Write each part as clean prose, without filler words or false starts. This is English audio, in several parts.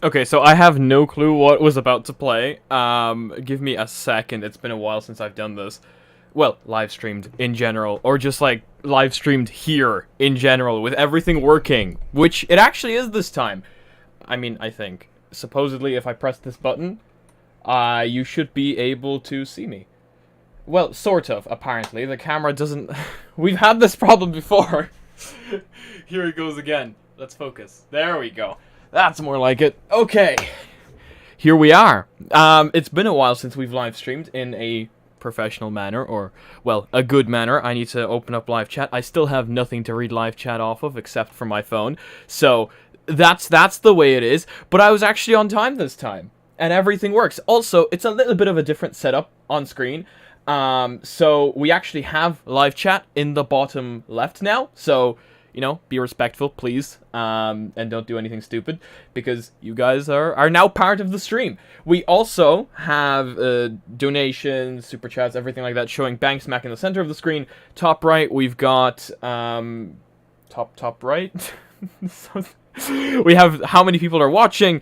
Okay, so I have no clue what was about to play. Give me a second. It's been a while since I've done this. Well, live streamed in general, or just like live streamed here in general with everything working, which it actually is this time. I mean, I think. Supposedly, if I press this button, you should be able to see me. Well, sort of, apparently. The camera doesn't... We've had this problem before. Here it goes again. Let's focus. There we go. That's more like it. Okay. Here we are. It's been a while since we've live streamed in a professional manner, or, well, a good manner. I need to open up live chat. I still have nothing to read live chat off of except for my phone. So, that's the way it is. But I was actually on time this time. And everything works. Also, it's a little bit of a different setup on screen. So, we actually have live chat in the bottom left now. So, you know, be respectful, please, and don't do anything stupid, because you guys are now part of the stream. We also have donations, super chats, everything like that, showing bank smack in the center of the screen. Top right, we've got, top right? We have how many people are watching.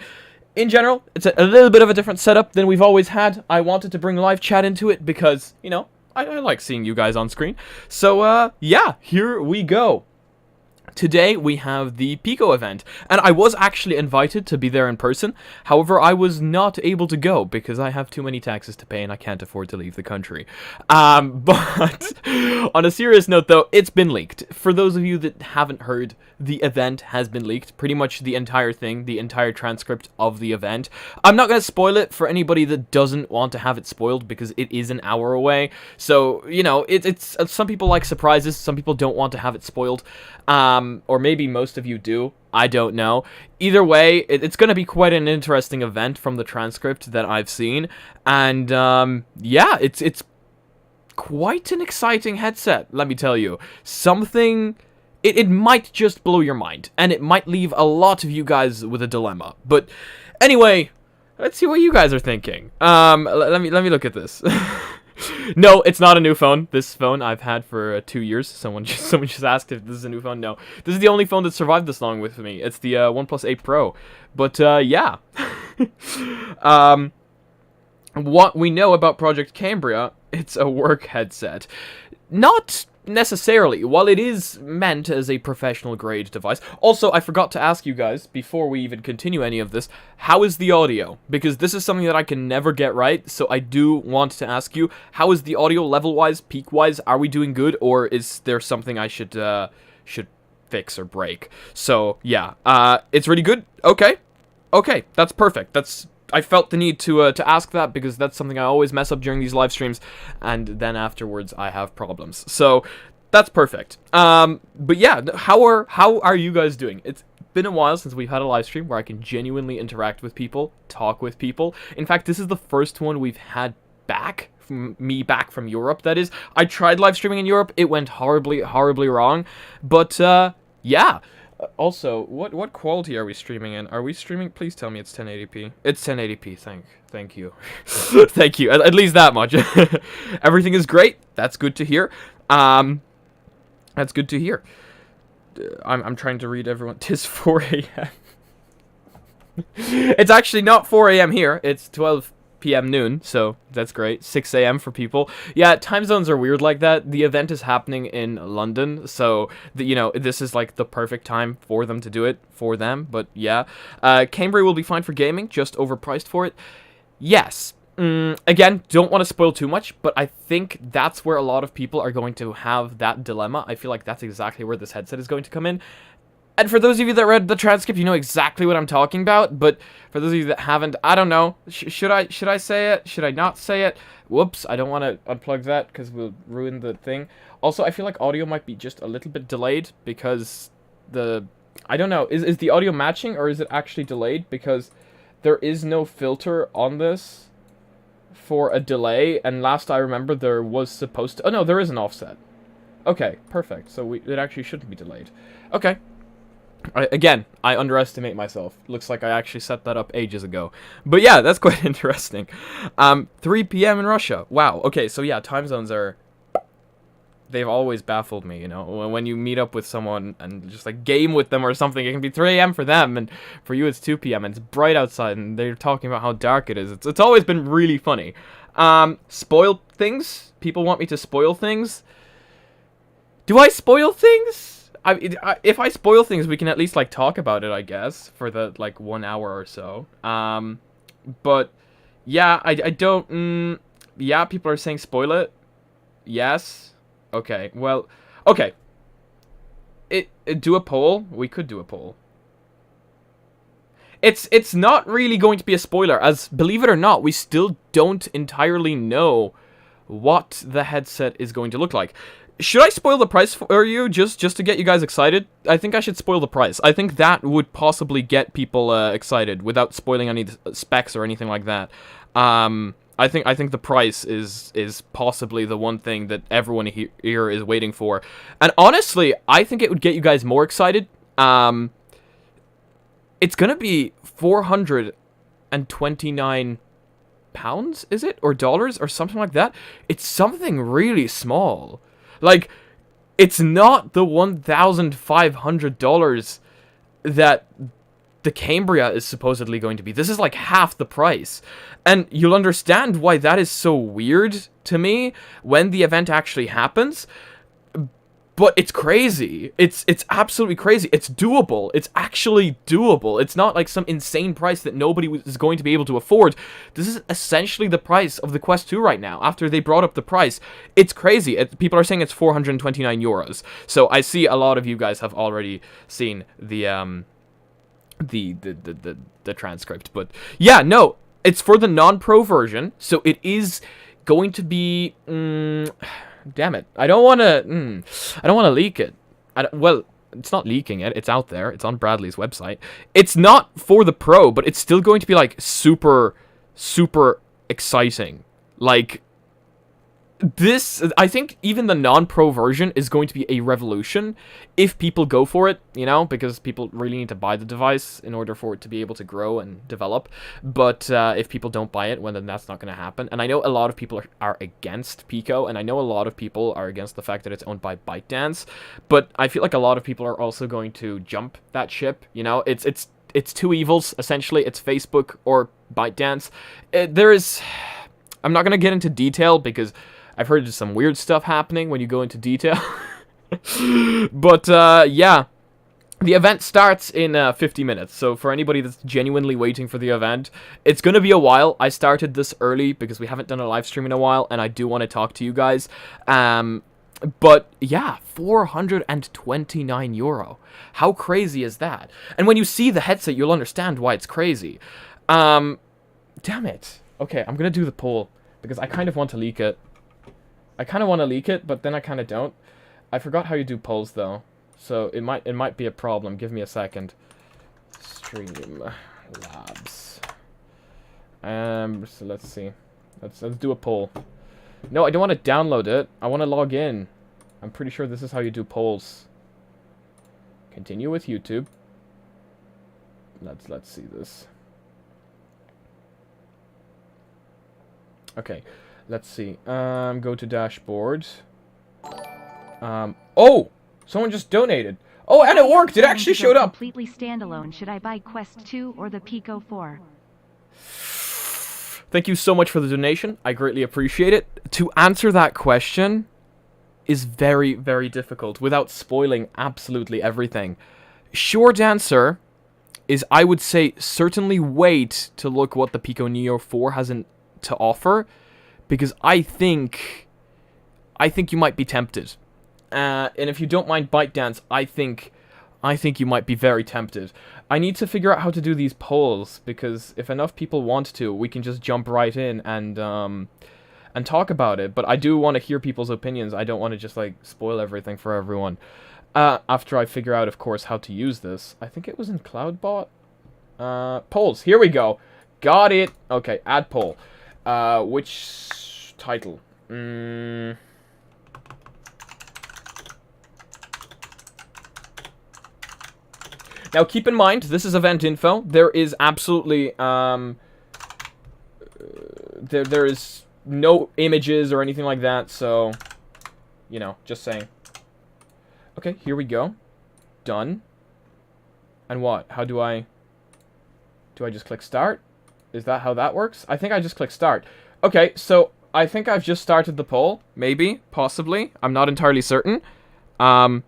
In general, it's a little bit of a different setup than we've always had. I wanted to bring live chat into it because, you know, I like seeing you guys on screen. So, yeah, here we go. Today we have the Pico event, and I was actually invited to be there in person. However, I was not able to go because I have too many taxes to pay and I can't afford to leave the country. But on a serious note though, it's been leaked. For those of you that haven't heard, the event has been leaked. Pretty much the entire thing, the entire transcript of the event. I'm not going to spoil it for anybody that doesn't want to have it spoiled because it is an hour away. So, you know, it's some people like surprises, some people don't want to have it spoiled. Or maybe most of you do. I don't know. Either way, it's going to be quite an interesting event from the transcript that I've seen. And, yeah, it's quite an exciting headset, let me tell you. Something... It might just blow your mind, and it might leave a lot of you guys with a dilemma. But anyway, let's see what you guys are thinking. Let me look at this. No, it's not a new phone. This phone I've had for 2 years. Someone just asked if this is a new phone. No, this is the only phone that survived this long with me. It's the OnePlus 8 Pro. But yeah. What we know about Project Cambria, it's a work headset. Not necessarily. While it is meant as a professional grade device. Also, I forgot to ask you guys, before we even continue any of this, how is the audio? Because this is something that I can never get right, so I do want to ask you, how is the audio level-wise, peak-wise? Are we doing good, or is there something I should fix or break? So, yeah, it's really good? Okay, that's perfect. I felt the need to ask that, because that's something I always mess up during these live streams, and then afterwards I have problems. So that's perfect. But yeah, how are you guys doing? It's been a while since we've had a live stream where I can genuinely interact with people, talk with people. In fact, this is the first one we've had back from Europe. That is, I tried live streaming in Europe. It went horribly wrong. But yeah. Also, what quality are we streaming in? Are we streaming? Please tell me it's 1080p. It's 1080p. Thank you. Thank you. At least that much. Everything is great. That's good to hear. That's good to hear. I'm trying to read everyone. 'Tis 4 a.m. It's actually not 4 a.m. here. It's 12 p.m. noon, so that's great. 6 a.m. for people. Yeah, time zones are weird like that. The event is happening in London, so this is like the perfect time for them to do it for them. But yeah, Cambria will be fine for gaming, just overpriced for it. Yes. Again, don't want to spoil too much, but I think that's where a lot of people are going to have that dilemma. I feel like that's exactly where this headset is going to come in. And for those of you that read the transcript, you know exactly what I'm talking about. But for those of you that haven't, I don't know. Should I say it? Should I not say it? Whoops, I don't want to unplug that because we'll ruin the thing. Also, I feel like audio might be just a little bit delayed because I don't know. Is the audio matching or is it actually delayed? Because there is no filter on this for a delay. And last I remember, there was supposed to... Oh, no, there is an offset. Okay, perfect. So it actually shouldn't be delayed. Okay. Again, I underestimate myself. Looks like I actually set that up ages ago. But yeah, that's quite interesting. 3 p.m. in Russia. Wow. Okay, so yeah, time zones are... They've always baffled me, you know? When you meet up with someone and just, like, game with them or something, it can be 3 a.m. for them, and for you it's 2 p.m. and it's bright outside, and they're talking about how dark it is. It's always been really funny. Spoil things? People want me to spoil things? Do I spoil things? If I spoil things, we can at least, like, talk about it, I guess, for the, like, 1 hour or so. But, yeah, I don't, yeah, people are saying spoil it. Yes. Okay, well, okay. Do a poll? We could do a poll. It's not really going to be a spoiler, as, believe it or not, we still don't entirely know what the headset is going to look like. Should I spoil the price for you, just to get you guys excited? I think I should spoil the price. I think that would possibly get people excited without spoiling any specs or anything like that. I think the price is possibly the one thing that everyone here is waiting for. And honestly, I think it would get you guys more excited. It's gonna be 429 pounds, is it? Or dollars, or something like that? It's something really small. Like, it's not the $1,500 that the Cambria is supposedly going to be. This is like half the price. And you'll understand why that is so weird to me when the event actually happens. But it's crazy. It's absolutely crazy. It's doable. It's actually doable. It's not like some insane price that nobody is going to be able to afford. This is essentially the price of the Quest 2 right now. After they brought up the price, it's crazy. People are saying it's 429 euros. So I see a lot of you guys have already seen the transcript. But yeah, no, it's for the non-pro version. So it is going to be... damn it. I don't want to leak it. Well, it's not leaking it. It's out there. It's on Bradley's website. It's not for the Pro, but it's still going to be, like, super, super exciting. Like, this, I think even the non-pro version is going to be a revolution if people go for it, you know, because people really need to buy the device in order for it to be able to grow and develop. But if people don't buy it, well, then that's not going to happen. And I know a lot of people are against Pico, and I know a lot of people are against the fact that it's owned by ByteDance, but I feel like a lot of people are also going to jump that ship, you know. It's two evils, essentially. It's Facebook or ByteDance. I'm not going to get into detail because I've heard some weird stuff happening when you go into detail. But, yeah. The event starts in 50 minutes, so for anybody that's genuinely waiting for the event, it's going to be a while. I started this early because we haven't done a live stream in a while, and I do want to talk to you guys. But, yeah, €429. How crazy is that? And when you see the headset, you'll understand why it's crazy. Damn it. Okay, I'm going to do the poll, because I kind of want to leak it. But then I kind of don't. I forgot how you do polls, though. So it might be a problem. Give me a second. Streamlabs. So let's see. Let's do a poll. No, I don't want to download it. I want to log in. I'm pretty sure this is how you do polls. Continue with YouTube. Let's see this. Okay. Let's see. Go to dashboard. Oh! Someone just donated. Oh, and it worked! It actually showed up! Completely standalone. Should I buy Quest 2 or the Pico 4? Thank you so much for the donation. I greatly appreciate it. To answer that question is very, very difficult without spoiling absolutely everything. Short answer is I would say certainly wait to look what the Pico Neo 4 has to offer, because I think you might be tempted. And if you don't mind ByteDance, I think you might be very tempted. I need to figure out how to do these polls, because if enough people want to, we can just jump right in and talk about it. But I do want to hear people's opinions. I don't want to just, like, spoil everything for everyone. After I figure out, of course, how to use this. I think it was in CloudBot. Polls. Here we go. Got it. Okay, add poll. Which title? Now, keep in mind, this is event info. There is absolutely, there is no images or anything like that, so, you know, just saying. Okay, here we go. Done. And what? How do I just click start? Is that how that works? I think I just click start. Okay, so I think I've just started the poll. Maybe, possibly. I'm not entirely certain. I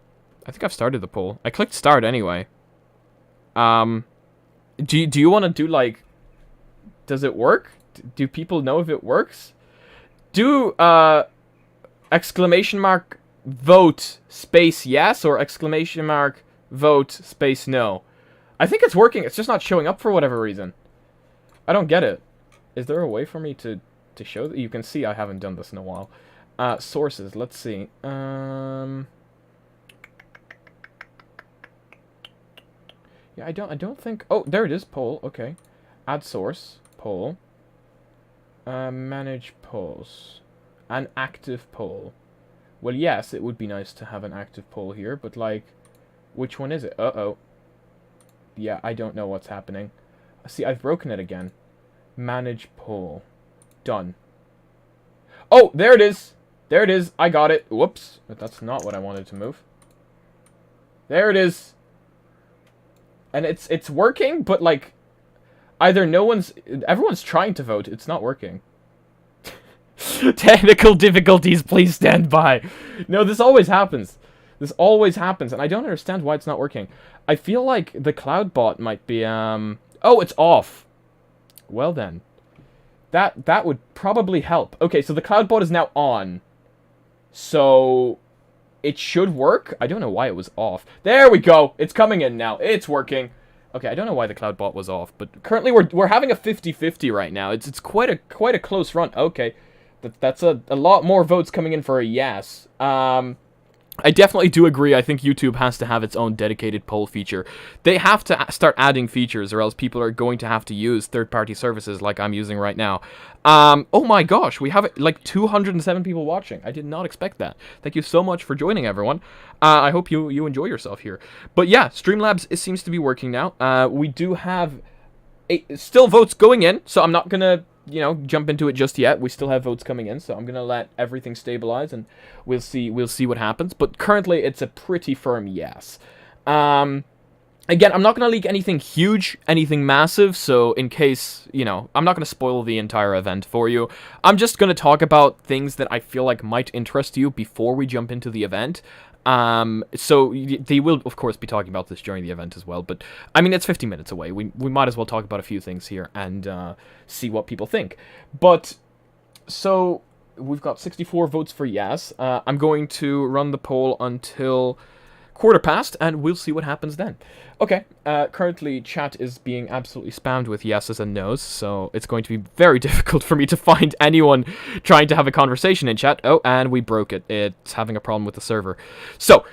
think I've started the poll. I clicked start anyway. Do you want to do, like, does it work? Do people know if it works? Do, exclamation mark vote space yes or exclamation mark vote space no? I think it's working. It's just not showing up for whatever reason. I don't get it. Is there a way for me to show that? You can see I haven't done this in a while. Sources, let's see. Yeah, I don't think... Oh, there it is, poll. Okay. Add source, poll. Manage polls. An active poll. Well, yes, it would be nice to have an active poll here, but, like, which one is it? Uh-oh. Yeah, I don't know what's happening. See, I've broken it again. Manage poll. Done. Oh, there it is. There it is. I got it. Whoops. But that's not what I wanted to move. There it is. And it's working, but, like, either everyone's trying to vote. It's not working. Technical difficulties, please stand by. No, this always happens. This always happens, and I don't understand why it's not working. I feel like the CloudBot might be, Oh, it's off. Well then. That would probably help. Okay, so the CloudBot is now on. So... it should work. I don't know why it was off. There we go. It's coming in now. It's working. Okay, I don't know why the CloudBot was off, but currently we're having a 50-50 right now. It's quite a close run. Okay, that's a lot more votes coming in for a yes. I definitely do agree. I think YouTube has to have its own dedicated poll feature. They have to start adding features, or else people are going to have to use third-party services like I'm using right now. Oh my gosh, we have like 207 people watching. I did not expect that. Thank you so much for joining, everyone. I hope you enjoy yourself here. But yeah, Streamlabs, it seems to be working now. We do have still votes going in, so I'm not gonna, you know, jump into it just yet. We still have votes coming in, so I'm gonna let everything stabilize, and we'll see what happens. But currently, it's a pretty firm yes. Again, I'm not gonna leak anything huge, anything massive. So in case, you know, I'm not gonna spoil the entire event for you. I'm just gonna talk about things that I feel like might interest you before we jump into the event. So they will, of course, be talking about this during the event as well. But, I mean, it's 15 minutes away. We might as well talk about a few things here and see what people think. But, so, we've got 64 votes for yes. I'm going to run the poll until 1:15, and we'll see what happens then. Okay, currently chat is being absolutely spammed with yeses and nos, so it's going to be very difficult for me to find anyone trying to have a conversation in chat. Oh, and we broke it. It's having a problem with the server. So,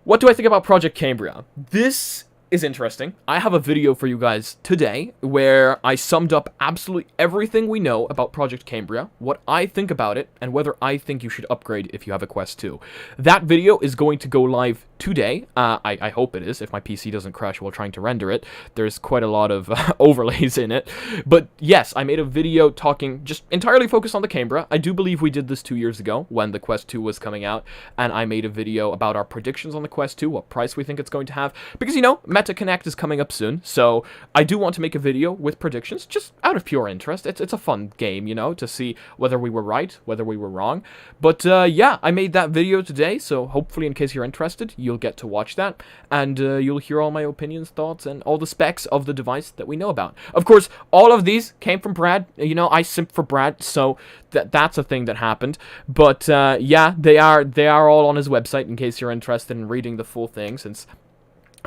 what do I think about Project Cambria? This is interesting. I have a video for you guys today where I summed up absolutely everything we know about Project Cambria, what I think about it, and whether I think you should upgrade if you have a Quest 2. That video is going to go live today. I hope it is, if my PC doesn't crash while trying to render it. There's quite a lot of overlays in it. But yes, I made a video talking, just entirely focused on the Cambria. I do believe we did this 2 years ago when the Quest 2 was coming out, and I made a video about our predictions on the Quest 2, what price we think it's going to have, because, you know, Meta Connect is coming up soon, so I do want to make a video with predictions, just out of pure interest. It's a fun game, you know, to see whether we were right, whether we were wrong. But yeah, I made that video today, so hopefully, in case you're interested, you'll get to watch that, and you'll hear all my opinions, thoughts, and all the specs of the device that we know about. Of course, all of these came from Brad. You know, I simp for Brad, so that's a thing that happened. But yeah, they are all on his website in case you're interested in reading the full thing, since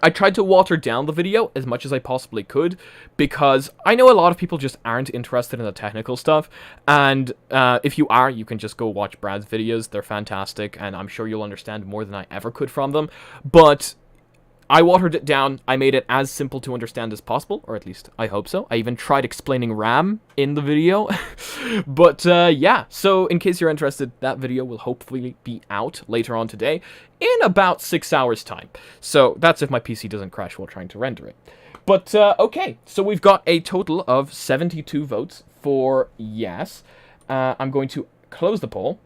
I tried to water down the video as much as I possibly could, because I know a lot of people just aren't interested in the technical stuff, and if you are, you can just go watch Brad's videos. They're fantastic, and I'm sure you'll understand more than I ever could from them, but I watered it down. I made it as simple to understand as possible, or at least I hope so. I even tried explaining RAM in the video. But yeah, so in case you're interested, that video will hopefully be out later on today in about 6 hours time. So that's if my PC doesn't crash while trying to render it. But okay, so we've got a total of 72 votes for yes. I'm going to close the poll.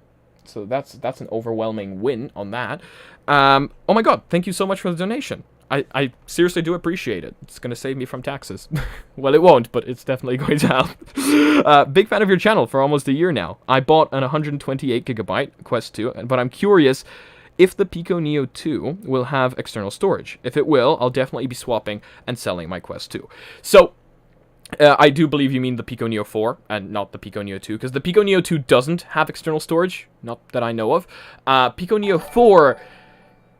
So that's an overwhelming win on that. Oh my god, thank you so much for the donation. I seriously do appreciate it. It's going to save me from taxes. Well, it won't, but it's definitely going to help. Big fan of your channel for almost a year now. I bought an 128GB Quest 2, but I'm curious if the Pico Neo 2 will have external storage. If it will, I'll definitely be swapping and selling my Quest 2. So, I do believe you mean the Pico Neo 4 and not the Pico Neo 2, because the Pico Neo 2 doesn't have external storage, not that I know of. Pico Neo 4,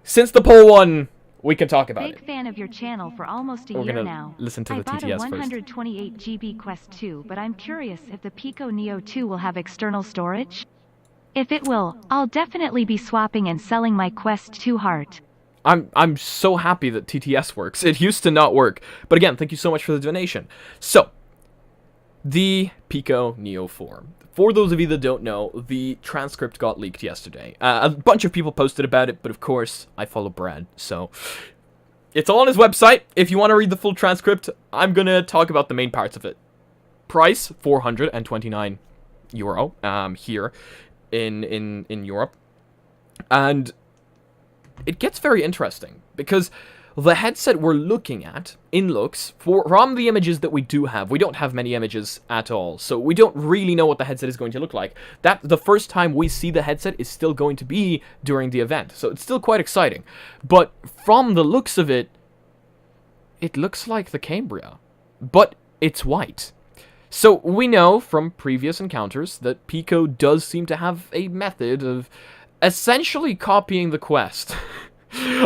since the poll won, we can talk about it. Big fan of your channel for almost a We're year gonna now. listen to the TTS I bought a 128GB Quest 2, but I'm curious if the Pico Neo 2 will have external storage. If it will, I'll definitely be swapping and selling my Quest 2 heart. I'm so happy that TTS works. It used to not work. But again, thank you so much for the donation. So, the Pico Neo 4. For those of you that don't know, the transcript got leaked yesterday. A bunch of people posted about it, but of course, I follow Brad, so it's all on his website. If you want to read the full transcript, I'm gonna talk about the main parts of it. Price, €429 here in Europe. And it gets very interesting, because the headset we're looking at, in looks, from the images that we do have, we don't have many images at all, so we don't really know what the headset is going to look like. The first time we see the headset is still going to be during the event, so it's still quite exciting. But from the looks of it, it looks like the Cambria, but it's white. So we know from previous encounters that Pico does seem to have a method of essentially copying the Quest.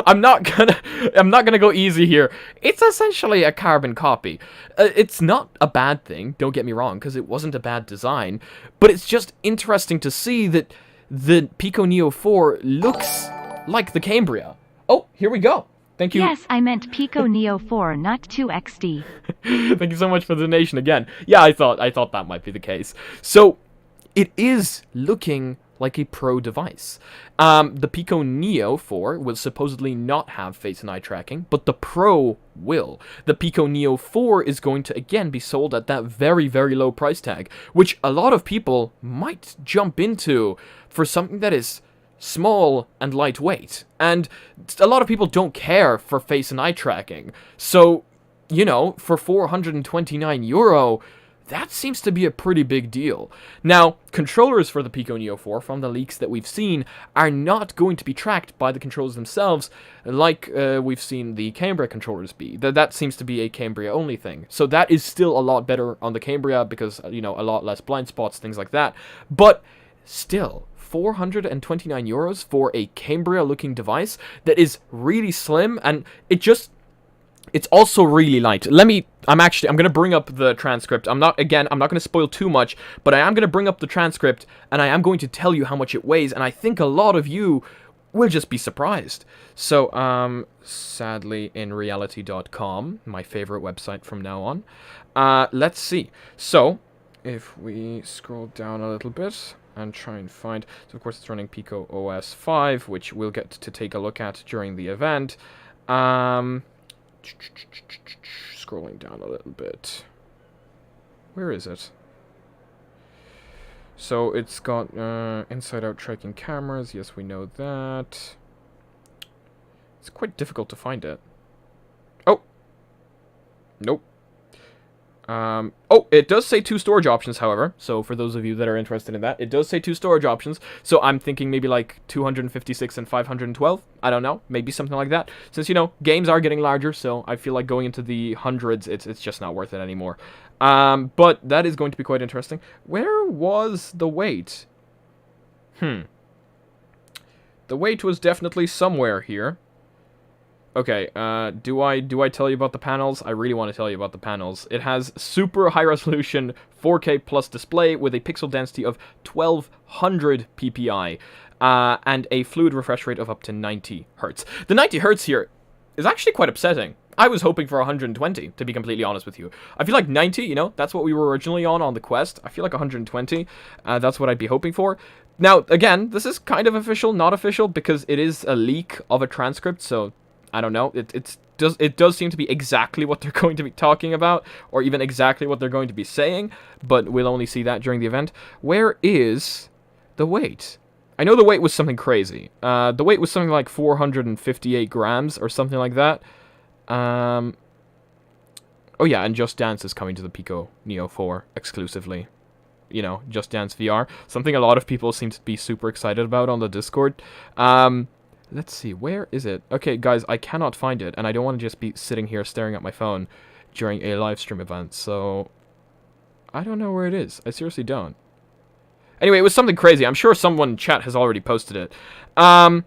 I'm not gonna go easy here. It's essentially a carbon copy. It's not a bad thing, don't get me wrong, because it wasn't a bad design, but it's just interesting to see that the Pico Neo 4 looks like the Cambria. Oh, here we go. Thank you. Yes, I meant Pico Neo 4, not 2XD. Thank you so much for the donation again. Yeah, I thought that might be the case. So, it is looking like a Pro device. The Pico Neo 4 will supposedly not have face and eye tracking, but the Pro will. The Pico Neo 4 is going to again be sold at that very, very low price tag, which a lot of people might jump into for something that is small and lightweight. And a lot of people don't care for face and eye tracking. So, you know, for €429, that seems to be a pretty big deal. Now, controllers for the Pico Neo 4, from the leaks that we've seen, are not going to be tracked by the controllers themselves, like we've seen the Cambria controllers be. That seems to be a Cambria-only thing. So that is still a lot better on the Cambria, because, a lot less blind spots, things like that. But still, 429 euros for a Cambria-looking device that is really slim, and it's also really light. I'm going to bring up the transcript. I'm not going to spoil too much, but I am going to bring up the transcript, and I am going to tell you how much it weighs, and I think a lot of you will just be surprised. So, sadly, in reality.com, my favorite website from now on. Let's see. So, if we scroll down a little bit and try and find... So, of course, it's running Pico OS 5, which we'll get to take a look at during the event. Scrolling down a little bit. Where is it? So it's got inside-out tracking cameras. Yes, we know that. It's quite difficult to find it. Oh! Nope. Oh, it does say 2 storage options, however. So for those of you that are interested in that, it does say 2 storage options. So I'm thinking maybe like 256 and 512. I don't know. Maybe something like that. Since, games are getting larger, so I feel like going into the hundreds, it's just not worth it anymore. But that is going to be quite interesting. Where was the weight? The weight was definitely somewhere here. Okay, do I tell you about the panels? I really want to tell you about the panels. It has super high resolution 4K plus display with a pixel density of 1200 ppi and a fluid refresh rate of up to 90 Hz. The 90 Hz here is actually quite upsetting. I was hoping for 120, to be completely honest with you. I feel like 90, that's what we were originally on the Quest. I feel like 120, that's what I'd be hoping for. Now, again, this is kind of official, not official, because it is a leak of a transcript, so... I don't know, it does seem to be exactly what they're going to be talking about, or even exactly what they're going to be saying, but we'll only see that during the event. Where is the weight? I know the weight was something crazy. The weight was something like 458 grams, or something like that. Oh yeah, and Just Dance is coming to the Pico Neo 4 exclusively. Just Dance VR. Something a lot of people seem to be super excited about on the Discord. Let's see, where is it? Okay, guys, I cannot find it, and I don't want to just be sitting here staring at my phone during a live stream event, so... I don't know where it is. I seriously don't. Anyway, it was something crazy. I'm sure someone in chat has already posted it. But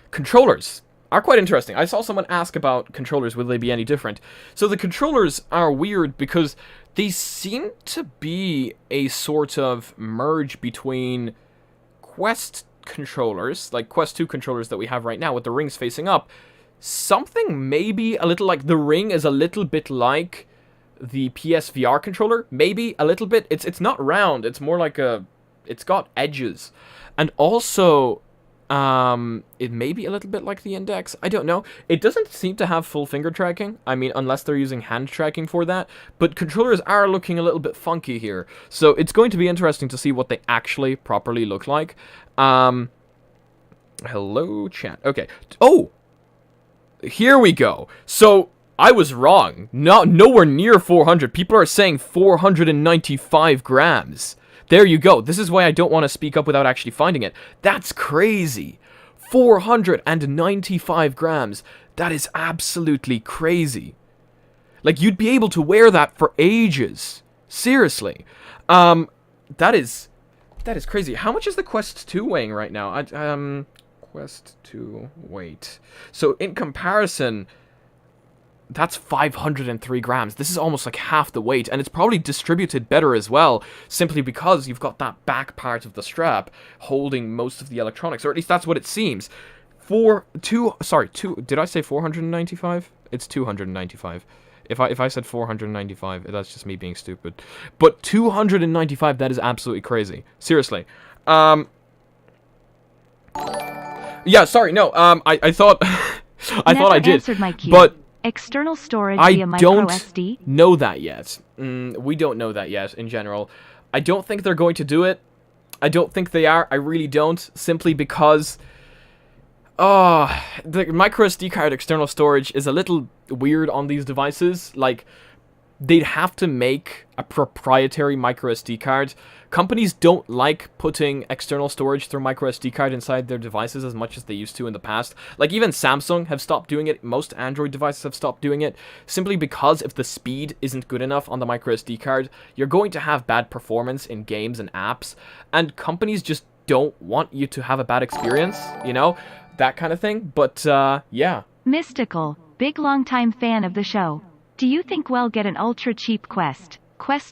controllers are quite interesting. I saw someone ask about controllers, will they be any different? So the controllers are weird because they seem to be a sort of merge between Quest controllers, like Quest 2 controllers that we have right now with the rings facing up. Something maybe a little like the ring is a little bit like the PSVR controller. Maybe a little bit. It's not round. It's more like it's got edges. And also, it may be a little bit like the Index. I don't know. It doesn't seem to have full finger tracking. I mean, unless they're using hand tracking for that. But controllers are looking a little bit funky here. So it's going to be interesting to see what they actually properly look like. Hello, chat. Okay. Oh! Here we go. So, I was wrong. Nowhere near 400. People are saying 495 grams. There you go. This is why I don't want to speak up without actually finding it. That's crazy. 495 grams. That is absolutely crazy. Like, you'd be able to wear that for ages. Seriously. That is crazy. How much is the Quest 2 weighing right now? Quest 2 weight. So, in comparison... That's 503 grams. This is almost like half the weight, and it's probably distributed better as well, simply because you've got that back part of the strap holding most of the electronics, or at least that's what it seems. Did I say 495? It's 295. If I said 495, that's just me being stupid. But 295, that is absolutely crazy. Seriously. Yeah, sorry, no, I thought... I thought I did, but... External storage via micro SD? I don't know that yet. We don't know that yet, in general. I don't think they're going to do it. I don't think they are. I really don't. Simply because... the micro SD card external storage is a little weird on these devices. Like, they'd have to make a proprietary microSD card. Companies don't like putting external storage through microSD card inside their devices as much as they used to in the past. Like, even Samsung have stopped doing it. Most Android devices have stopped doing it, simply because if the speed isn't good enough on the microSD card, you're going to have bad performance in games and apps, and companies just don't want you to have a bad experience, you know? That kind of thing. But, yeah. Mysticle, big long-time fan of the show. Do you think we'll get an ultra-cheap Quest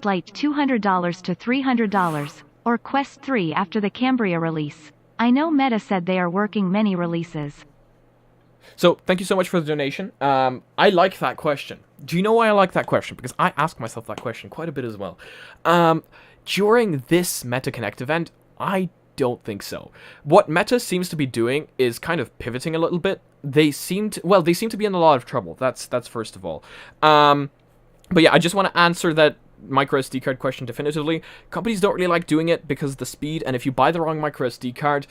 Lite $200 to $300, or Quest 3 after the Cambria release? I know Meta said they are working many releases. So, thank you so much for the donation. I like that question. Do you know why I like that question? Because I ask myself that question quite a bit as well. During this MetaConnect event, I don't think so. What Meta seems to be doing is kind of pivoting a little bit. They seem to be in a lot of trouble. That's first of all. But yeah, I just want to answer that microSD card question definitively. Companies don't really like doing it because of the speed, and if you buy the wrong microSD card,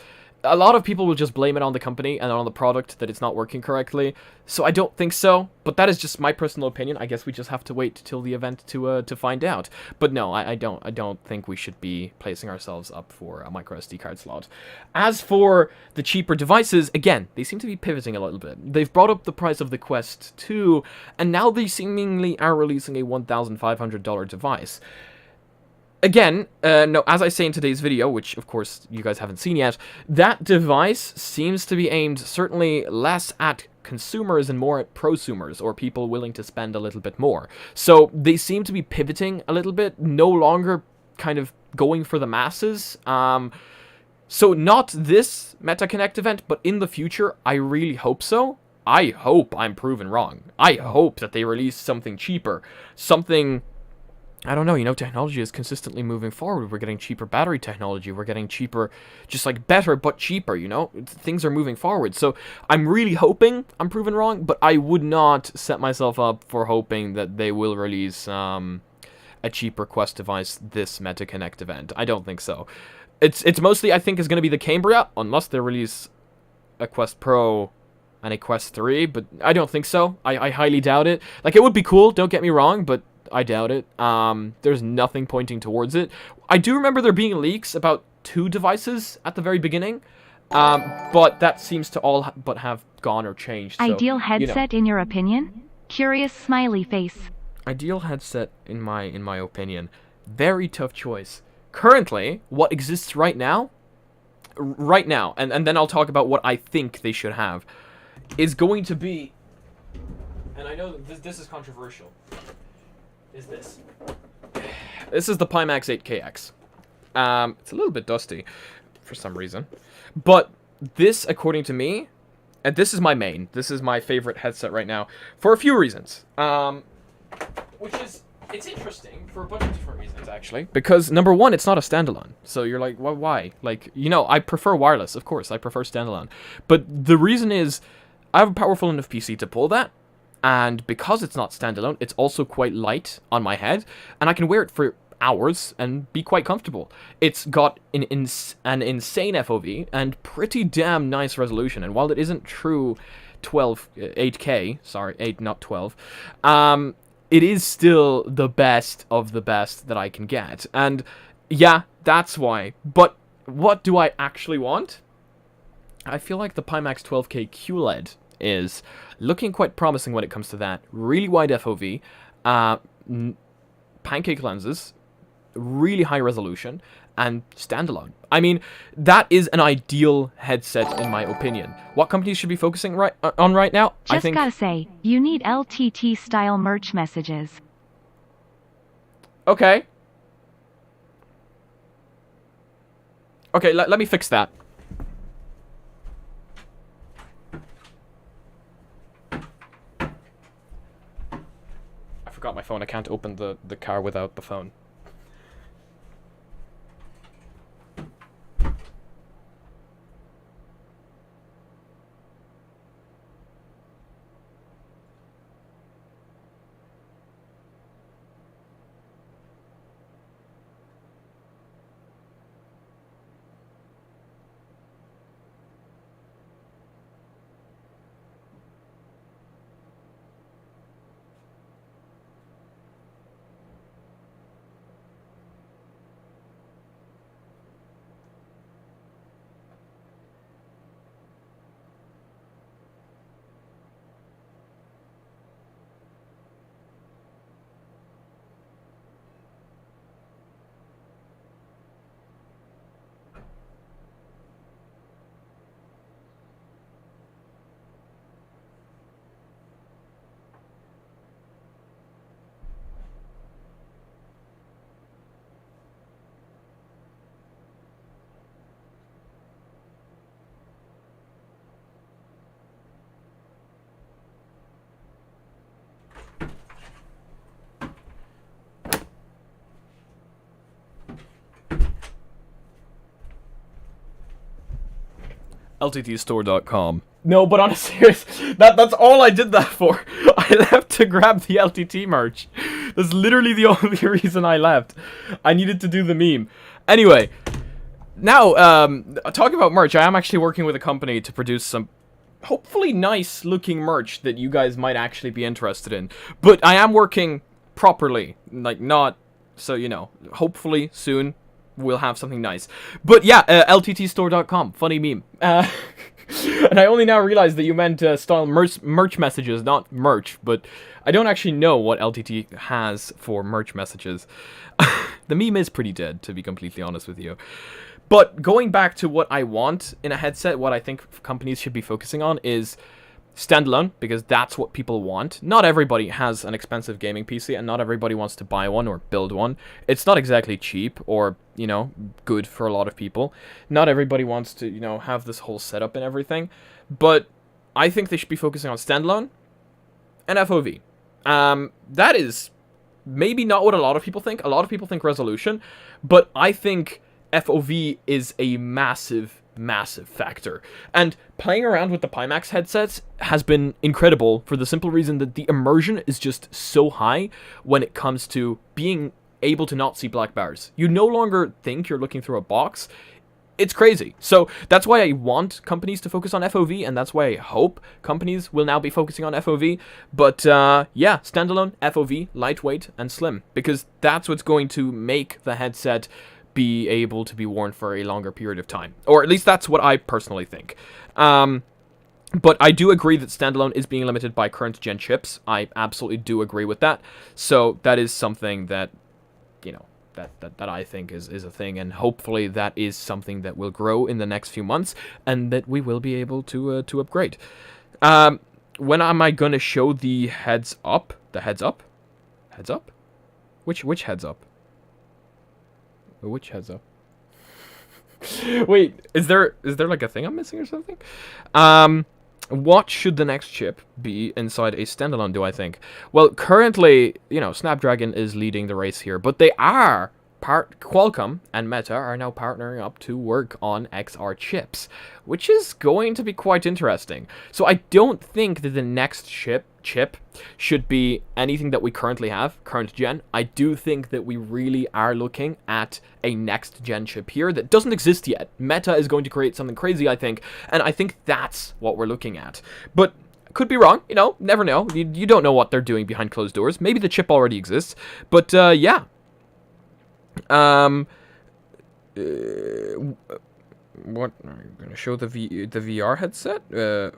a lot of people will just blame it on the company and on the product that it's not working correctly. So I don't think so, but that is just my personal opinion. I guess we just have to wait till the event to find out. But no, I don't think we should be placing ourselves up for a microSD card slot. As for the cheaper devices, again, they seem to be pivoting a little bit. They've brought up the price of the Quest 2, and now they seemingly are releasing a $1,500 device. Again, no, as I say in today's video, which of course you guys haven't seen yet, that device seems to be aimed certainly less at consumers and more at prosumers, or people willing to spend a little bit more. So they seem to be pivoting a little bit, no longer kind of going for the masses. So not this MetaConnect event, but in the future, I really hope so. I hope I'm proven wrong. I hope that they release something cheaper, something... I don't know, you know, technology is consistently moving forward. We're getting cheaper battery technology. We're getting cheaper, just like better, but cheaper, you know? Things are moving forward. So I'm really hoping I'm proven wrong, but I would not set myself up for hoping that they will release a cheaper Quest device this MetaConnect event. I don't think so. It's mostly, I think, is going to be the Cambria, unless they release a Quest Pro and a Quest 3, but I don't think so. I highly doubt it. Like, it would be cool, don't get me wrong, but I doubt it. There's nothing pointing towards it. I do remember there being leaks about 2 devices at the very beginning, but that seems to all but have gone or changed. So, Ideal headset, in your opinion? Curious smiley face. Ideal headset, in my opinion. Very tough choice. Currently, what exists right now, and then I'll talk about what I think they should have, is going to be, and I know this is controversial, is this. This is the Pimax 8KX. It's a little bit dusty for some reason. But this, according to me, and this is my main. This is my favorite headset right now for a few reasons. Which is, it's interesting for a bunch of different reasons, actually. Because, number one, it's not a standalone. So you're like, well, why? Like, you know, I prefer wireless, of course. I prefer standalone. But the reason is, I have a powerful enough PC to pull that. And because it's not standalone, it's also quite light on my head, and I can wear it for hours and be quite comfortable. It's got an insane FOV and pretty damn nice resolution, and while it isn't true 8K, sorry, 8, not 12, it is still the best of the best that I can get. And yeah, that's why. But what do I actually want? I feel like the Pimax 12K QLED is looking quite promising when it comes to that. Really wide FOV, pancake lenses, really high resolution, and standalone. I mean, that is an ideal headset in my opinion. What companies should be focusing on right now? Just I think, gotta say, you need LTT style merch messages. Okay. Okay, let me fix that. Got my phone. I can't open the car without the phone. LTTstore.com. No, but on a serious, that's all I did that for. I left to grab the LTT merch. That's literally the only reason I left. I needed to do the meme. Anyway, now, talking about merch, I am actually working with a company to produce some hopefully nice looking merch that you guys might actually be interested in. But I am working properly, like not, so you know, hopefully soon we'll have something nice. But yeah, LTTstore.com, funny meme. And I only now realized that you meant style merch messages, not merch, but I don't actually know what LTT has for merch messages. The meme is pretty dead, to be completely honest with you. But going back to what I want in a headset, what I think companies should be focusing on is standalone, because that's what people want. Not everybody has an expensive gaming PC, and not everybody wants to buy one or build one. It's not exactly cheap or, you know, good for a lot of people. Not everybody wants to, you know, have this whole setup and everything. But I think they should be focusing on standalone and FOV. That is maybe not what a lot of people think. A lot of people think resolution, but I think FOV is a massive factor. And playing around with the Pimax headsets has been incredible for the simple reason that the immersion is just so high when it comes to being able to not see black bars. You no longer think you're looking through a box. It's crazy. So that's why I want companies to focus on FOV, and that's why I hope companies will now be focusing on FOV. But yeah, standalone, FOV, lightweight, and slim, because that's what's going to make the headset be able to be worn for a longer period of time. Or at least that's what I personally think. But I do agree that standalone is being limited by current gen chips. I absolutely do agree with that. So that is something that, you know, that I think is a thing, and hopefully that is something that will grow in the next few months, and that we will be able to upgrade. When am I gonna show the heads up? The heads up? Heads up? Which heads up? Which heads up? Wait, is there like a thing I'm missing or something? What should the next chip be inside a standalone, do I think? Well, currently, you know, Snapdragon is leading the race here, but they are Qualcomm and Meta are now partnering up to work on XR chips, which is going to be quite interesting. So I don't think that the next chip should be anything that we currently have, current gen. I do think that we really are looking at a next gen chip here that doesn't exist yet. Meta is going to create something crazy, I think, and I think that's what we're looking at. But could be wrong, you know, never know. You don't know what they're doing behind closed doors. Maybe the chip already exists, but yeah. What are you gonna show the VR headset?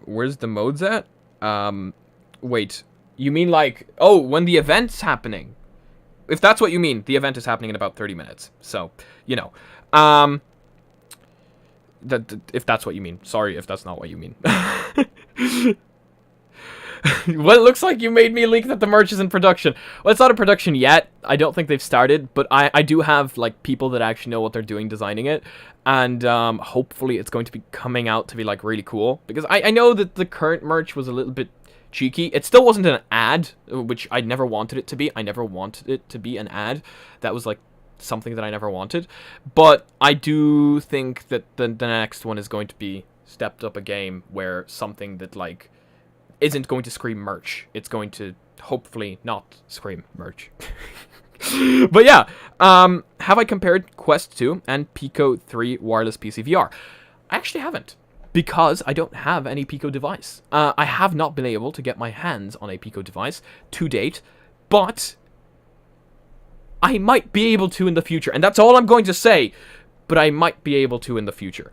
Where's the modes at? Wait, you mean like, oh, when the event's happening? If that's what you mean, the event is happening in about 30 minutes. So, you know, if that's what you mean. Sorry if that's not what you mean. Well, it looks like you made me leak that the merch is in production. Well, it's not in production yet. I don't think they've started, but I do have, like, people that actually know what they're doing designing it. And hopefully it's going to be coming out to be, like, really cool. Because I know that the current merch was a little bit cheeky. It still wasn't an ad, which I never wanted it to be. I never wanted it to be an ad. That was, like, something that I never wanted. But I do think that the next one is going to be stepped up a game where something that, like, isn't going to scream merch. It's going to hopefully not scream merch. But yeah, have I compared Quest 2 and Pico 3 wireless PC VR? I actually haven't, because I don't have any Pico device. I have not been able to get my hands on a Pico device to date, but I might be able to in the future, and that's all I'm going to say, but I might be able to in the future.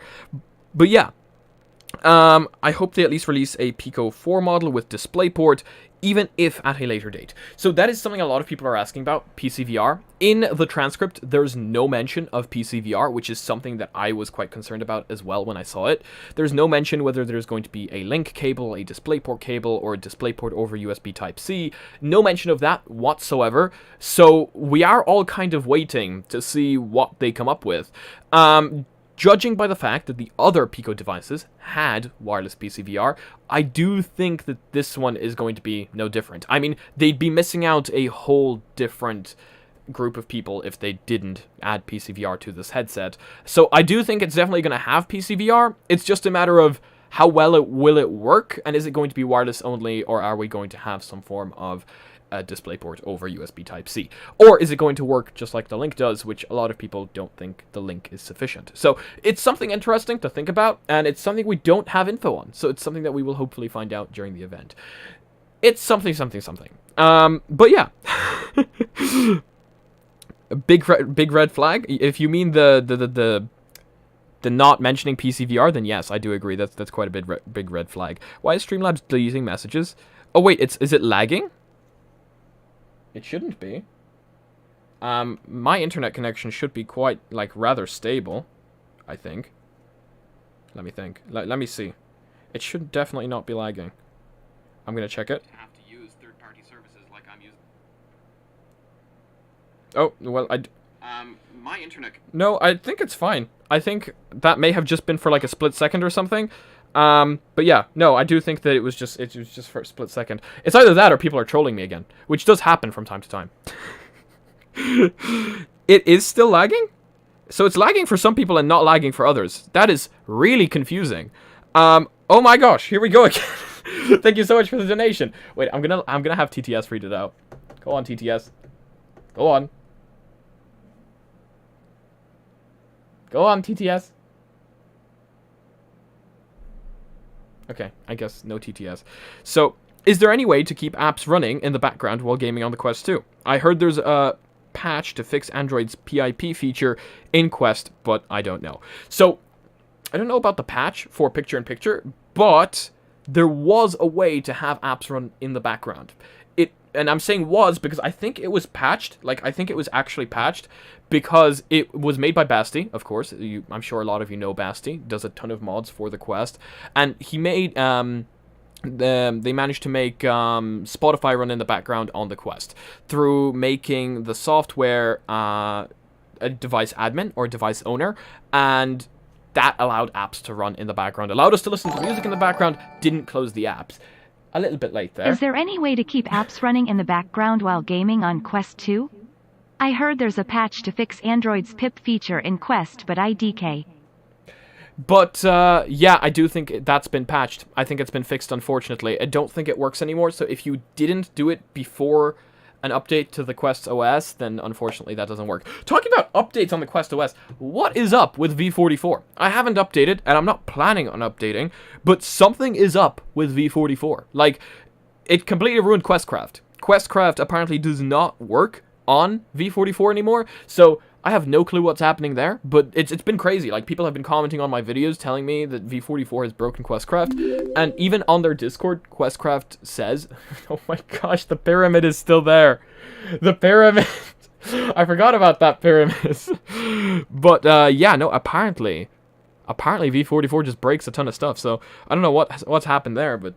But yeah, I hope they at least release a Pico 4 model with DisplayPort, even if at a later date. So that is something a lot of people are asking about, PCVR. In the transcript, there's no mention of PCVR, which is something that I was quite concerned about as well when I saw it. There's no mention whether there's going to be a link cable, a DisplayPort cable, or a DisplayPort over USB Type-C. No mention of that whatsoever. So we are all kind of waiting to see what they come up with. Judging by the fact that the other Pico devices had wireless PCVR, I do think that this one is going to be no different. I mean, they'd be missing out a whole different group of people if they didn't add PCVR to this headset. So I do think it's definitely going to have PCVR. It's just a matter of how well will it work, and is it going to be wireless only, or are we going to have some form of DisplayPort over USB Type-C? Or is it going to work just like the Link does, which a lot of people don't think the Link is sufficient. So it's something interesting to think about, and it's something we don't have info on. So it's something that we will hopefully find out during the event. It's something. But yeah. Big red flag. If you mean the not mentioning PCVR, then yes, I do agree. That's quite a big red flag. Why is Streamlabs deleting messages? Oh wait, is it lagging? It shouldn't be. My internet connection should be quite, like, rather stable, I think. Let me think. Let me see. It should definitely not be lagging. I'm gonna check it. Have to use third-party services like I'm using. Oh, well, my internet... No, I think it's fine. I think that may have just been for, like, a split second or something. But yeah, no, I do think that it was just for a split second. It's either that or people are trolling me again, which does happen from time to time. It is still lagging? So it's lagging for some people and not lagging for others. That is really confusing. Oh my gosh, here we go again. Thank you so much for the donation. Wait, I'm gonna have TTS read it out. Go on, TTS. Go on. Go on, TTS. Okay, I guess no TTS. So, is there any way to keep apps running in the background while gaming on the Quest 2? I heard there's a patch to fix Android's PIP feature in Quest, but I don't know. So, I don't know about the patch for picture-in-picture, but there was a way to have apps run in the background. And I'm saying was because I think it was patched. Like, I think it was actually patched because it was made by Basti, of course. I'm sure a lot of you know Basti. Does a ton of mods for the Quest. And he made... they managed to make Spotify run in the background on the Quest through making the software a device admin or device owner, and that allowed apps to run in the background, allowed us to listen to music in the background, didn't close the apps. A little bit late there. Is there any way to keep apps running in the background while gaming on Quest 2? I heard there's a patch to fix Android's PIP feature in Quest, but IDK. But, yeah, I do think that's been patched. I think it's been fixed, unfortunately. I don't think it works anymore, so if you didn't do it before an update to the Quest OS, then unfortunately that doesn't work. Talking about updates on the Quest OS, what is up with V44? I haven't updated, and I'm not planning on updating, but something is up with V44. Like, it completely ruined Questcraft. Questcraft apparently does not work on V44 anymore, so I have no clue what's happening there, but it's been crazy. Like, people have been commenting on my videos telling me that V44 has broken Questcraft, and even on their Discord, Questcraft says, oh my gosh, the pyramid is still there. The pyramid. I forgot about that pyramid. But, yeah, no, apparently V44 just breaks a ton of stuff, so I don't know what's happened there, but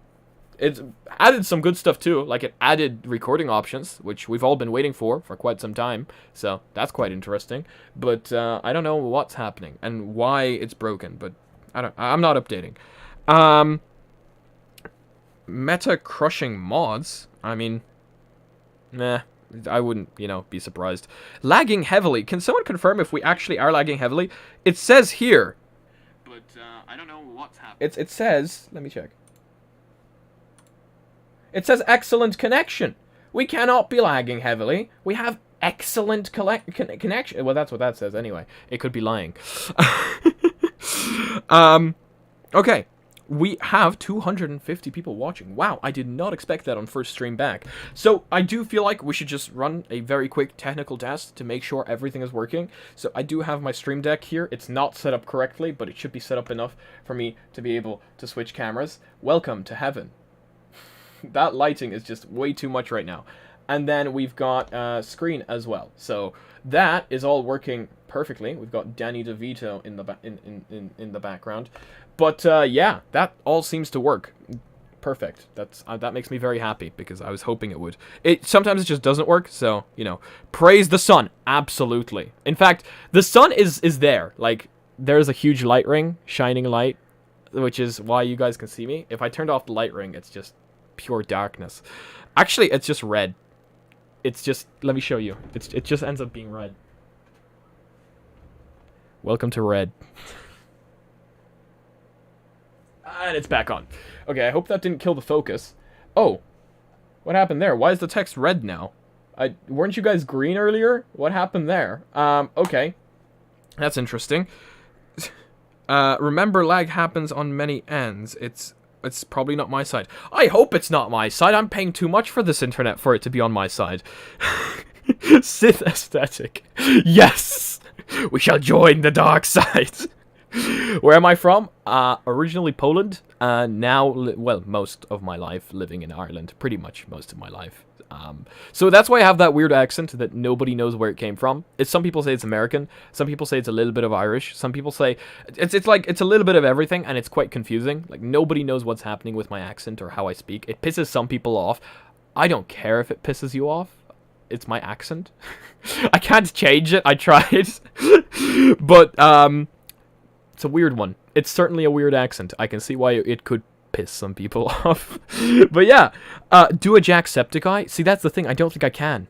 it's added some good stuff too. Like, it added recording options, which we've all been waiting for quite some time. So that's quite interesting. But I don't know what's happening and why it's broken. But I'm not updating. Meta crushing mods. I mean, nah. I wouldn't, be surprised. Lagging heavily. Can someone confirm if we actually are lagging heavily? It says here. But I don't know what's happening. It says. Let me check. It says excellent connection. We cannot be lagging heavily. We have excellent connection. Well, that's what that says anyway. It could be lying. Okay. We have 250 people watching. Wow, I did not expect that on first stream back. So, I do feel like we should just run a very quick technical test to make sure everything is working. So, I do have my stream deck here. It's not set up correctly, but it should be set up enough for me to be able to switch cameras. Welcome to heaven. That lighting is just way too much right now. And then we've got screen as well. So that is all working perfectly. We've got Danny DeVito in the background. But yeah, that all seems to work. Perfect. That makes me very happy because I was hoping it would. Sometimes it just doesn't work, so, praise the sun. Absolutely. In fact, the sun is there. Like, there's a huge light ring, shining light, which is why you guys can see me. If I turned off the light ring, it's just pure darkness. Actually, it's just red. It's just, let me show you. It just ends up being red. Welcome to red. And it's back on. Okay, I hope that didn't kill the focus. Oh, what happened there? Why is the text red now? Weren't you guys green earlier? What happened there? Okay. That's interesting. Remember, lag happens on many ends. It's probably not my side. I hope it's not my side. I'm paying too much for this internet for it to be on my side. Sith aesthetic. Yes! We shall join the dark side. Where am I from? Originally Poland. Now, well, most of my life living in Ireland. Pretty much most of my life. So that's why I have that weird accent that nobody knows where it came from. Some people say it's American. Some people say it's a little bit of Irish. Some people say it's like it's a little bit of everything, and it's quite confusing. Like, nobody knows what's happening with my accent or how I speak. It pisses some people off. I don't care if it pisses you off. It's my accent. I can't change it. I tried. But, it's a weird one. It's certainly a weird accent. I can see why it could piss some people off. But yeah, do a Jacksepticeye? See, that's the thing. I don't think I can.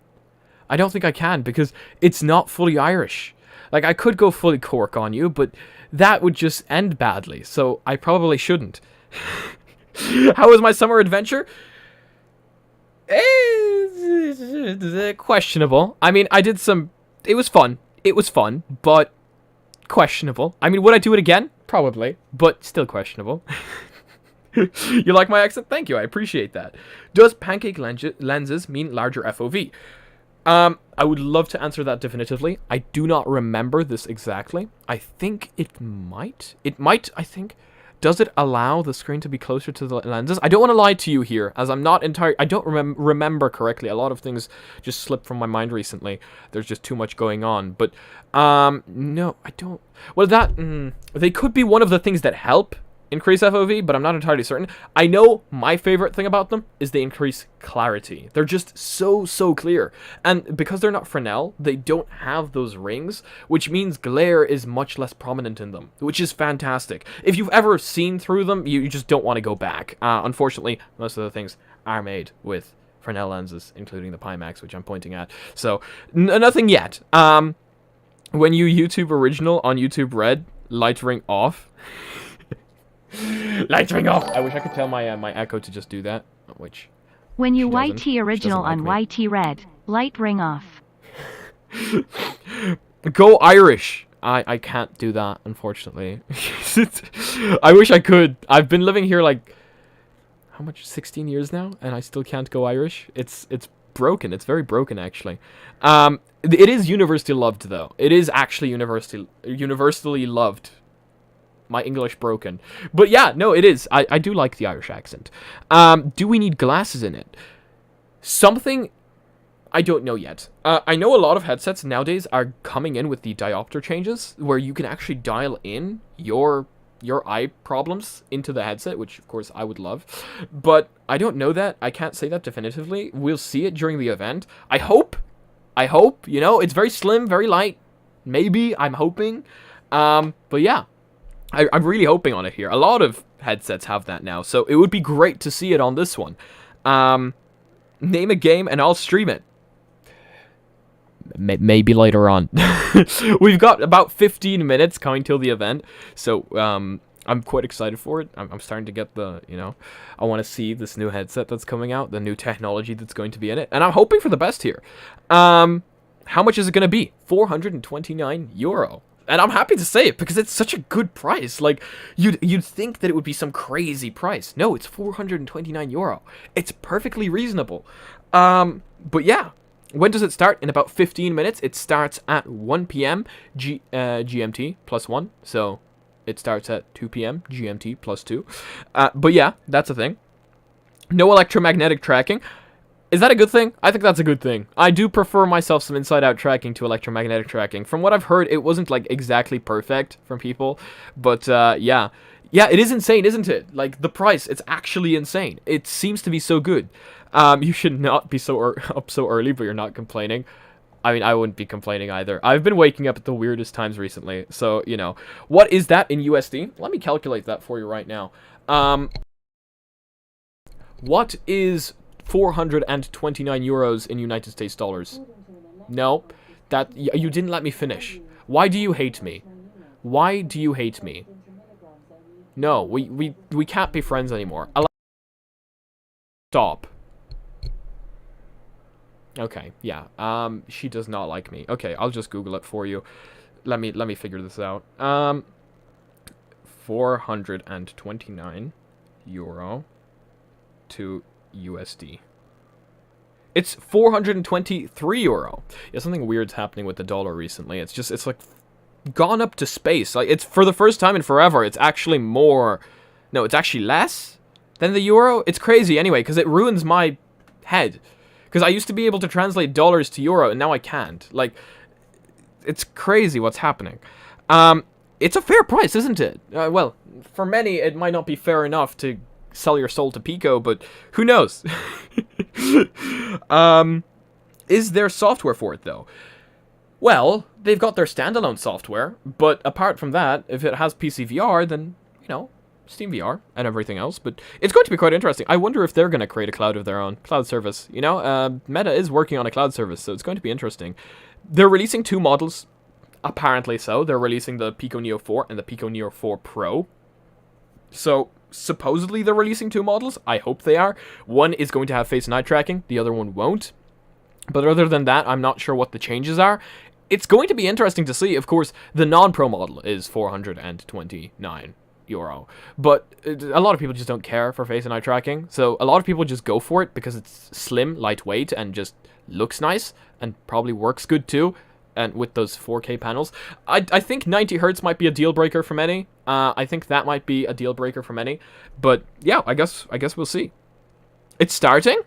I don't think I can, because it's not fully Irish. Like, I could go fully Cork on you, but that would just end badly, so I probably shouldn't. How was my summer adventure? Questionable. I mean, I did some... It was fun. It was fun, but questionable. I mean, would I do it again? Probably, but still questionable. You like my accent? Thank you, I appreciate that. Does Pancake lenses mean larger FOV? I would love to answer that definitively. I do not remember this exactly. I think it might. It might, I think. Does it allow the screen to be closer to the lenses? I don't want to lie to you here, as I'm not entirely... I don't remember correctly. A lot of things just slipped from my mind recently. There's just too much going on. But, no, I don't... Well, that... they could be one of the things that help increase FOV, but I'm not entirely certain. I know my favorite thing about them is they increase clarity. They're just so clear. And because they're not Fresnel, they don't have those rings, which means glare is much less prominent in them, which is fantastic. If you've ever seen through them, you just don't want to go back. Unfortunately, most of the things are made with Fresnel lenses, including the Pimax, which I'm pointing at. So, nothing yet. When you YouTube original on YouTube Red, light ring off... Light ring off! I wish I could tell my my Echo to just do that, which... When you YT original on YT Red, light ring off. Go Irish! I can't do that, unfortunately. I wish I could. I've been living here, like... How much? 16 years now? And I still can't go Irish? It's broken. It's very broken, actually. It is universally loved, though. It is actually universally loved. My English broken. But yeah, no, it is. I do like the Irish accent. Do we need glasses in it? Something I don't know yet. I know a lot of headsets nowadays are coming in with the diopter changes, where you can actually dial in your eye problems into the headset, which of course I would love. But I don't know that. I can't say that definitively. We'll see it during the event. I hope. You know, it's very slim, very light. Maybe. I'm hoping. But yeah. I'm really hoping on it here. A lot of headsets have that now, so it would be great to see it on this one. Name a game and I'll stream it. Maybe later on. We've got about 15 minutes coming till the event, so I'm quite excited for it. I'm starting to get the, you know, I want to see this new headset that's coming out, the new technology that's going to be in it, and I'm hoping for the best here. How much is it going to be? €429. And I'm happy to say it, because it's such a good price. Like, you'd think that it would be some crazy price. No, it's €429. It's perfectly reasonable. But yeah, when does it start? In about 15 minutes. It starts at 1 p.m. GMT plus 1. So, it starts at 2 p.m. GMT plus 2. But yeah, that's a thing. No electromagnetic tracking. Is that a good thing? I think that's a good thing. I do prefer myself some inside-out tracking to electromagnetic tracking. From what I've heard, it wasn't, like, exactly perfect from people. But, yeah. Yeah, it is insane, isn't it? Like, the price, it's actually insane. It seems to be so good. You should not be up so early, but you're not complaining. I mean, I wouldn't be complaining either. I've been waking up at the weirdest times recently. So, you know. What is that in USD? Let me calculate that for you right now. What is 429 euros in United States dollars. No, you didn't let me finish. Why do you hate me? Why do you hate me? No, we can't be friends anymore. Stop. Okay, yeah. She does not like me. Okay, I'll just Google it for you. Let me figure this out. 429 euro to USD. It's 423 euro. Yeah, something weird's happening with the dollar recently. It's like gone up to space. Like, it's for the first time in forever. It's actually more. No, it's actually less than the euro. It's crazy anyway, because it ruins my head. Because I used to be able to translate dollars to euro, and now I can't. Like, it's crazy what's happening. It's a fair price, isn't it? Well, for many, it might not be fair enough to sell your soul to Pico, but who knows? Is there software for it, though? Well, they've got their standalone software, but apart from that, if it has PC VR, then, you know, Steam VR and everything else, but it's going to be quite interesting. I wonder if they're going to create a cloud of their own, cloud service, you know? Meta is working on a cloud service, so it's going to be interesting. They're releasing 2 models, apparently so. They're releasing the Pico Neo 4 and the Pico Neo 4 Pro. So, supposedly they're releasing 2 models. I hope they are. One is going to have face and eye tracking, the other one won't. But other than that, I'm not sure what the changes are. It's going to be interesting to see. Of course, the non-Pro model is 429 euro. But a lot of people just don't care for face and eye tracking. So a lot of people just go for it because it's slim, lightweight, and just looks nice. And probably works good too. And with those 4K panels. I think 90 Hz might be a deal breaker for many. I think that might be a deal breaker for many. But yeah, I guess we'll see. It's starting?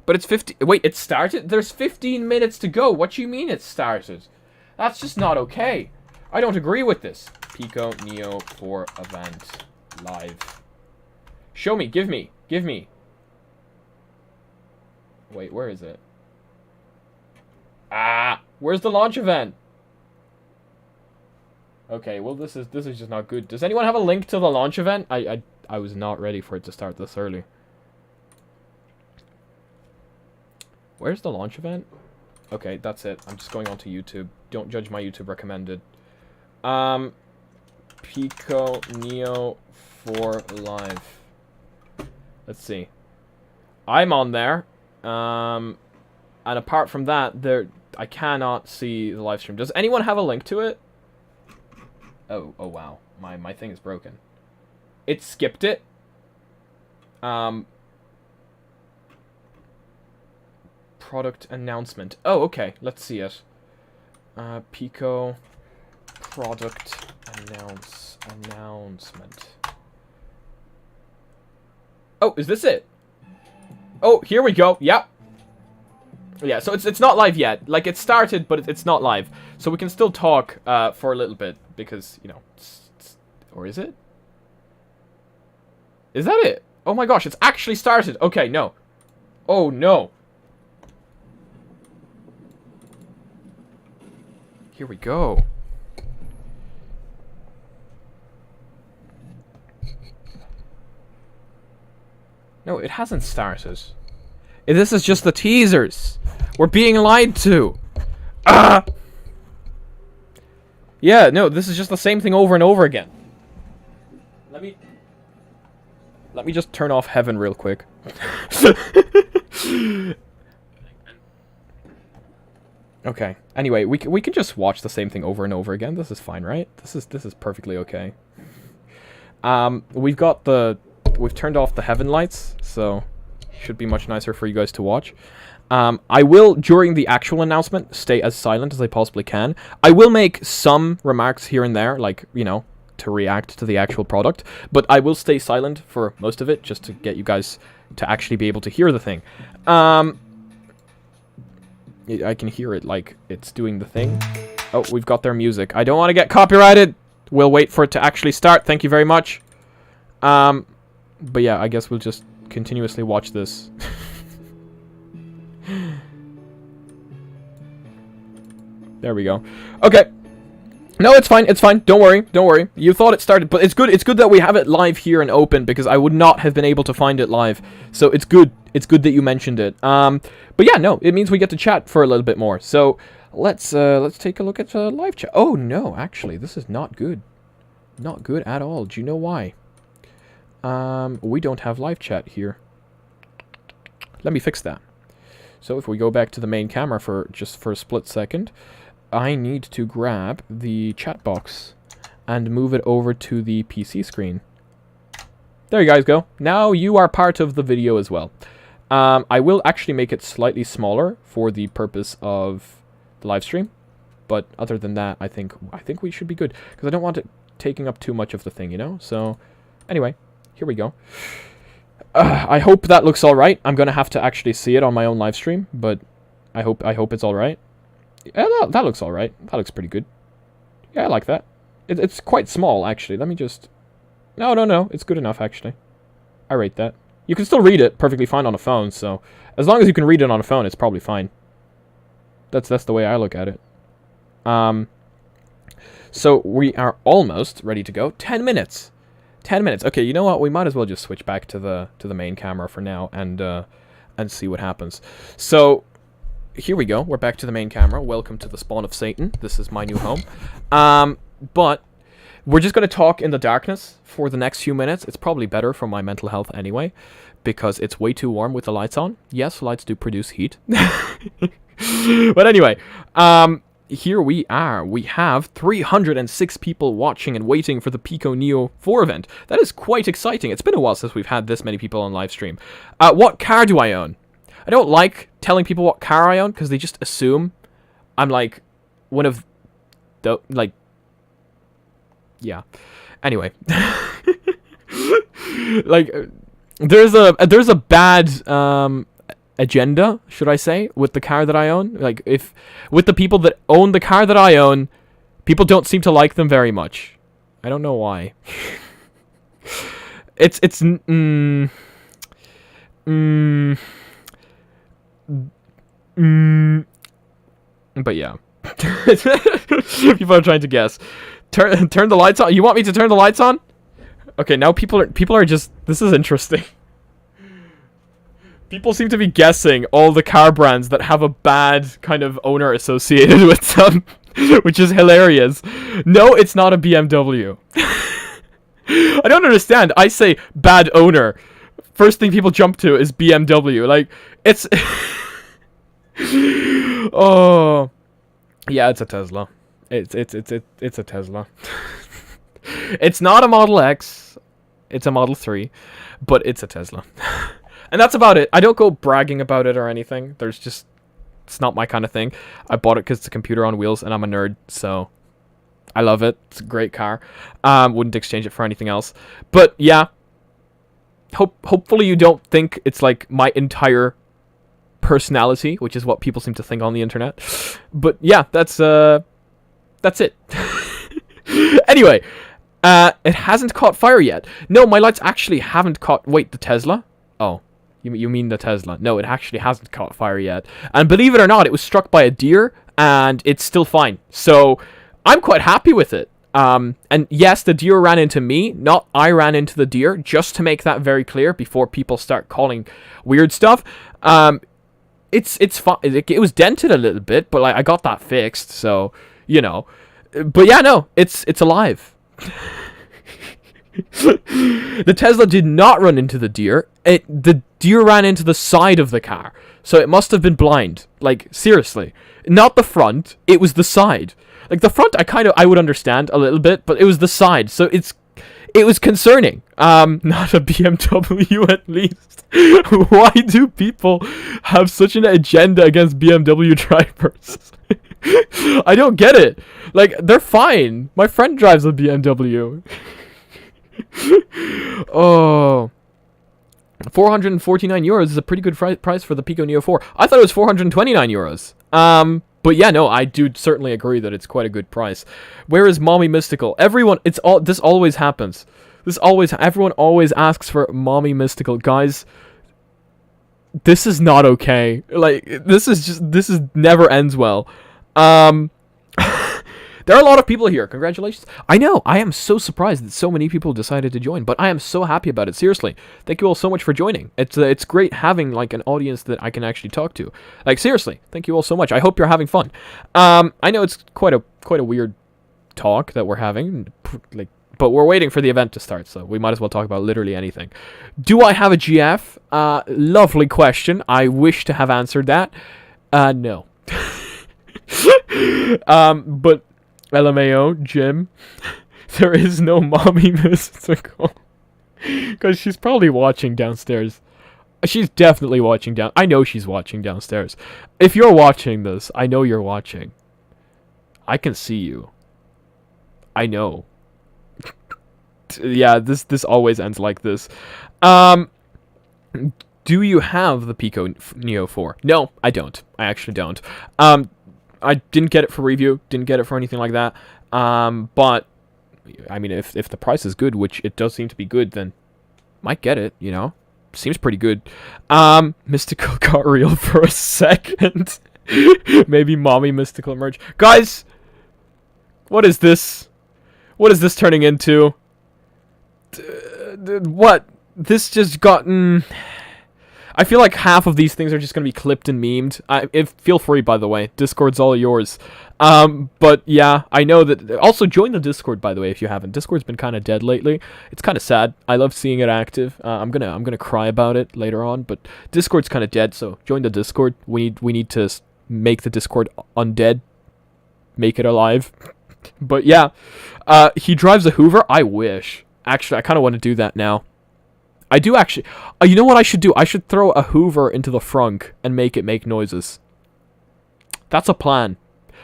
But it's 50... Wait, it started? There's 15 minutes to go. What do you mean it started? That's just not okay. I don't agree with this. Pico Neo 4 event live. Show me. Give me. Give me. Wait, where is it? Ah! Where's the launch event? Okay, well this is just not good. Does anyone have a link to the launch event? I was not ready for it to start this early. Where's the launch event? Okay, that's it. I'm just going on to YouTube. Don't judge my YouTube recommended. Pico Neo 4 live. Let's see. I'm on there. And apart from that, I cannot see the live stream. Does anyone have a link to it? Oh wow. My thing is broken. It skipped it. Product announcement. Oh, okay. Let's see it. Pico product announcement. Oh, is this it? Oh, here we go. Yep. Yeah, so it's not live yet. Like, it started, but it's not live. So we can still talk for a little bit, because, you know... Or is it? Is that it? Oh my gosh, it's actually started. Okay, no. Oh, no. Here we go. No, it hasn't started. This is just the teasers. We're being lied to. Ah! Yeah, no, this is just the same thing over and over again. Let me just turn off heaven real quick. Okay. Anyway, we can just watch the same thing over and over again. This is fine, right? This is perfectly okay. We've turned off the heaven lights, so should be much nicer for you guys to watch. I will, during the actual announcement, stay as silent as I possibly can. I will make some remarks here and there, like, you know, to react to the actual product, but I will stay silent for most of it, just to get you guys to actually be able to hear the thing. I can hear it, like, it's doing the thing. Oh, we've got their music. I don't want to get copyrighted! We'll wait for it to actually start, thank you very much. But yeah, I guess we'll just continuously watch this. There we go. Okay. No, it's fine. It's fine. Don't worry. Don't worry. You thought it started, but it's good. It's good that we have it live here and open because I would not have been able to find it live. So it's good. It's good that you mentioned it. But yeah, no, it means we get to chat for a little bit more. So let's take a look at live chat. Oh no, actually, this is not good. Not good at all. Do you know why? We don't have live chat here. Let me fix that. So if we go back to the main camera for a split second, I need to grab the chat box and move it over to the PC screen. There you guys go. Now you are part of the video as well. I will actually make it slightly smaller for the purpose of the live stream, but other than that, I think we should be good because I don't want it taking up too much of the thing, you know. So anyway, here we go. I hope that looks all right. I'm gonna have to actually see it on my own live stream, but I hope it's all right. Yeah, that looks all right. That looks pretty good. Yeah, I like that. It's quite small, actually. Let me just... No. It's good enough, actually. I rate that. You can still read it perfectly fine on a phone, so... As long as you can read it on a phone, it's probably fine. That's the way I look at it. So, we are almost ready to go. 10 minutes! 10 minutes. Okay, you know what? We might as well just switch back to the main camera for now and see what happens. So... Here we go. We're back to the main camera. Welcome to the spawn of Satan. This is my new home. But we're just going to talk in the darkness for the next few minutes. It's probably better for my mental health anyway, because it's way too warm with the lights on. Yes, lights do produce heat. But anyway, here we are. We have 306 people watching and waiting for the Pico Neo 4 event. That is quite exciting. It's been a while since we've had this many people on live stream. What car do I own? I don't like telling people what car I own because they just assume I'm like one of the yeah. Anyway, like there's a bad agenda, should I say, with the car that I own. Like if with the people that own the car that I own, people don't seem to like them very much. I don't know why. But yeah. People are trying to guess. Turn the lights on. You want me to turn the lights on? Okay, now people are just... This is interesting. People seem to be guessing all the car brands that have a bad kind of owner associated with them, which is hilarious. No, it's not a BMW. I don't understand. I say bad owner. First thing people jump to is BMW. Like, it's... Oh, yeah, it's a Tesla. It's a Tesla. It's not a Model X. It's a Model 3, but it's a Tesla. And that's about it. I don't go bragging about it or anything. It's not my kind of thing. I bought it because it's a computer on wheels, and I'm a nerd, so I love it. It's a great car. Wouldn't exchange it for anything else. But yeah, hopefully you don't think it's like my entire personality, which is what people seem to think on the internet. But yeah, that's it. Anyway, it hasn't caught fire yet. No, my lights actually haven't caught... Wait, the Tesla? Oh, you mean the Tesla. No, it actually hasn't caught fire yet. And believe it or not, it was struck by a deer, and it's still fine. So, I'm quite happy with it. And yes, the deer ran into me, not I ran into the deer, just to make that very clear before people start calling weird stuff. It's fine. It was dented a little bit, but like I got that fixed, so you know. But yeah, no, it's alive. The Tesla did not run into the deer. The deer ran into the side of the car, so it must have been blind. Like seriously, not the front. It was the side. Like the front, I would understand a little bit, but it was the side, so it was concerning. Not a BMW at least. Why do people have such an agenda against BMW drivers? I don't get it. Like, they're fine. My friend drives a BMW. Oh. 449 euros is a pretty good price for the Pico Neo 4. I thought it was 429 euros. But yeah, no, I do certainly agree that it's quite a good price. Where is Mommy Mysticle? Everyone, this always happens. Everyone always asks for Mommy Mysticle. Guys, this is not okay. Like, this never ends well. There are a lot of people here. Congratulations. I know. I am so surprised that so many people decided to join, but I am so happy about it. Seriously. Thank you all so much for joining. It's great having, like, an audience that I can actually talk to. Like, seriously. Thank you all so much. I hope you're having fun. I know it's quite a weird talk that we're having, like, but we're waiting for the event to start, so we might as well talk about literally anything. Do I have a GF? Lovely question. I wish to have answered that. No. But LMAO, Jim, there is no mommy Mysticle. Because she's probably watching downstairs. She's definitely watching down. I know she's watching downstairs. If you're watching this, I know you're watching. I can see you. I know. Yeah, this always ends like this. Do you have the Pico Neo 4? No, I don't. I actually don't. I didn't get it for review. Didn't get it for anything like that. But I mean, if the price is good, which it does seem to be good, then might get it. You know, seems pretty good. Mysticle got real for a second. Maybe mommy Mystical merge, guys. What is this? What is this turning into? What? This just gotten... I feel like half of these things are just going to be clipped and memed. Feel free, by the way. Discord's all yours. But yeah, I know that... Also, join the Discord, by the way, if you haven't. Discord's been kind of dead lately. It's kind of sad. I love seeing it active. I'm gonna cry about it later on, but Discord's kind of dead, so join the Discord. We need to make the Discord undead. Make it alive. But yeah, he drives a Hoover. I wish. Actually, I kind of want to do that now. I do actually. You know what I should do? I should throw a Hoover into the frunk and make it make noises. That's a plan.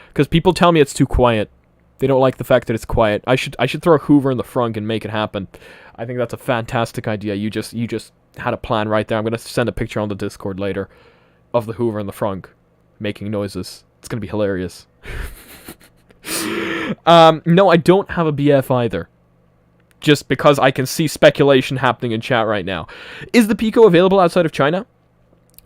Because people tell me it's too quiet. They don't like the fact that it's quiet. I should throw a Hoover in the frunk and make it happen. I think that's a fantastic idea. You just had a plan right there. I'm gonna send a picture on the Discord later of the Hoover in the frunk making noises. It's gonna be hilarious. No, I don't have a BF either. Just because I can see speculation happening in chat right now. Is the Pico available outside of China?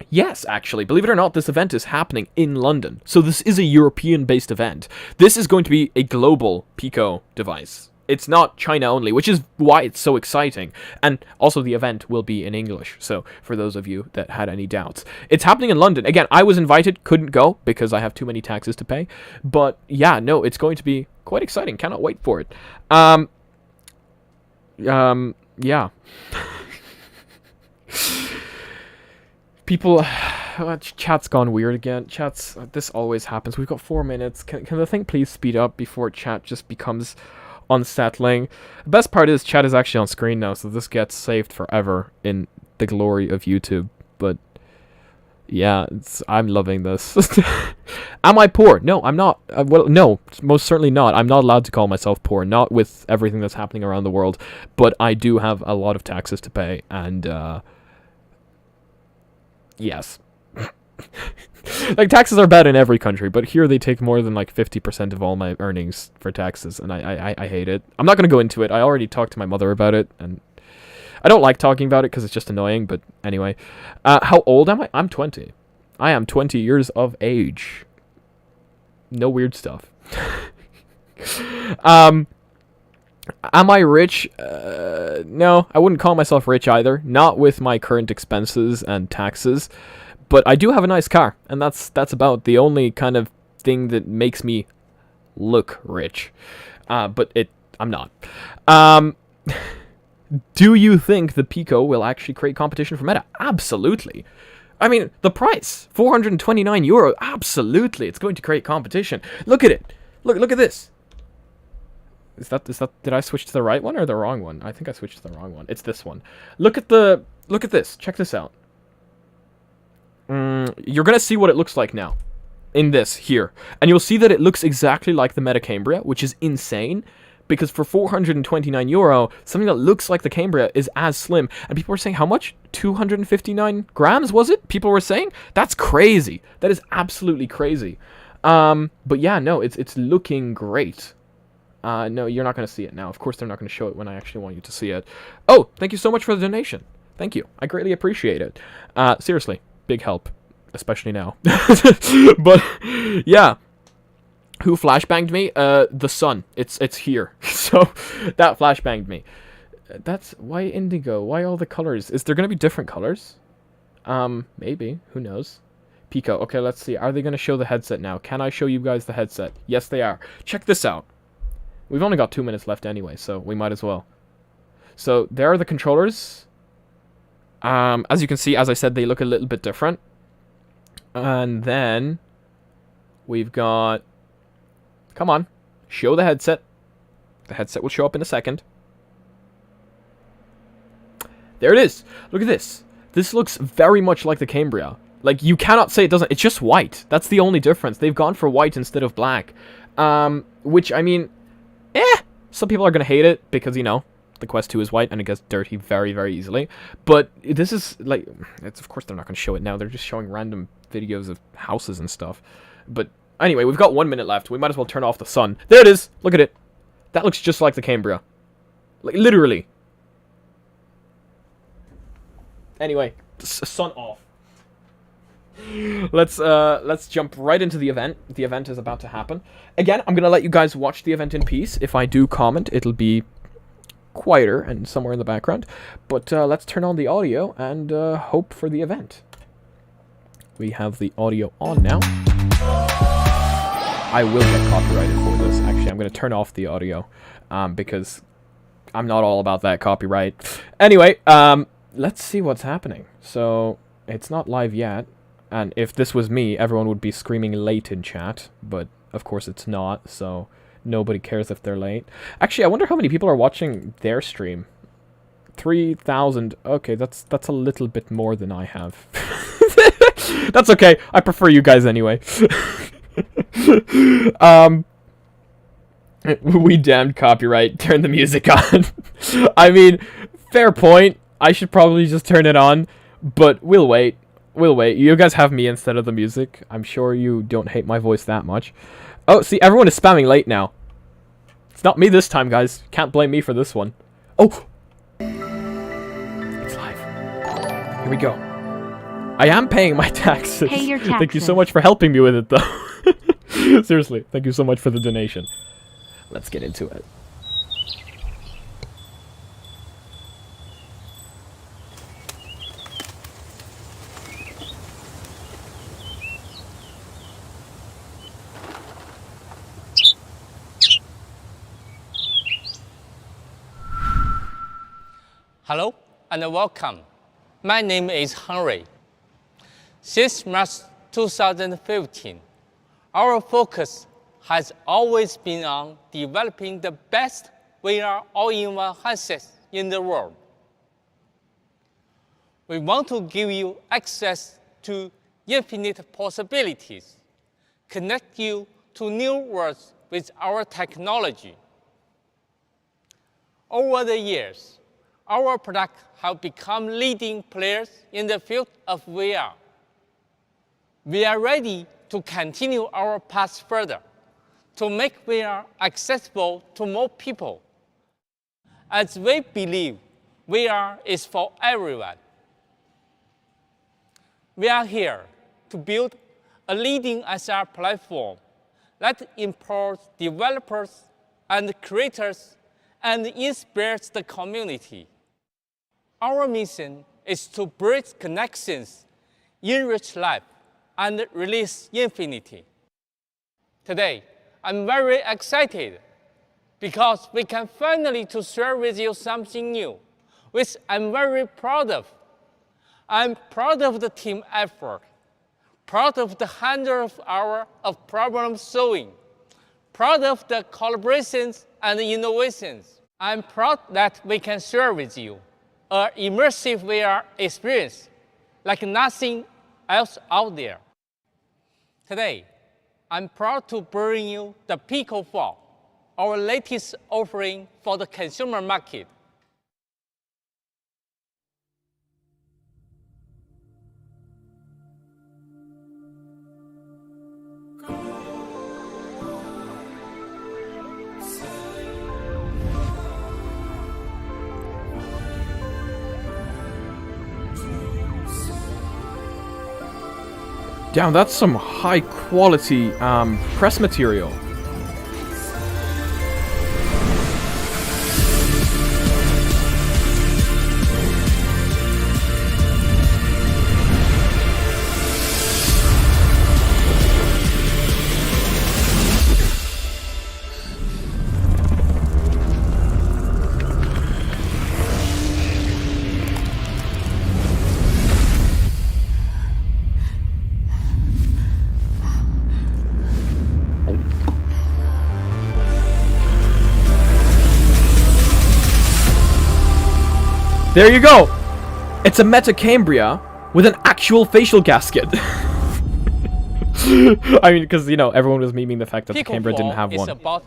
Yes, actually. Believe it or not, this event is happening in London. So this is a European-based event. This is going to be a global Pico device. It's not China only, which is why it's so exciting. And also the event will be in English. So for those of you that had any doubts. It's happening in London. Again, I was invited, couldn't go because I have too many taxes to pay. But yeah, no, it's going to be quite exciting. Cannot wait for it. Yeah. People, chat's gone weird again. This always happens. We've got 4 minutes. Can the thing please speed up before chat just becomes unsettling? The best part is chat is actually on screen now, so this gets saved forever in the glory of YouTube. But yeah, I'm loving this. Am I poor? No, I'm not. Well, no, most certainly not. I'm not allowed to call myself poor, not with everything that's happening around the world. But I do have a lot of taxes to pay, and yes. Like, taxes are bad in every country, but here they take more than, like, 50% of all my earnings for taxes, and I hate it. I'm not going to go into it. I already talked to my mother about it, and I don't like talking about it because it's just annoying, but anyway. How old am I? I'm 20. I am 20 years of age. No weird stuff. Am I rich? No, I wouldn't call myself rich either. Not with my current expenses and taxes. But I do have a nice car, and that's about the only kind of thing that makes me look rich. But I'm not. Do you think the Pico will actually create competition for meta? Absolutely. I mean, the price, €429. Absolutely, it's going to create competition. Look at it. Look at this. Is that? Did I switch to the right one or the wrong one? I think I switched to the wrong one. It's this one. Look at this. Check this out. You're gonna see what it looks like now. In this here, and you'll see that it looks exactly like the Metacambria, which is insane. Because for €429, something that looks like the Cambria is as slim. And people were saying, how much? 259 grams, was it? People were saying? That's crazy. That is absolutely crazy. But yeah, no, it's looking great. No, you're not going to see it now. Of course, they're not going to show it when I actually want you to see it. Oh, thank you so much for the donation. Thank you. I greatly appreciate it. Seriously, big help. Especially now. But, yeah. Who flashbanged me? The sun. It's here. So, that flashbanged me. That's... Why indigo? Why all the colors? Is there gonna be different colors? Maybe. Who knows? Pico. Okay, let's see. Are they gonna show the headset now? Can I show you guys the headset? Yes, they are. Check this out. We've only got 2 minutes left anyway, so we might as well. So, there are the controllers. As you can see, as I said, they look a little bit different. And then... we've got... Come on. Show the headset. The headset will show up in a second. There it is. Look at this. This looks very much like the Cambria. Like, you cannot say it doesn't. It's just white. That's the only difference. They've gone for white instead of black. Which, I mean... Some people are going to hate it because, you know, the Quest 2 is white and it gets dirty very, very easily. But this is, like... of course, they're not going to show it now. They're just showing random videos of houses and stuff. But... anyway, we've got 1 minute left. We might as well turn off the sun. There it is! Look at it. That looks just like the Cambria. Like, literally. Anyway, sun off. Let's jump right into the event. The event is about to happen. Again, I'm gonna let you guys watch the event in peace. If I do comment, it'll be quieter and somewhere in the background. But let's turn on the audio and hope for the event. We have the audio on now. I will get copyrighted for this. Actually, I'm going to turn off the audio because I'm not all about that copyright. Anyway, let's see what's happening. So, it's not live yet. And if this was me, everyone would be screaming late in chat. But, of course, it's not. So, nobody cares if they're late. Actually, I wonder how many people are watching their stream. 3,000. Okay, that's a little bit more than I have. That's okay. I prefer you guys anyway. We damned copyright. Turn the music on. I mean, fair point. I should probably just turn it on, but we'll wait. We'll wait. You guys have me instead of the music. I'm sure you don't hate my voice that much. Oh, see, everyone is spamming late now. It's not me this time, guys. Can't blame me for this one. Oh! It's live. Here we go. I am paying my taxes. Pay your taxes. Thank you so much for helping me with it, though. Seriously, thank you so much for the donation. Let's get into it. Hello and welcome. My name is Henry. Since March 2015, our focus has always been on developing the best VR all-in-one handsets in the world. We want to give you access to infinite possibilities, connect you to new worlds with our technology. Over the years, our products have become leading players in the field of VR. We are ready to continue our path further, to make VR accessible to more people, as we believe VR is for everyone. We are here to build a leading SR platform that empowers developers and creators and inspires the community. Our mission is to bridge connections, enrich life, and release infinity. Today, I'm very excited because we can finally to share with you something new, which I'm very proud of. I'm proud of the team effort, proud of the hundreds of hours of problem solving, proud of the collaborations and innovations. I'm proud that we can share with you an immersive VR experience like nothing else out there. Today, I'm proud to bring you the Pico4, our latest offering for the consumer market. Damn, that's some high quality press material. There you go! It's a Metacambria with an actual facial gasket. I mean, because, you know, everyone was memeing the fact that the Cambria didn't have one. It's about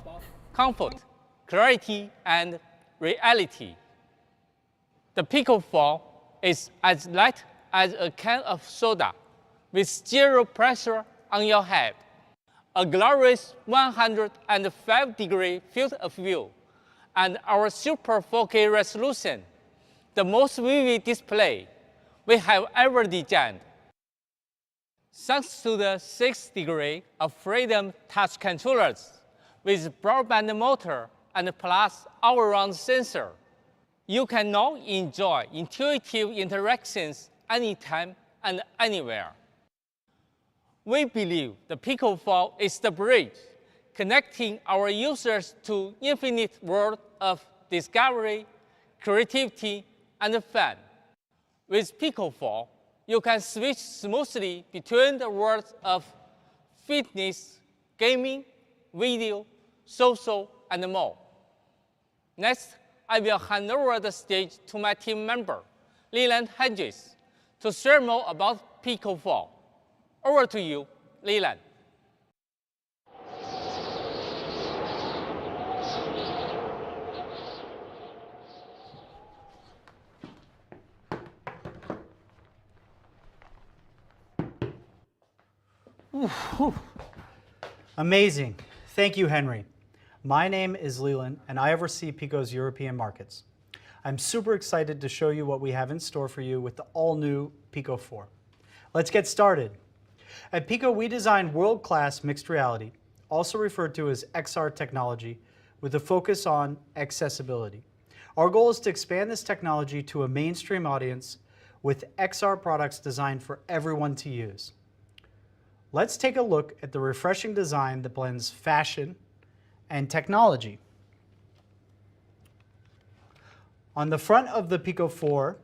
comfort, clarity, and reality. The Pico4 is as light as a can of soda with zero pressure on your head. A glorious 105-degree field of view, and our Super 4K resolution, the most vivid display we have ever designed. Thanks to the 6 degree of freedom touch controllers with broadband motor and plus all-around sensor, you can now enjoy intuitive interactions anytime and anywhere. We believe the Pico4 is the bridge connecting our users to infinite world of discovery, creativity, and fun. With Pico4, you can switch smoothly between the worlds of fitness, gaming, video, social, and more. Next, I will hand over the stage to my team member, Leland Hedges, to share more about Pico4. Over to you, Leland. Amazing. Thank you, Henry. My name is Leland, and I oversee Pico's European markets. I'm super excited to show you what we have in store for you with the all-new Pico4. Let's get started. At Pico, we design world-class mixed reality, also referred to as XR technology, with a focus on accessibility. Our goal is to expand this technology to a mainstream audience with XR products designed for everyone to use. Let's take a look at the refreshing design that blends fashion and technology. On the front of the Pico4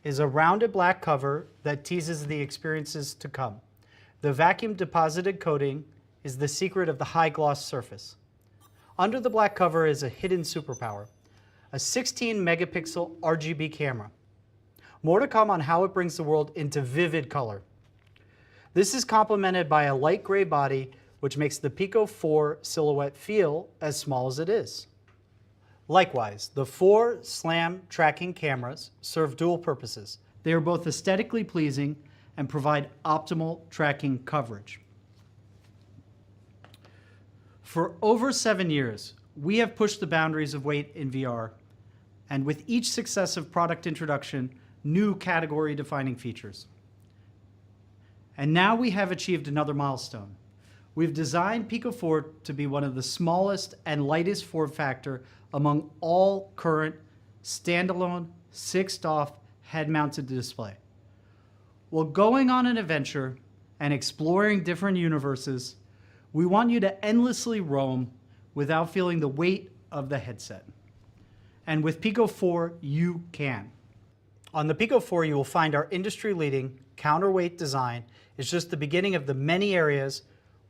is a rounded black cover that teases the experiences to come. The vacuum deposited coating is the secret of the high gloss surface. Under the black cover is a hidden superpower, a 16 megapixel RGB camera. More to come on how it brings the world into vivid color. This is complemented by a light gray body, which makes the Pico4 silhouette feel as small as it is. Likewise, the 4 SLAM tracking cameras serve dual purposes. They are both aesthetically pleasing and provide optimal tracking coverage. For over 7 years, we have pushed the boundaries of weight in VR, and with each successive product introduction, new category-defining features. And now we have achieved another milestone. We've designed Pico4 to be one of the smallest and lightest form factor among all current standalone 6-DoF head-mounted display. While going on an adventure and exploring different universes, we want you to endlessly roam without feeling the weight of the headset. And with Pico4, you can. On the Pico4, you will find our industry-leading counterweight design is just the beginning of the many areas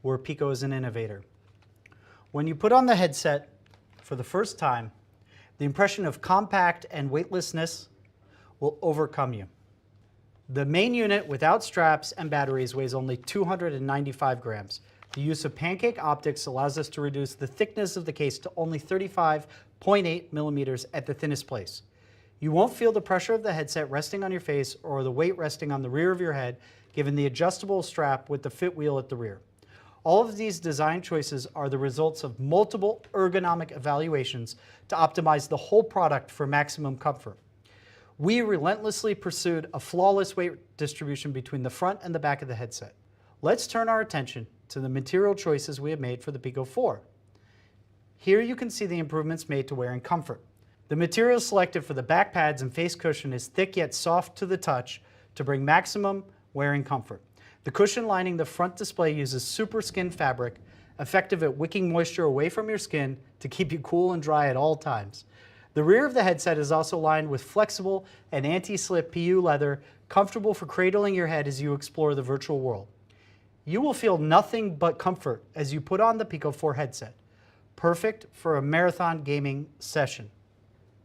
where Pico is an innovator. When you put on the headset for the first time, the impression of compact and weightlessness will overcome you. The main unit without straps and batteries weighs only 295 grams. The use of Pancake optics allows us to reduce the thickness of the case to only 35.8 millimeters at the thinnest place. You won't feel the pressure of the headset resting on your face or the weight resting on the rear of your head, given the adjustable strap with the fit wheel at the rear. All of these design choices are the results of multiple ergonomic evaluations to optimize the whole product for maximum comfort. We relentlessly pursued a flawless weight distribution between the front and the back of the headset. Let's turn our attention to the material choices we have made for the Pico4. Here you can see the improvements made to wearing comfort. The material selected for the back pads and face cushion is thick yet soft to the touch to bring maximum wearing comfort. The cushion lining the front display uses super skin fabric, effective at wicking moisture away from your skin to keep you cool and dry at all times. The rear of the headset is also lined with flexible and anti-slip PU leather, comfortable for cradling your head as you explore the virtual world. You will feel nothing but comfort as you put on the Pico4 headset, perfect for a marathon gaming session.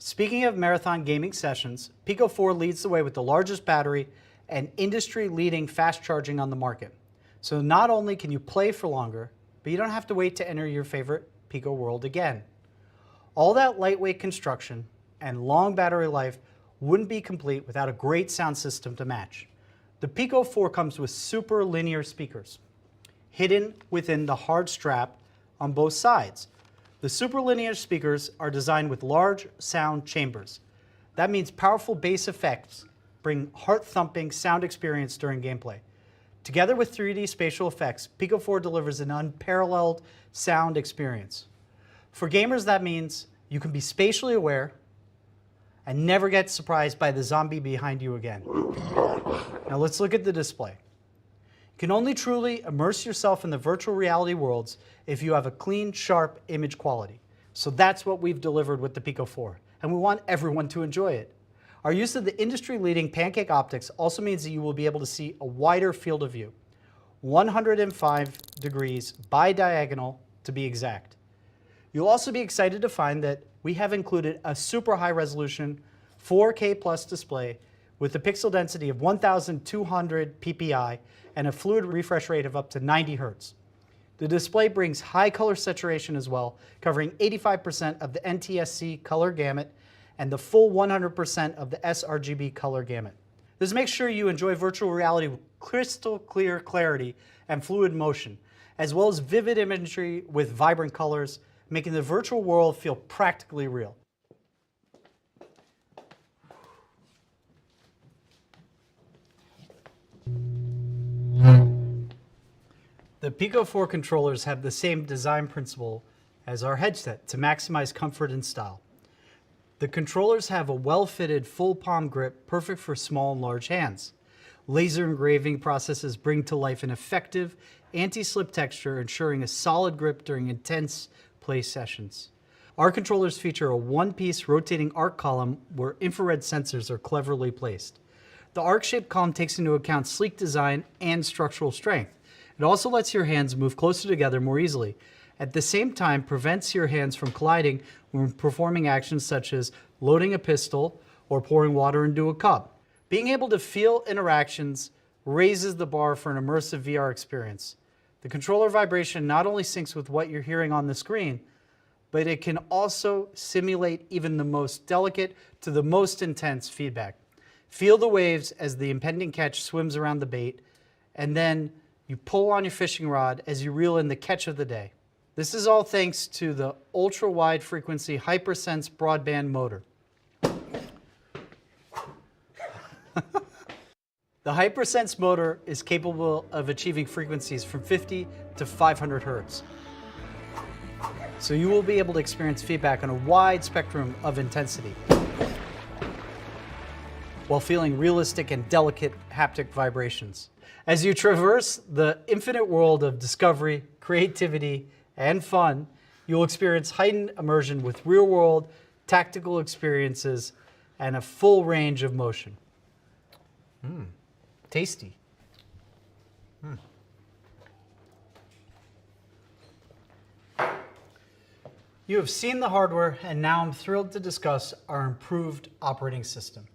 Speaking of marathon gaming sessions, Pico4 leads the way with the largest battery and industry-leading fast charging on the market. So not only can you play for longer, but you don't have to wait to enter your favorite Pico world again. All that lightweight construction and long battery life wouldn't be complete without a great sound system to match. The Pico4 comes with super linear speakers, hidden within the hard strap on both sides. The super linear speakers are designed with large sound chambers. That means powerful bass effects bring heart-thumping sound experience during gameplay. Together with 3D spatial effects, Pico4 delivers an unparalleled sound experience. For gamers, that means you can be spatially aware and never get surprised by the zombie behind you again. Now let's look at the display. You can only truly immerse yourself in the virtual reality worlds if you have a clean, sharp image quality. So that's what we've delivered with the Pico4, and we want everyone to enjoy it. Our use of the industry-leading Pancake optics also means that you will be able to see a wider field of view, 105 degrees bi-diagonal to be exact. You'll also be excited to find that we have included a super high-resolution 4K plus display with a pixel density of 1,200 ppi and a fluid refresh rate of up to 90 Hz. The display brings high color saturation as well, covering 85% of the NTSC color gamut and the full 100% of the sRGB color gamut. This makes sure you enjoy virtual reality with crystal clear clarity and fluid motion, as well as vivid imagery with vibrant colors, making the virtual world feel practically real. The Pico4 controllers have the same design principle as our headset to maximize comfort and style. The controllers have a well-fitted full palm grip perfect for small and large hands. Laser engraving processes bring to life an effective anti-slip texture, ensuring a solid grip during intense play sessions. Our controllers feature a one-piece rotating arc column where infrared sensors are cleverly placed. The arc-shaped column takes into account sleek design and structural strength. It also lets your hands move closer together more easily. At the same time, prevents your hands from colliding when performing actions such as loading a pistol or pouring water into a cup. Being able to feel interactions raises the bar for an immersive VR experience. The controller vibration not only syncs with what you're hearing on the screen, but it can also simulate even the most delicate to the most intense feedback. Feel the waves as the impending catch swims around the bait, and then you pull on your fishing rod as you reel in the catch of the day. This is all thanks to the ultra-wide frequency HyperSense broadband motor. The HyperSense motor is capable of achieving frequencies from 50 to 500 Hertz. So you will be able to experience feedback on a wide spectrum of intensity while feeling realistic and delicate haptic vibrations. As you traverse the infinite world of discovery, creativity, and fun, you'll experience heightened immersion with real-world tactical experiences and a full range of motion. Tasty. You have seen the hardware, and now I'm thrilled to discuss our improved operating system.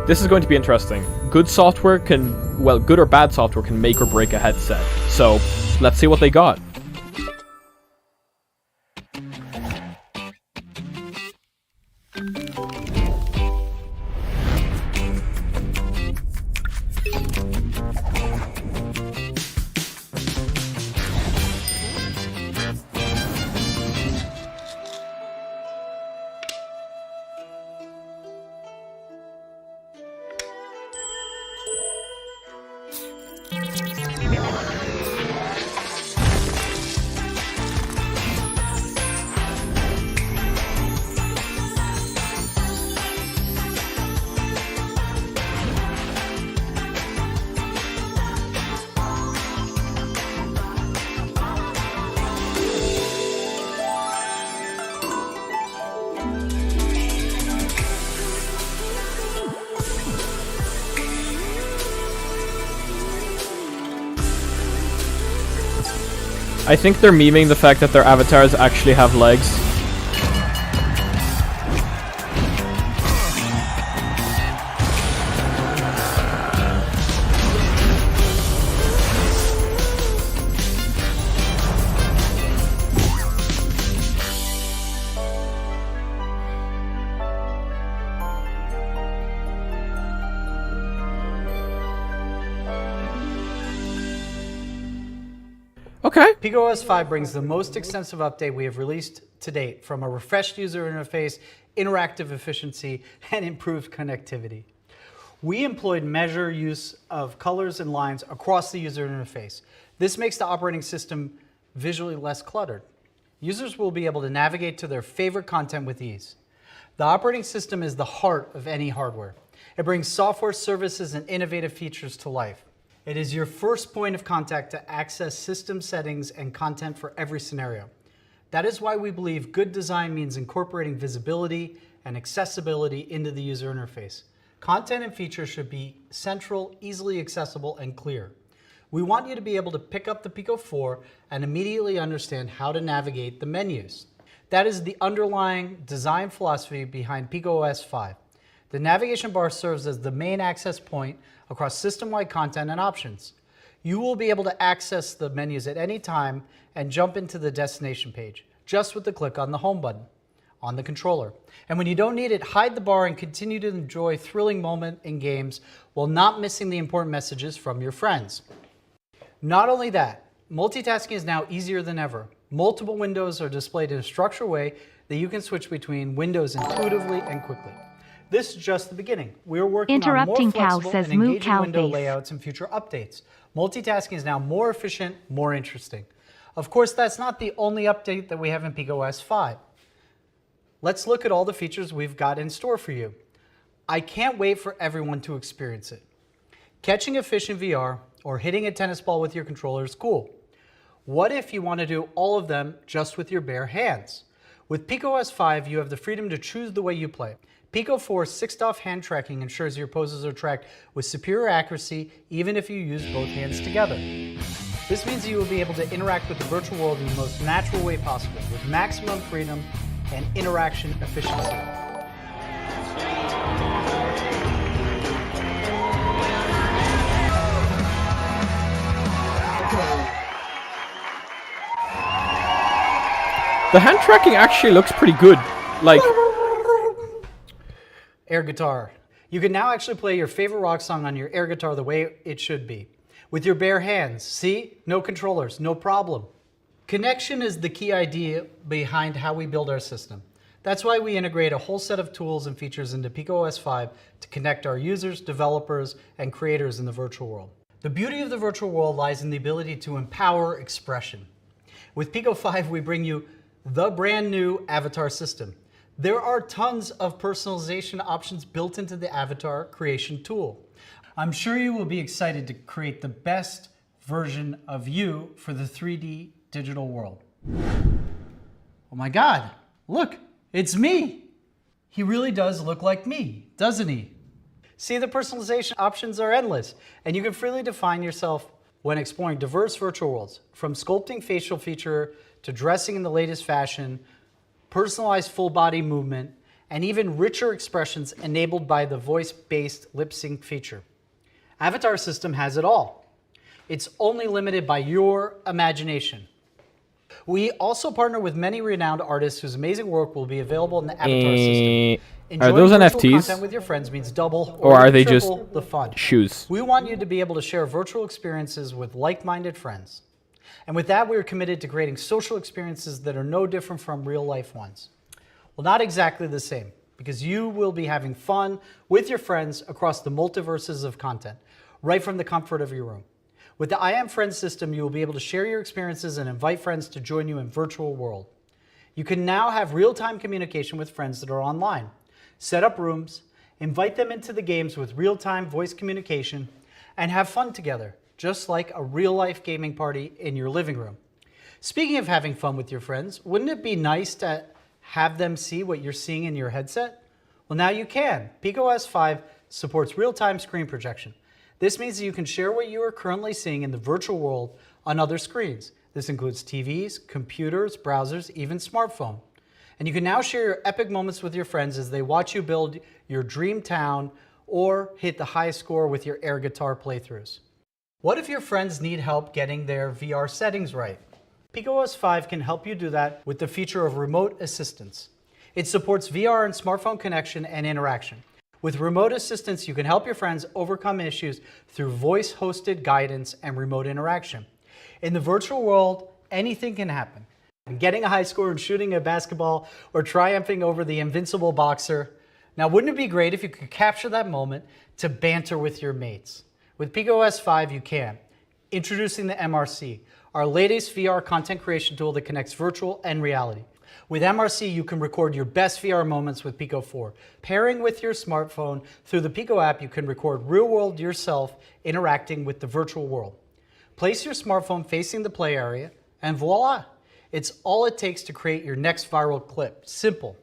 This is going to be interesting. Good software can, well, good or bad software can make or break a headset. So, let's see what they got. I think they're memeing the fact that their avatars actually have legs. Okay. PicoOS 5 brings the most extensive update we have released to date, from a refreshed user interface, interactive efficiency, and improved connectivity. We employed measure use of colors and lines across the user interface. This makes the operating system visually less cluttered. Users will be able to navigate to their favorite content with ease. The operating system is the heart of any hardware. It brings software, services, and innovative features to life. It is your first point of contact to access system settings and content for every scenario. That is why we believe good design means incorporating visibility and accessibility into the user interface. Content and features should be central, easily accessible, and clear. We want you to be able to pick up the Pico 4 and immediately understand how to navigate the menus. That is the underlying design philosophy behind PicoOS 5. The navigation bar serves as the main access point across system-wide content and options. You will be able to access the menus at any time and jump into the destination page, just with the click on the home button on the controller. And when you don't need it, hide the bar and continue to enjoy thrilling moments in games while not missing the important messages from your friends. Not only that, multitasking is now easier than ever. Multiple windows are displayed in a structured way that you can switch between windows intuitively and quickly. This is just the beginning. We are working on more flexible and engaging window layouts and future updates. Multitasking is now more efficient, more interesting. Of course, that's not the only update that we have in PicoOS 5. Let's look at all the features we've got in store for you. I can't wait for everyone to experience it. Catching a fish in VR or hitting a tennis ball with your controller is cool. What if you want to do all of them just with your bare hands? With PicoOS 5, you have the freedom to choose the way you play. Pico 4 6-off hand tracking ensures your poses are tracked with superior accuracy even if you use both hands together. This means you will be able to interact with the virtual world in the most natural way possible, with maximum freedom and interaction efficiency. The hand tracking actually looks pretty good. Like, air guitar. You can now actually play your favorite rock song on your air guitar the way it should be. With your bare hands. See? No controllers, no problem. Connection is the key idea behind how we build our system. That's why we integrate a whole set of tools and features into PicoOS 5 to connect our users, developers, and creators in the virtual world. The beauty of the virtual world lies in the ability to empower expression. With Pico 5, we bring you the brand new avatar system. There are tons of personalization options built into the avatar creation tool. I'm sure you will be excited to create the best version of you for the 3D digital world. Oh my God, look, it's me. He really does look like me, doesn't he? See, the personalization options are endless, and you can freely define yourself when exploring diverse virtual worlds, from sculpting facial feature to dressing in the latest fashion, personalized full body movement, and even richer expressions enabled by the voice-based lip sync feature. Avatar system has it all. It's only limited by your imagination. We also partner with many renowned artists whose amazing work will be available in the Avatar system. Are those NFTs? Content with your friends means double or are they just the fun. Shoes? We want you to be able to share virtual experiences with like-minded friends. And with that, we are committed to creating social experiences that are no different from real-life ones. Well, not exactly the same, because you will be having fun with your friends across the multiverses of content, right from the comfort of your room. With the I Am Friends system, you will be able to share your experiences and invite friends to join you in virtual world. You can now have real-time communication with friends that are online. Set up rooms, invite them into the games with real-time voice communication, and have fun together, just like a real-life gaming party in your living room. Speaking of having fun with your friends, wouldn't it be nice to have them see what you're seeing in your headset? Well, now you can. PicoOS 5 supports real-time screen projection. This means that you can share what you are currently seeing in the virtual world on other screens. This includes TVs, computers, browsers, even smartphone. And you can now share your epic moments with your friends as they watch you build your dream town or hit the highest score with your air guitar playthroughs. What if your friends need help getting their VR settings right? PicoOS 5 can help you do that with the feature of remote assistance. It supports VR and smartphone connection and interaction. With remote assistance, you can help your friends overcome issues through voice-hosted guidance and remote interaction. In the virtual world, anything can happen. Getting a high score in shooting a basketball or triumphing over the invincible boxer. Now, wouldn't it be great if you could capture that moment to banter with your mates? With PicoOS 5, you can. Introducing the MRC, our latest VR content creation tool that connects virtual and reality. With MRC, you can record your best VR moments with Pico 4. Pairing with your smartphone through the Pico app, you can record real-world yourself interacting with the virtual world. Place your smartphone facing the play area, and voila! It's all it takes to create your next viral clip. Simple.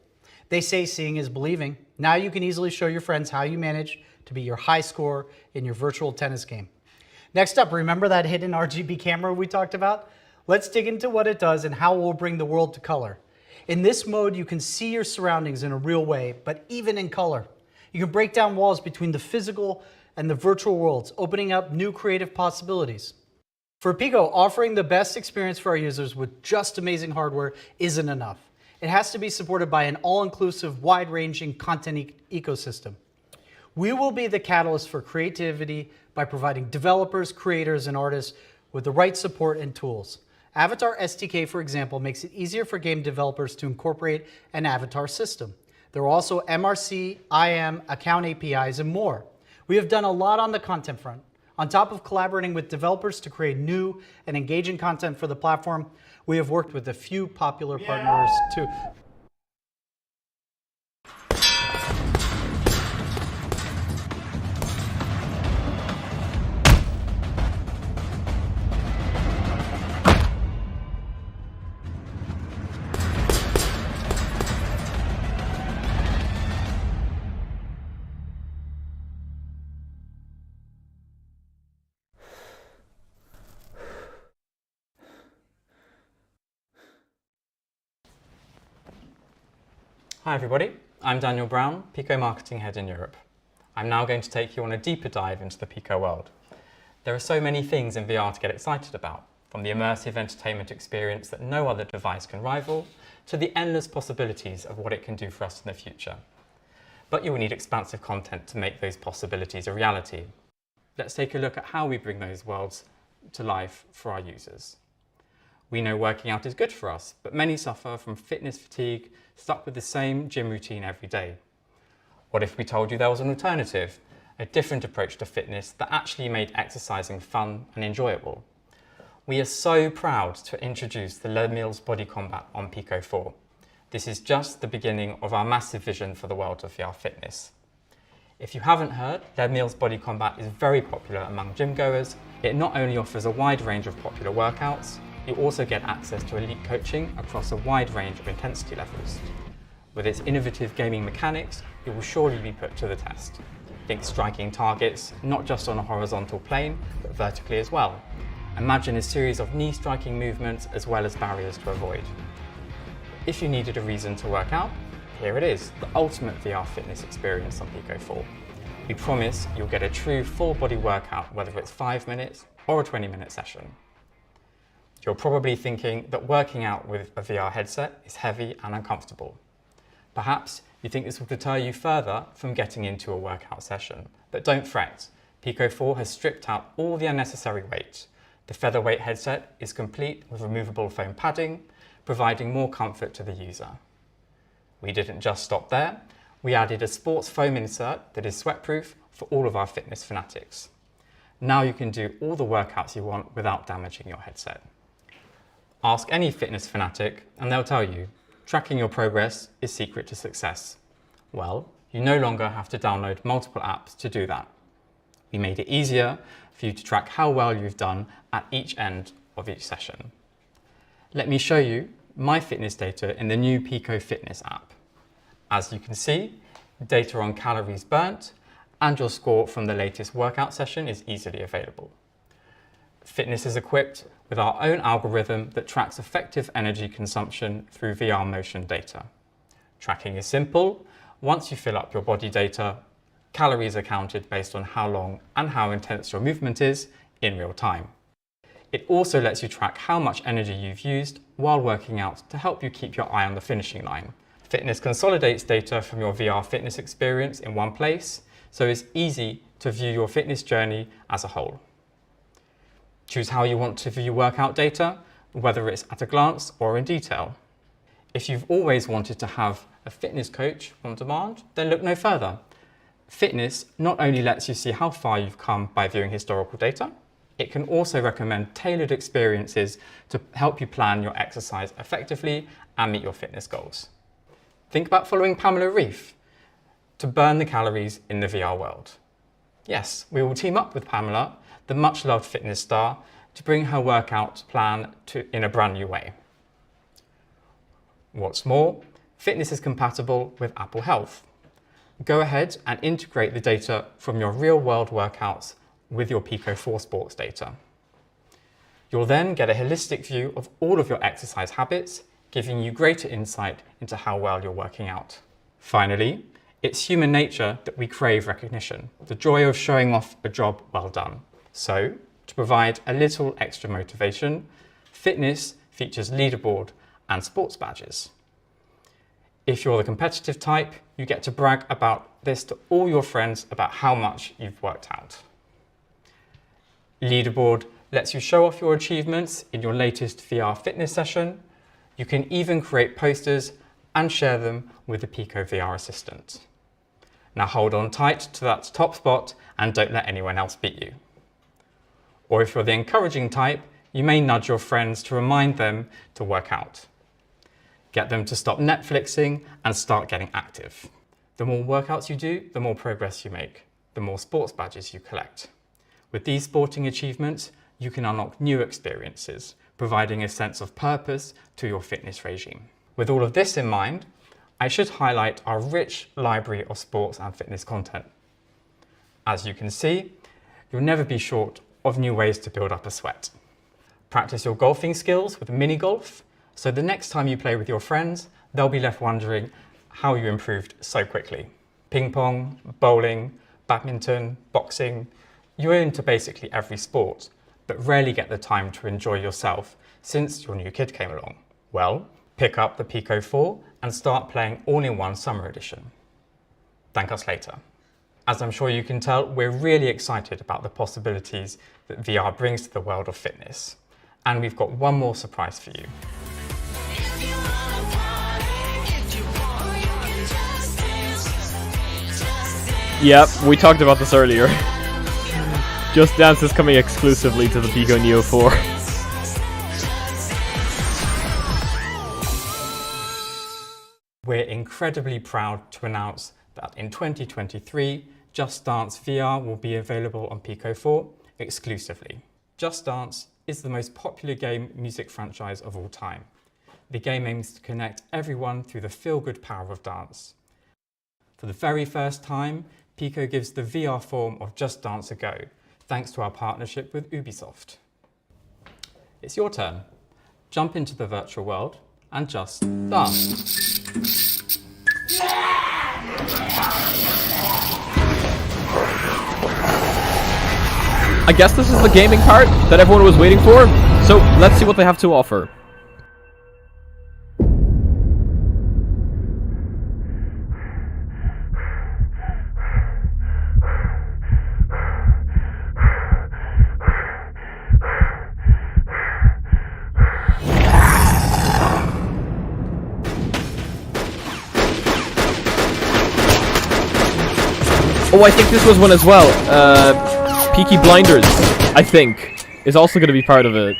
They say seeing is believing. Now you can easily show your friends how you manage to be your high score in your virtual tennis game. Next up, remember that hidden RGB camera we talked about? Let's dig into what it does and how it will bring the world to color. In this mode, you can see your surroundings in a real way, but even in color. You can break down walls between the physical and the virtual worlds, opening up new creative possibilities. For Pico, offering the best experience for our users with just amazing hardware isn't enough. It has to be supported by an all-inclusive, wide-ranging content ecosystem. We will be the catalyst for creativity by providing developers, creators, and artists with the right support and tools. Avatar SDK, for example, makes it easier for game developers to incorporate an avatar system. There are also MRC, IM, account APIs, and more. We have done a lot on the content front. On top of collaborating with developers to create new and engaging content for the platform, we have worked with a few popular partners too. Hi everybody, I'm Daniel Brown, Pico Marketing Head in Europe. I'm now going to take you on a deeper dive into the Pico world. There are so many things in VR to get excited about, from the immersive entertainment experience that no other device can rival, to the endless possibilities of what it can do for us in the future. But you will need expansive content to make those possibilities a reality. Let's take a look at how we bring those worlds to life for our users. We know working out is good for us, but many suffer from fitness fatigue, stuck with the same gym routine every day. What if we told you there was an alternative, a different approach to fitness that actually made exercising fun and enjoyable? We are so proud to introduce the Les Mills Body Combat on Pico 4. This is just the beginning of our massive vision for the world of VR fitness. If you haven't heard, Les Mills Body Combat is very popular among gym goers. It not only offers a wide range of popular workouts, you also get access to elite coaching across a wide range of intensity levels. With its innovative gaming mechanics, it will surely be put to the test. Think striking targets, not just on a horizontal plane, but vertically as well. Imagine a series of knee-striking movements as well as barriers to avoid. If you needed a reason to work out, here it is, the ultimate VR fitness experience on Pico 4. We promise you'll get a true full-body workout, whether it's 5 minutes or a 20-minute session. You're probably thinking that working out with a VR headset is heavy and uncomfortable. Perhaps you think this will deter you further from getting into a workout session, but don't fret. Pico 4 has stripped out all the unnecessary weight. The featherweight headset is complete with removable foam padding, providing more comfort to the user. We didn't just stop there. We added a sports foam insert that is sweatproof for all of our fitness fanatics. Now you can do all the workouts you want without damaging your headset. Ask any fitness fanatic and they'll tell you, tracking your progress is secret to success. Well, you no longer have to download multiple apps to do that. We made it easier for you to track how well you've done at each end of each session. Let me show you my fitness data in the new Pico Fitness app. As you can see, data on calories burnt and your score from the latest workout session is easily available. Fitness is equipped with our own algorithm that tracks effective energy consumption through VR motion data. Tracking is simple. Once you fill up your body data, calories are counted based on how long and how intense your movement is in real time. It also lets you track how much energy you've used while working out to help you keep your eye on the finishing line. Fitness consolidates data from your VR fitness experience in one place, so it's easy to view your fitness journey as a whole. Choose how you want to view workout data, whether it's at a glance or in detail. If you've always wanted to have a fitness coach on demand, then look no further. Fitness not only lets you see how far you've come by viewing historical data, it can also recommend tailored experiences to help you plan your exercise effectively and meet your fitness goals. Think about following Pamela Reif to burn the calories in the VR world. Yes, we will team up with Pamela, the much-loved fitness star, to bring her workout plan in a brand new way. What's more, fitness is compatible with Apple Health. Go ahead and integrate the data from your real-world workouts with your Pico4 sports data. You'll then get a holistic view of all of your exercise habits, giving you greater insight into how well you're working out. Finally, it's human nature that we crave recognition, the joy of showing off a job well done. So, to provide a little extra motivation, fitness features leaderboard and sports badges. If you're the competitive type, you get to brag about this to all your friends about how much you've worked out. Leaderboard lets you show off your achievements in your latest VR fitness session. You can even create posters and share them with the Pico VR assistant. Now hold on tight to that top spot and don't let anyone else beat you. Or if you're the encouraging type, you may nudge your friends to remind them to work out. Get them to stop Netflixing and start getting active. The more workouts you do, the more progress you make, the more sports badges you collect. With these sporting achievements, you can unlock new experiences, providing a sense of purpose to your fitness regime. With all of this in mind, I should highlight our rich library of sports and fitness content. As you can see, you'll never be short of new ways to build up a sweat. Practice your golfing skills with mini golf, so the next time you play with your friends, they'll be left wondering how you improved so quickly. Ping pong, bowling, badminton, boxing, you're into basically every sport, but rarely get the time to enjoy yourself since your new kid came along. Well, pick up the Pico4 and start playing all-in-one summer edition. Thank us later. As I'm sure you can tell, we're really excited about the possibilities that VR brings to the world of fitness. And we've got one more surprise for you. Yep, we talked about this earlier. Just Dance is coming exclusively to the Pico Neo 4. We're incredibly proud to announce that in 2023, Just Dance VR will be available on Pico4 exclusively. Just Dance is the most popular game music franchise of all time. The game aims to connect everyone through the feel-good power of dance. For the very first time, Pico gives the VR form of Just Dance a go, thanks to our partnership with Ubisoft. It's your turn. Jump into the virtual world and just dance. I guess this is the gaming part that everyone was waiting for, so let's see what they have to offer. Oh, I think this was one as well. Peaky Blinders, I think, is also going to be part of it.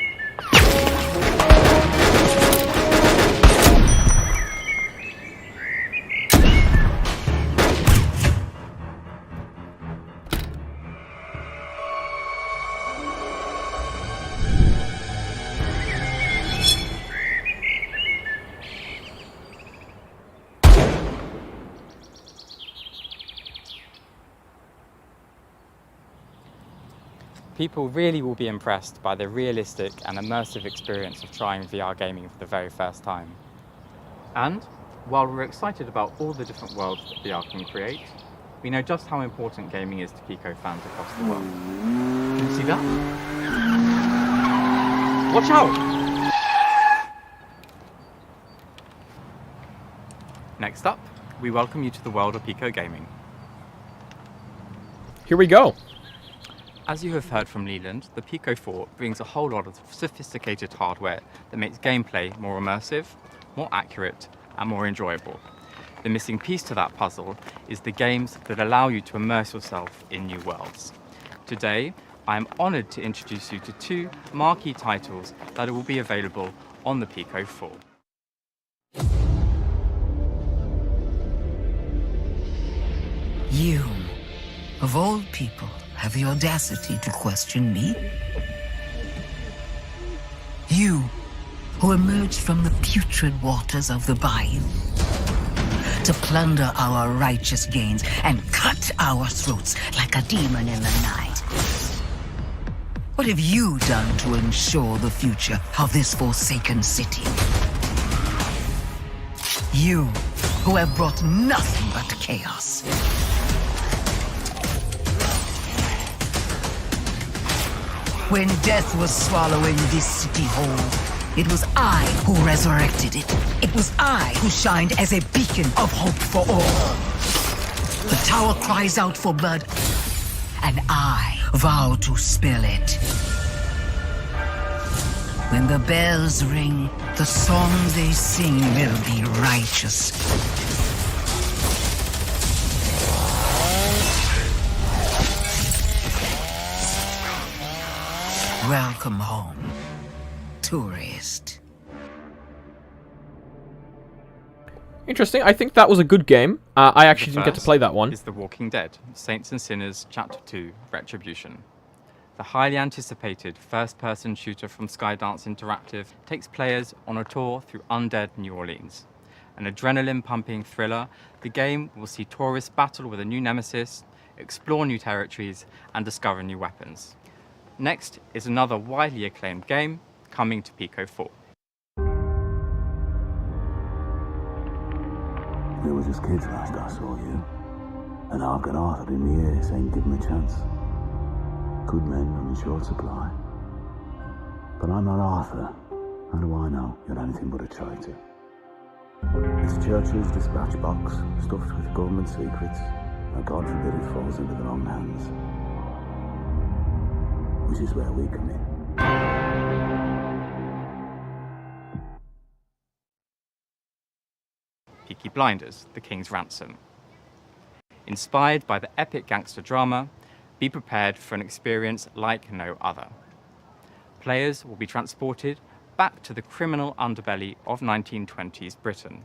People really will be impressed by the realistic and immersive experience of trying VR gaming for the very first time. And while we're excited about all the different worlds that VR can create, we know just how important gaming is to Pico fans across the world. Can you see that? Watch out! Next up, we welcome you to the world of Pico gaming. Here we go. As you have heard from Leland, the Pico4 brings a whole lot of sophisticated hardware that makes gameplay more immersive, more accurate, and more enjoyable. The missing piece to that puzzle is the games that allow you to immerse yourself in new worlds. Today, I am honoured to introduce you to two marquee titles that will be available on the Pico4. You, of all people, have the audacity to question me? You, who emerged from the putrid waters of the bayou to plunder our righteous gains and cut our throats like a demon in the night. What have you done to ensure the future of this forsaken city? You, who have brought nothing but chaos. When death was swallowing this city whole, it was I who resurrected it. It was I who shined as a beacon of hope for all. The tower cries out for blood, and I vow to spill it. When the bells ring, the song they sing will be righteous. Welcome home, tourist. Interesting. I think that was a good game. I actually didn't get to play that one. Is The Walking Dead, Saints and Sinners Chapter 2, Retribution. The highly anticipated first-person shooter from Skydance Interactive takes players on a tour through undead New Orleans. An adrenaline-pumping thriller, the game will see tourists battle with a new nemesis, explore new territories, and discover new weapons. Next is another widely acclaimed game coming to Pico4. We were just kids last I saw you. And I've got Arthur in the ear saying give him a chance. Good men on in short supply. But I'm not Arthur. How do I know you're anything but a traitor? It's Churchill's dispatch box, stuffed with government secrets. And God forbid it falls into the wrong hands. Which is where we come in. Peaky Blinders, The King's Ransom. Inspired by the epic gangster drama, be prepared for an experience like no other. Players will be transported back to the criminal underbelly of 1920s Britain.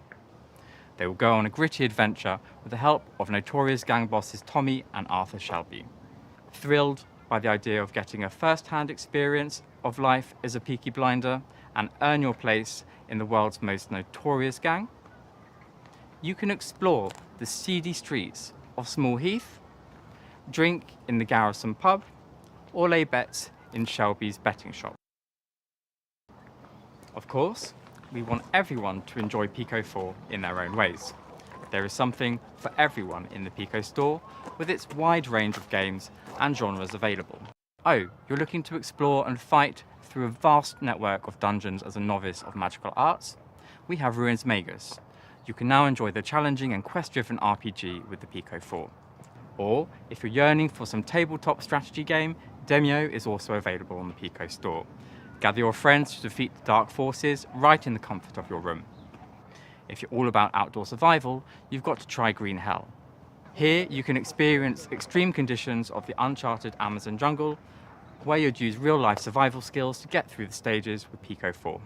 They will go on a gritty adventure with the help of notorious gang bosses Tommy and Arthur Shelby. Thrilled by the idea of getting a first-hand experience of life as a Peaky Blinder and earn your place in the world's most notorious gang? You can explore the seedy streets of Small Heath, drink in the Garrison pub, or lay bets in Shelby's betting shop. Of course, we want everyone to enjoy Pico4 in their own ways. There is something for everyone in the Pico store, with its wide range of games and genres available. Oh, you're looking to explore and fight through a vast network of dungeons as a novice of magical arts? We have Ruins Magus. You can now enjoy the challenging and quest-driven RPG with the Pico4. Or, if you're yearning for some tabletop strategy game, Demio is also available on the Pico store. Gather your friends to defeat the dark forces right in the comfort of your room. If you're all about outdoor survival, you've got to try Green Hell. Here you can experience extreme conditions of the uncharted Amazon jungle, where you'd use real-life survival skills to get through the stages with Pico4.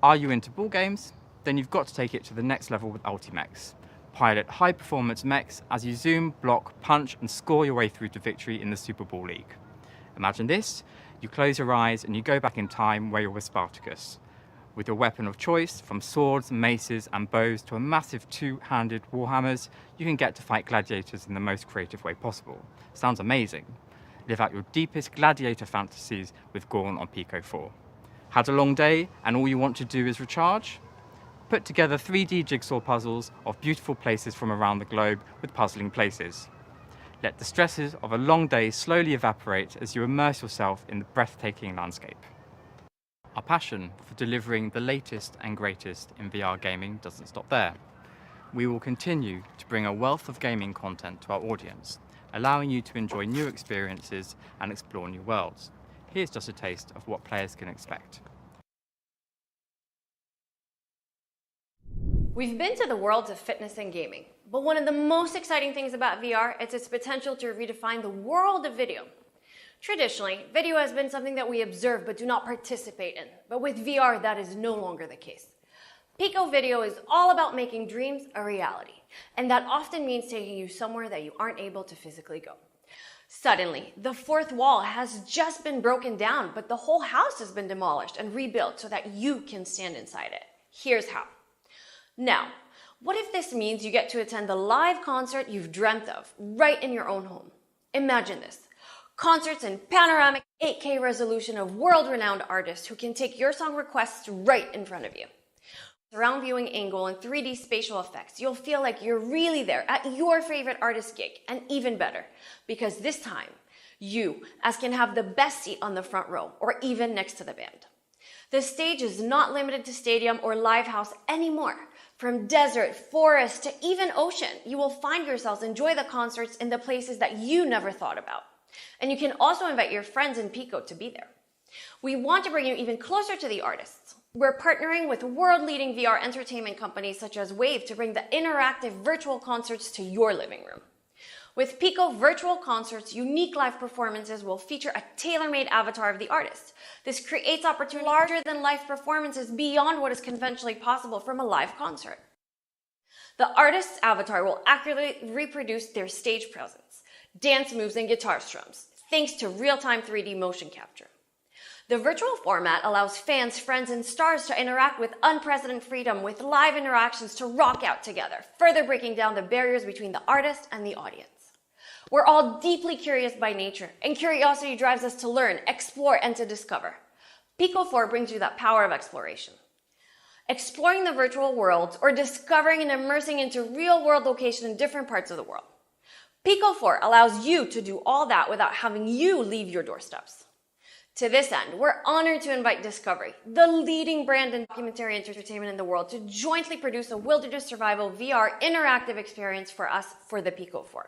Are you into ball games? Then you've got to take it to the next level with Ultimex. Pilot high-performance mechs as you zoom, block, punch, and score your way through to victory in the Super Ball League. Imagine this: you close your eyes and you go back in time where you're with Spartacus. With your weapon of choice, from swords, maces, and bows to a massive two-handed warhammers, you can get to fight gladiators in the most creative way possible. Sounds amazing. Live out your deepest gladiator fantasies with Gorn on Pico4. Had a long day and all you want to do is recharge? Put together 3D jigsaw puzzles of beautiful places from around the globe with puzzling places. Let the stresses of a long day slowly evaporate as you immerse yourself in the breathtaking landscape. Our passion for delivering the latest and greatest in VR gaming doesn't stop there. We will continue to bring a wealth of gaming content to our audience, allowing you to enjoy new experiences and explore new worlds. Here's just a taste of what players can expect. We've been to the worlds of fitness and gaming, but one of the most exciting things about VR is its potential to redefine the world of video. Traditionally, video has been something that we observe but do not participate in, but with VR that is no longer the case. Pico Video is all about making dreams a reality, and that often means taking you somewhere that you aren't able to physically go. Suddenly, the fourth wall has just been broken down, but the whole house has been demolished and rebuilt so that you can stand inside it. Here's how. Now, what if this means you get to attend the live concert you've dreamt of right in your own home? Imagine this. Concerts in panoramic 8K resolution of world-renowned artists who can take your song requests right in front of you. Surround viewing angle and 3D spatial effects, you'll feel like you're really there at your favorite artist's gig, and even better, because this time, you can have the best seat on the front row or even next to the band. The stage is not limited to stadium or live house anymore. From desert, forest, to even ocean, you will find yourselves enjoy the concerts in the places that you never thought about. And you can also invite your friends in Pico to be there. We want to bring you even closer to the artists. We're partnering with world-leading VR entertainment companies such as Wave to bring the interactive virtual concerts to your living room. With Pico Virtual Concerts, unique live performances will feature a tailor-made avatar of the artist. This creates opportunities larger-than-life performances beyond what is conventionally possible from a live concert. The artist's avatar will accurately reproduce their stage presence, dance moves, and guitar strums, thanks to real-time 3D motion capture. The virtual format allows fans, friends, and stars to interact with unprecedented freedom with live interactions to rock out together, further breaking down the barriers between the artist and the audience. We're all deeply curious by nature, and curiosity drives us to learn, explore, and to discover. Pico4 brings you that power of exploration. Exploring the virtual worlds or discovering and immersing into real-world locations in different parts of the world. Pico4 allows you to do all that without having you leave your doorsteps. To this end, we're honored to invite Discovery, the leading brand in documentary entertainment in the world, to jointly produce a wilderness survival VR interactive experience for us for the Pico4.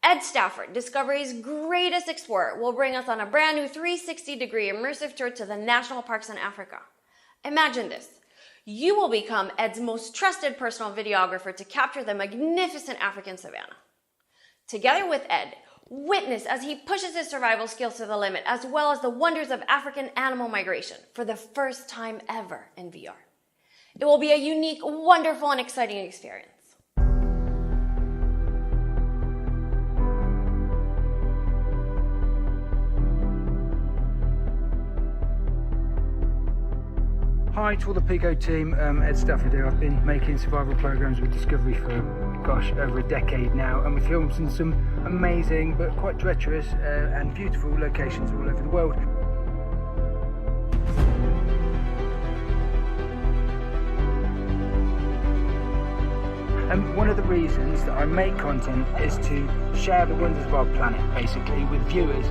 Ed Stafford, Discovery's greatest explorer, will bring us on a brand new 360-degree immersive tour to the national parks in Africa. Imagine this. You will become Ed's most trusted personal videographer to capture the magnificent African savanna. Together with Ed, witness as he pushes his survival skills to the limit, as well as the wonders of African animal migration for the first time ever in VR. It will be a unique, wonderful, and exciting experience. Hi to all the Pico team, Ed Stafford here. I've been making survival programs with Discovery for, over a decade now, and we filmed in some amazing but quite treacherous and beautiful locations all over the world. And one of the reasons that I make content is to share the wonders of our planet, basically, with viewers.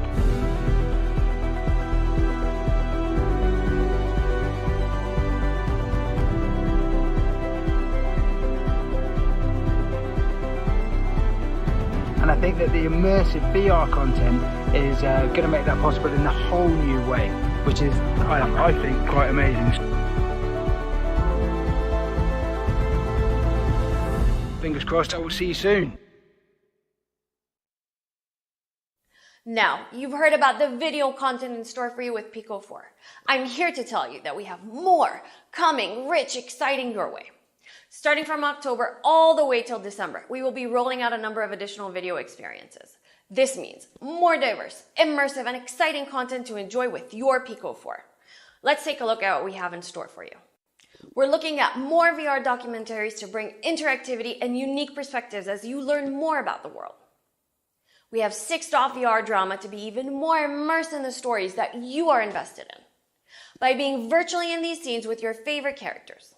And I think that the immersive VR content is going to make that possible in a whole new way, which is, I think, quite amazing. Fingers crossed I will see you soon. Now, you've heard about the video content in store for you with Pico4. I'm here to tell you that we have more coming, rich, exciting your way. Starting from October all the way till December, we will be rolling out a number of additional video experiences. This means more diverse, immersive, and exciting content to enjoy with your Pico4. Let's take a look at what we have in store for you. We're looking at more VR documentaries to bring interactivity and unique perspectives as you learn more about the world. We have sixed off VR drama to be even more immersed in the stories that you are invested in, by being virtually in these scenes with your favorite characters.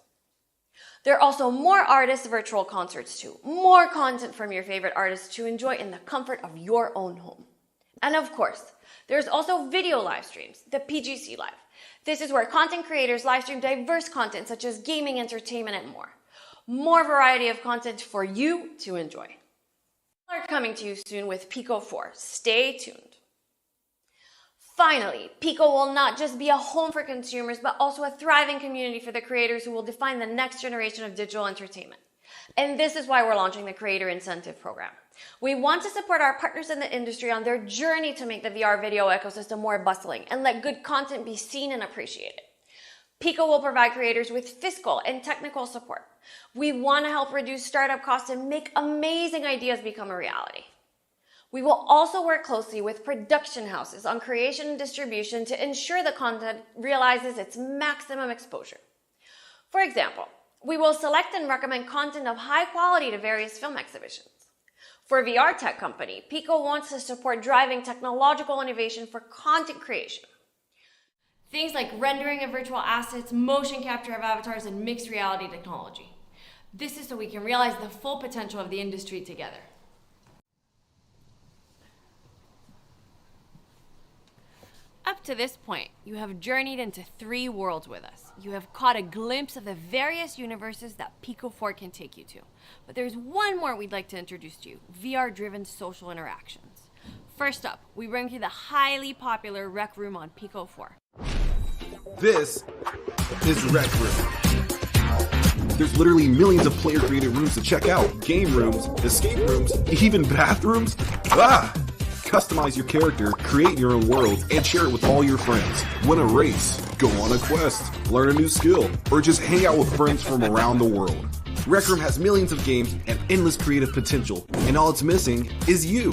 There are also more artist virtual concerts too, more content from your favorite artists to enjoy in the comfort of your own home. And of course, there's also video live streams, the PGC Live. This is where content creators live stream diverse content such as gaming, entertainment, and more. More variety of content for you to enjoy. Are coming to you soon with Pico4. Stay tuned. Finally, Pico will not just be a home for consumers, but also a thriving community for the creators who will define the next generation of digital entertainment. And this is why we're launching the Creator Incentive Program. We want to support our partners in the industry on their journey to make the VR video ecosystem more bustling and let good content be seen and appreciated. Pico will provide creators with fiscal and technical support. We want to help reduce startup costs and make amazing ideas become a reality. We will also work closely with production houses on creation and distribution to ensure the content realizes its maximum exposure. For example, we will select and recommend content of high quality to various film exhibitions. For a VR tech company, Pico wants to support driving technological innovation for content creation. Things like rendering of virtual assets, motion capture of avatars, and mixed reality technology. This is so we can realize the full potential of the industry together. Up to this point, you have journeyed into 3 worlds with us. You have caught a glimpse of the various universes that Pico4 can take you to. But there's one more we'd like to introduce to you, VR-driven social interactions. First up, we bring you the highly popular Rec Room on Pico4. This is Rec Room. There's literally millions of player-created rooms to check out. Game rooms, escape rooms, even bathrooms. Customize your character, create your own world, and share it with all your friends. Win a race, go on a quest, learn a new skill, or just hang out with friends from around the world. Rec Room has millions of games and endless creative potential, and all it's missing is you.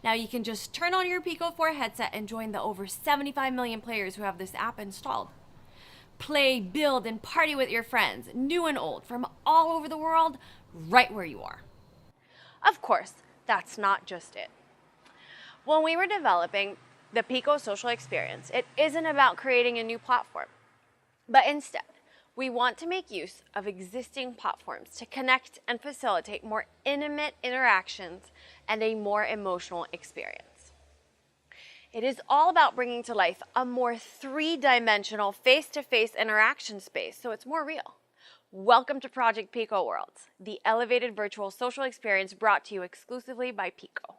Now you can just turn on your Pico4 headset and join the over 75 million players who have this app installed. Play, build, and party with your friends, new and old, from all over the world, right where you are. Of course, that's not just it. When we were developing the Pico social experience, it isn't about creating a new platform, but instead, we want to make use of existing platforms to connect and facilitate more intimate interactions and a more emotional experience. It is all about bringing to life a more 3-dimensional face-to-face interaction space so it's more real. Welcome to Project Pico Worlds, the elevated virtual social experience brought to you exclusively by Pico.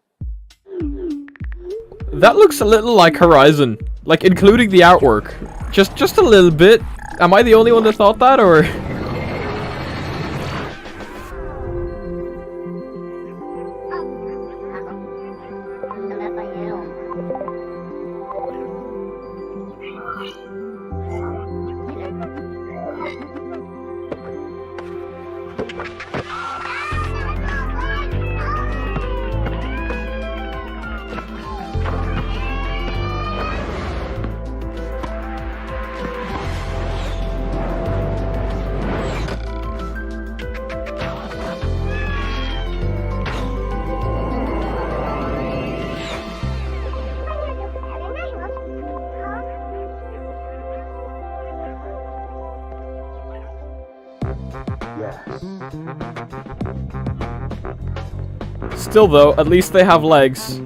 That looks a little like Horizon, like including the artwork. Just a little bit. Am I the only one that thought that, or? Still though, at least they have legs.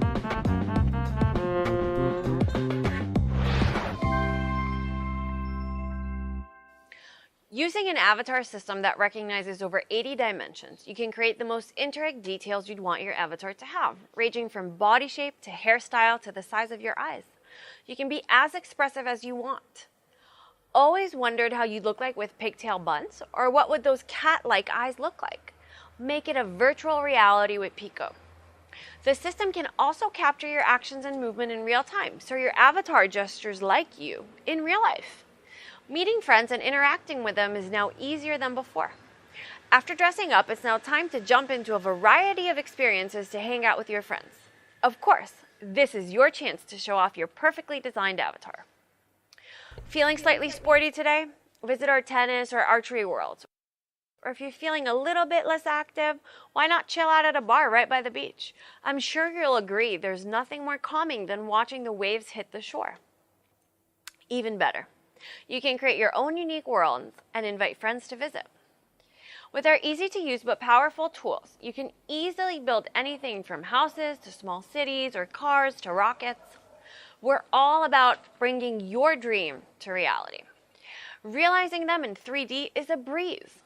Using an avatar system that recognizes over 80 dimensions, you can create the most intricate details you'd want your avatar to have, ranging from body shape to hairstyle to the size of your eyes. You can be as expressive as you want. Always wondered how you'd look like with pigtail buns? Or what would those cat-like eyes look like? Make it a virtual reality with Pico. The system can also capture your actions and movement in real time, so your avatar gestures like you in real life. Meeting friends and interacting with them is now easier than before. After dressing up, it's now time to jump into a variety of experiences to hang out with your friends. Of course, this is your chance to show off your perfectly designed avatar. Feeling slightly sporty today? Visit our tennis or archery worlds. Or if you're feeling a little bit less active, why not chill out at a bar right by the beach? I'm sure you'll agree there's nothing more calming than watching the waves hit the shore. Even better, you can create your own unique worlds and invite friends to visit. With our easy-to-use but powerful tools, you can easily build anything from houses to small cities or cars to rockets. We're all about bringing your dream to reality. Realizing them in 3D is a breeze.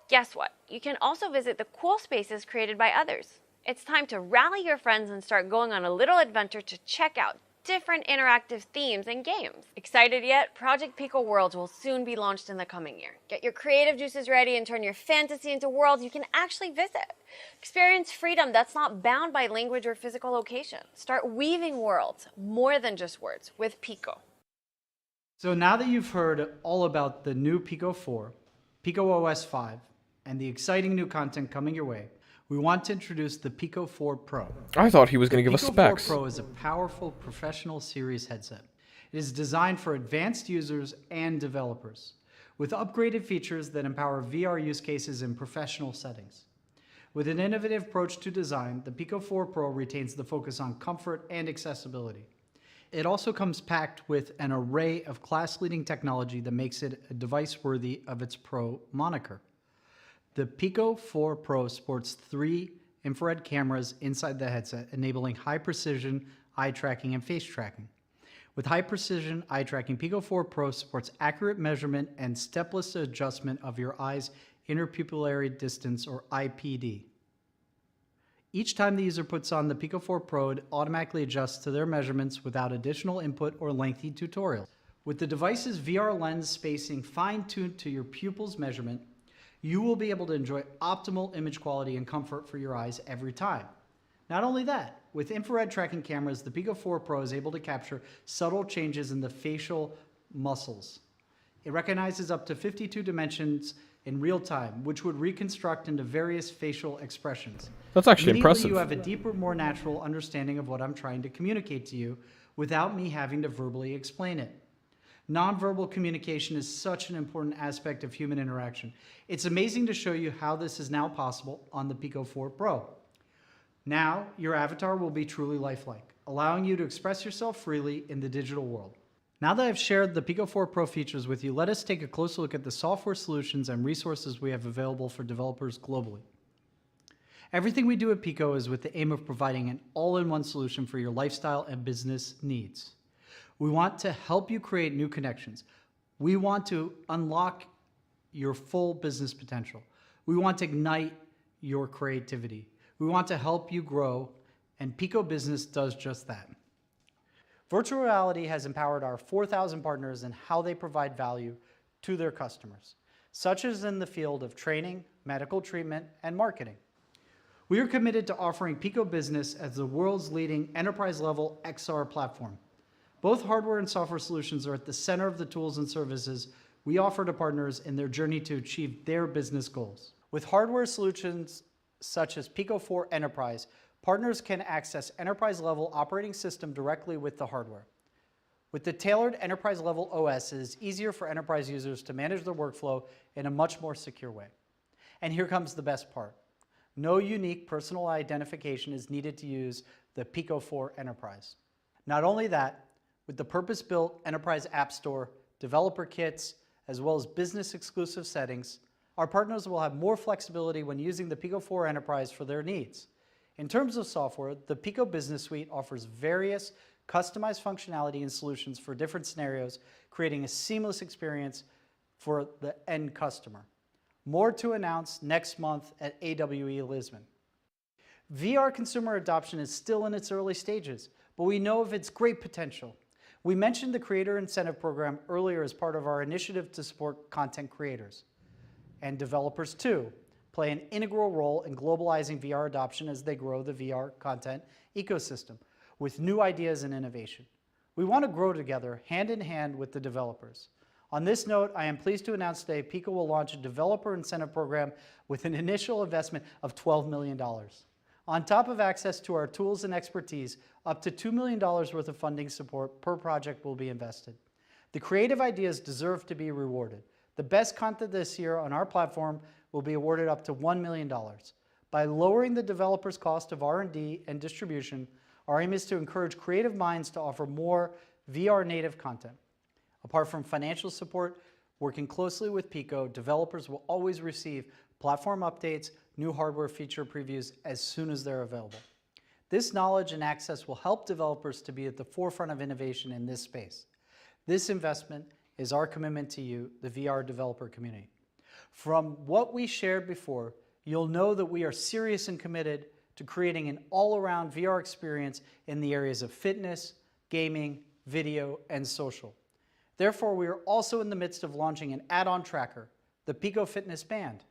Guess what? You can also visit the cool spaces created by others. It's time to rally your friends and start going on a little adventure to check out different interactive themes and games. Excited yet? Project Pico Worlds will soon be launched in the coming year. Get your creative juices ready and turn your fantasy into worlds you can actually visit. Experience freedom that's not bound by language or physical location. Start weaving worlds more than just words with Pico. So now that you've heard all about the new Pico 4, Pico OS 5, and the exciting new content coming your way, we want to introduce the Pico4 Pro. I thought he was going to give us Pico4 specs. Pro is a powerful professional series headset. It is designed for advanced users and developers, with upgraded features that empower VR use cases in professional settings. With an innovative approach to design, the Pico4 Pro retains the focus on comfort and accessibility. It also comes packed with an array of class-leading technology that makes it a device worthy of its Pro moniker. The Pico4 Pro sports 3 infrared cameras inside the headset, enabling high-precision eye tracking and face tracking. With high-precision eye tracking, Pico4 Pro supports accurate measurement and stepless adjustment of your eye's interpupillary distance, or IPD. Each time the user puts on the Pico4 Pro, it automatically adjusts to their measurements without additional input or lengthy tutorials. With the device's VR lens spacing fine-tuned to your pupil's measurement, you will be able to enjoy optimal image quality and comfort for your eyes every time. Not only that, with infrared tracking cameras, the Pico4 Pro is able to capture subtle changes in the facial muscles. It recognizes up to 52 dimensions in real time, which would reconstruct into various facial expressions. That's actually impressive. You have a deeper, more natural understanding of what I'm trying to communicate to you without me having to verbally explain it. Nonverbal communication is such an important aspect of human interaction. It's amazing to show you how this is now possible on the Pico4 Pro. Now, your avatar will be truly lifelike, allowing you to express yourself freely in the digital world. Now that I've shared the Pico4 Pro features with you, let us take a closer look at the software solutions and resources we have available for developers globally. Everything we do at Pico is with the aim of providing an all-in-one solution for your lifestyle and business needs. We want to help you create new connections. We want to unlock your full business potential. We want to ignite your creativity. We want to help you grow, and Pico Business does just that. Virtual reality has empowered our 4,000 partners in how they provide value to their customers, such as in the field of training, medical treatment, and marketing. We are committed to offering Pico Business as the world's leading enterprise-level XR platform. Both hardware and software solutions are at the center of the tools and services we offer to partners in their journey to achieve their business goals. With hardware solutions such as Pico4 Enterprise, partners can access enterprise-level operating system directly with the hardware. With the tailored enterprise-level OS, it is easier for enterprise users to manage their workflow in a much more secure way. And here comes the best part. No unique personal identification is needed to use the Pico4 Enterprise. Not only that, with the purpose-built Enterprise App Store, developer kits, as well as business-exclusive settings, our partners will have more flexibility when using the Pico4 Enterprise for their needs. In terms of software, the Pico Business Suite offers various customized functionality and solutions for different scenarios, creating a seamless experience for the end customer. More to announce next month at AWE Lisbon. VR consumer adoption is still in its early stages, but we know of its great potential. We mentioned the Creator Incentive Program earlier as part of our initiative to support content creators. And developers too play an integral role in globalizing VR adoption as they grow the VR content ecosystem with new ideas and innovation. We want to grow together hand in hand with the developers. On this note, I am pleased to announce today Pico will launch a developer incentive program with an initial investment of $12 million. On top of access to our tools and expertise, up to $2 million worth of funding support per project will be invested. The creative ideas deserve to be rewarded. The best content this year on our platform will be awarded up to $1 million. By lowering the developer's cost of R&D and distribution, our aim is to encourage creative minds to offer more VR native content. Apart from financial support, working closely with Pico, developers will always receive platform updates, new hardware feature previews as soon as they're available. This knowledge and access will help developers to be at the forefront of innovation in this space. This investment is our commitment to you, the VR developer community. From what we shared before, you'll know that we are serious and committed to creating an all-around VR experience in the areas of fitness, gaming, video, and social. Therefore, we are also in the midst of launching an add-on tracker, the Pico Fitness Band.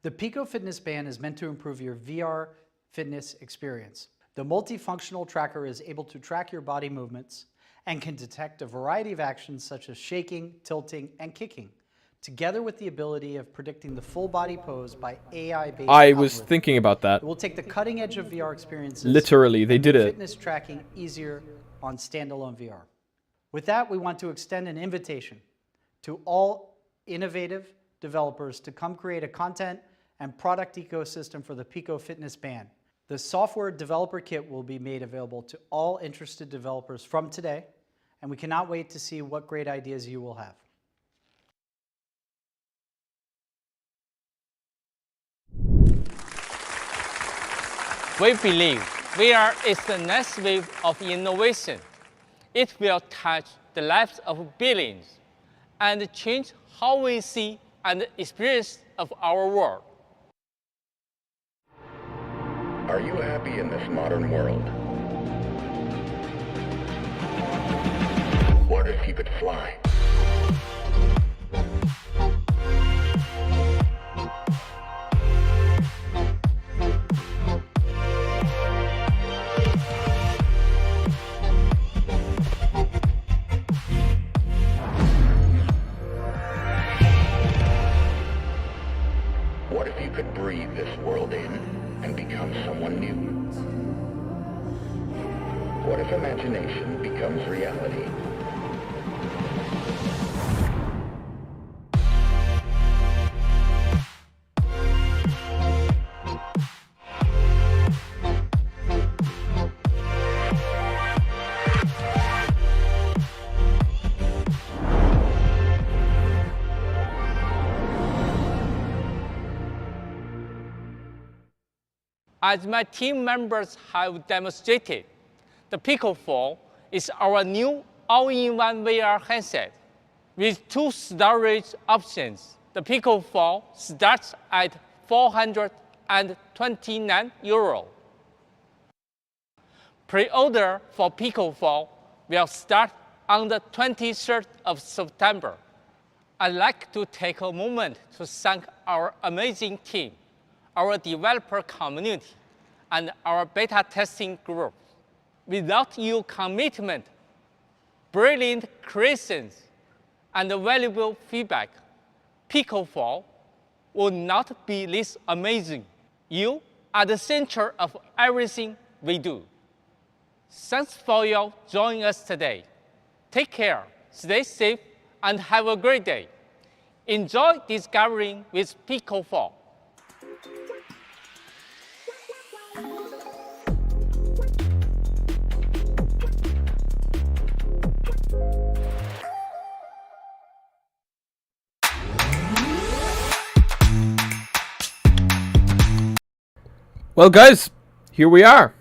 The Pico Fitness Band is meant to improve your VR fitness experience. The multifunctional tracker is able to track your body movements and can detect a variety of actions such as shaking, tilting, and kicking, together with the ability of predicting the full body pose by AI-based I was thinking about that. It will take the cutting edge of VR experiences. Literally, they did it. Fitness tracking easier on standalone VR. With that, we want to extend an invitation to all innovative developers to come create a content and product ecosystem for the Pico Fitness Band. The software developer kit will be made available to all interested developers from today, and we cannot wait to see what great ideas you will have. We believe VR is the next wave of innovation. It will touch the lives of billions and change how we see and experience of our world. Are you happy in this modern world? What if you could fly? What if you could breathe this world in and become someone new? What if imagination becomes reality? As my team members have demonstrated, the Pico4 is our new all-in-one VR headset. With 2 storage options, the Pico4 starts at €429. Pre-order for Pico4 will start on the 23rd of September. I'd like to take a moment to thank our amazing team, our developer community, and our beta testing group. Without your commitment, brilliant creations, and valuable feedback, Pico4 would not be this amazing. You are the center of everything we do. Thanks for your joining us today. Take care, stay safe, and have a great day. Enjoy discovering with Pico4. Well, guys, here we are.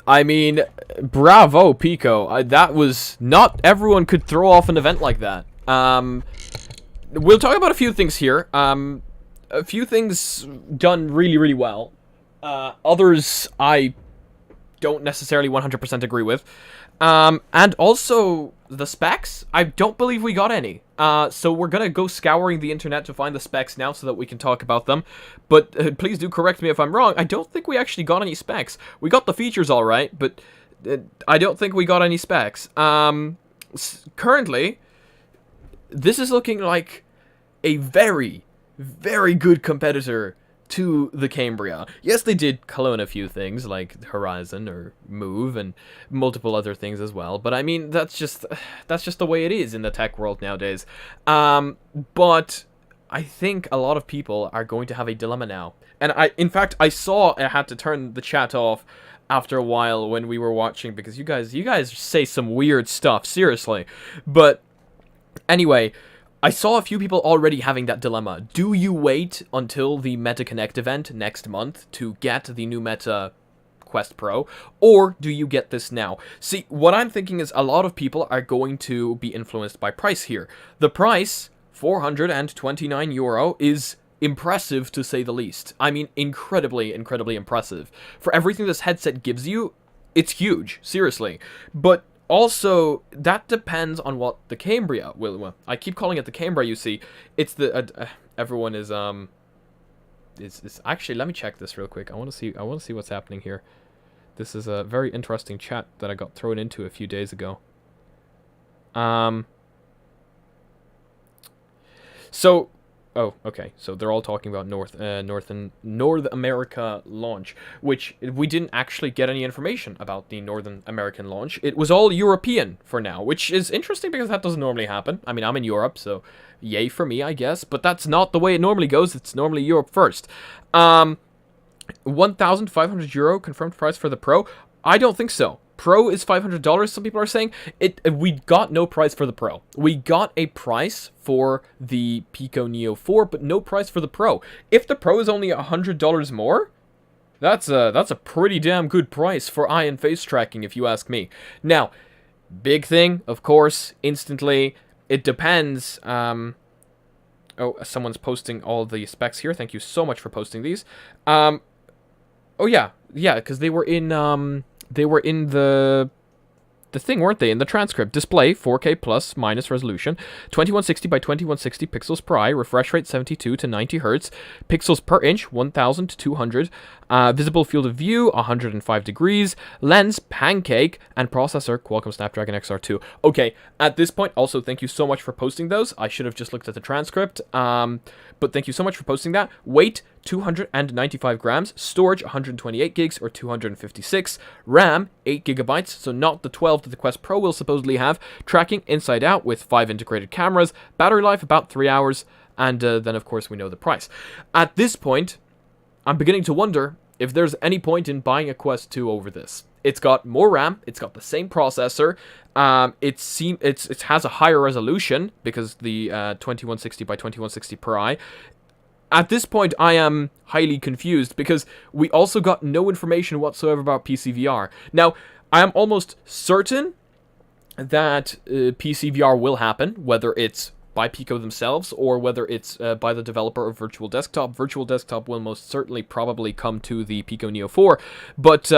I mean, bravo, Pico. That was not everyone could throw off an event like that. We'll talk about a few things here. A few things done really, really well. Others I don't necessarily 100% agree with. And also the specs. I don't believe we got any. So we're gonna go scouring the internet to find the specs now so that we can talk about them. But please do correct me if I'm wrong. I don't think we actually got any specs. We got the features all right, but I don't think we got any specs. Currently, this is looking like a very, very good competitor to the Cambria. Yes, they did clone a few things, like Horizon or Move, and multiple other things as well, but I mean, that's just the way it is in the tech world nowadays. But I think a lot of people are going to have a dilemma now. And in fact, I saw I had to turn the chat off after a while when we were watching, because you guys say some weird stuff, seriously. But anyway, I saw a few people already having that dilemma. Do you wait until the Meta Connect event next month to get the new Meta Quest Pro, or do you get this now? See, what I'm thinking is a lot of people are going to be influenced by price here. The price, €429, is impressive to say the least. I mean, incredibly, incredibly impressive. For everything this headset gives you, it's huge, seriously. But also, that depends on what the Cambria will... Well, I keep calling it the Cambria, you see. It's the... everyone is, actually, let me check this real quick. I want to see what's happening here. This is a very interesting chat that I got thrown into a few days ago. So... Oh, okay. So they're all talking about North America launch, which we didn't actually get any information about the Northern American launch. It was all European for now, which is interesting because that doesn't normally happen. I mean, I'm in Europe, so yay for me, I guess. But that's not the way it normally goes. It's normally Europe first. €1,500 confirmed price for the Pro. I don't think so. Pro is $500, some people are saying. We got no price for the Pro. We got a price for the Pico Neo 4, but no price for the Pro. If the Pro is only $100 more, that's a pretty damn good price for eye and face tracking, if you ask me. Now, big thing, of course, instantly, it depends. Oh, someone's posting all the specs here. Thank you so much for posting these. Oh, yeah, because they were in the thing, weren't they? In the transcript. Display, 4K plus minus resolution, 2160 by 2160 pixels per eye, refresh rate 72 to 90 Hz, pixels per inch, 1200, visible field of view, 105 degrees, lens, Pancake, and processor, Qualcomm Snapdragon XR2. Okay, at this point, also, thank you so much for posting those. I should have just looked at the transcript, but thank you so much for posting that. Weight, 295 grams, storage 128 gigs or 256, RAM 8 gigabytes, so not the 12 that the Quest Pro will supposedly have, tracking inside out with 5 integrated cameras, battery life about 3 hours, and then of course we know the price. At this point, I'm beginning to wonder if there's any point in buying a Quest 2 over this. It's got more RAM, it's got the same processor, it has a higher resolution because the 2160 by 2160 per eye. At this point, I am highly confused because we also got no information whatsoever about PCVR. Now, I am almost certain that PCVR will happen, whether it's by Pico themselves or whether it's by the developer of Virtual Desktop. Virtual Desktop will most certainly probably come to the Pico Neo 4, but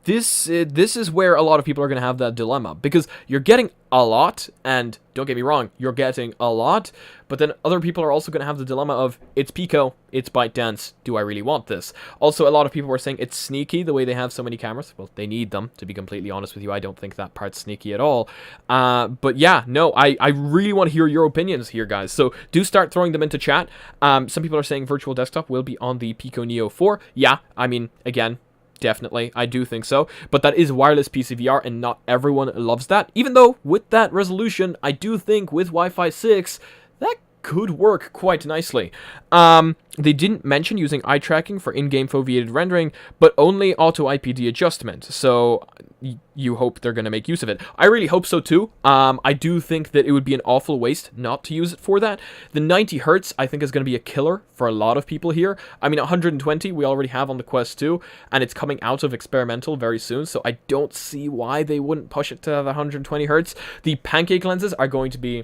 this is where a lot of people are going to have that dilemma, because you're getting a lot, and don't get me wrong, you're getting a lot, but then other people are also going to have the dilemma of, it's Pico, it's ByteDance, do I really want this? Also, a lot of people were saying it's sneaky the way they have so many cameras. Well, they need them, to be completely honest with you. I don't think that part's sneaky at all. But yeah, no, I really want to hear your opinions here, guys, so do start throwing them into chat. Some people are saying Virtual Desktop will be on the Pico Neo 4. Yeah, I mean, again, definitely, I do think so, but that is wireless PCVR, and not everyone loves that, even though with that resolution, I do think with Wi-Fi 6, that could work quite nicely. They didn't mention using eye tracking for in-game foveated rendering, but only auto IPD adjustment, so you hope they're going to make use of it. I really hope so too. I do think that it would be an awful waste not to use it for that. The 90 Hz I think is going to be a killer for a lot of people here. I mean, 120 we already have on the Quest 2, and it's coming out of experimental very soon, so I don't see why they wouldn't push it to the 120 Hz. The Pancake lenses are going to be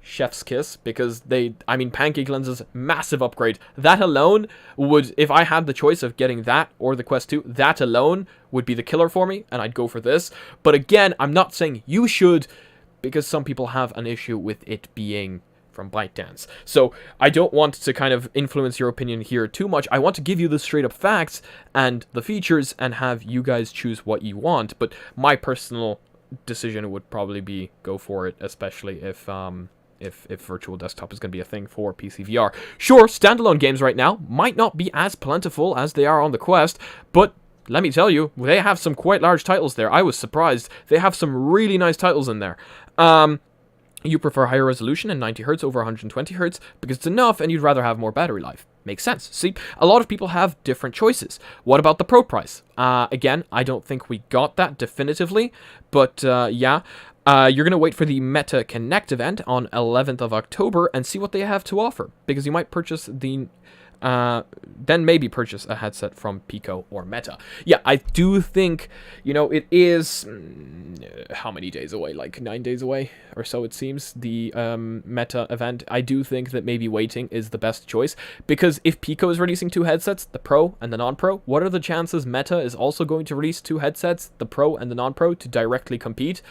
chef's kiss, because Pancake lenses, massive upgrade. That alone would, if I had the choice of getting that or the Quest 2, that alone would be the killer for me, and I'd go for this. But again, I'm not saying you should, because some people have an issue with it being from ByteDance. So I don't want to kind of influence your opinion here too much. I want to give you the straight up facts and the features and have you guys choose what you want, but my personal decision would probably be go for it, especially if if virtual desktop is going to be a thing for PC VR. Sure, standalone games right now might not be as plentiful as they are on the Quest, but let me tell you, they have some quite large titles there. I was surprised. They have some really nice titles in there. You prefer higher resolution and 90Hz over 120Hz because it's enough and you'd rather have more battery life. Makes sense. See, a lot of people have different choices. What about the Pro price? Again, I don't think we got that definitively, but yeah. You're going to wait for the Meta Connect event on 11th of October and see what they have to offer, because you might purchase the... then maybe purchase a headset from Pico or Meta. Yeah, I do think, you know, it is... how many days away? Like 9 days away or so, it seems, the Meta event. I do think that maybe waiting is the best choice, because if Pico is releasing 2 headsets, the Pro and the non-Pro, what are the chances Meta is also going to release 2 headsets, the Pro and the non-Pro, to directly compete?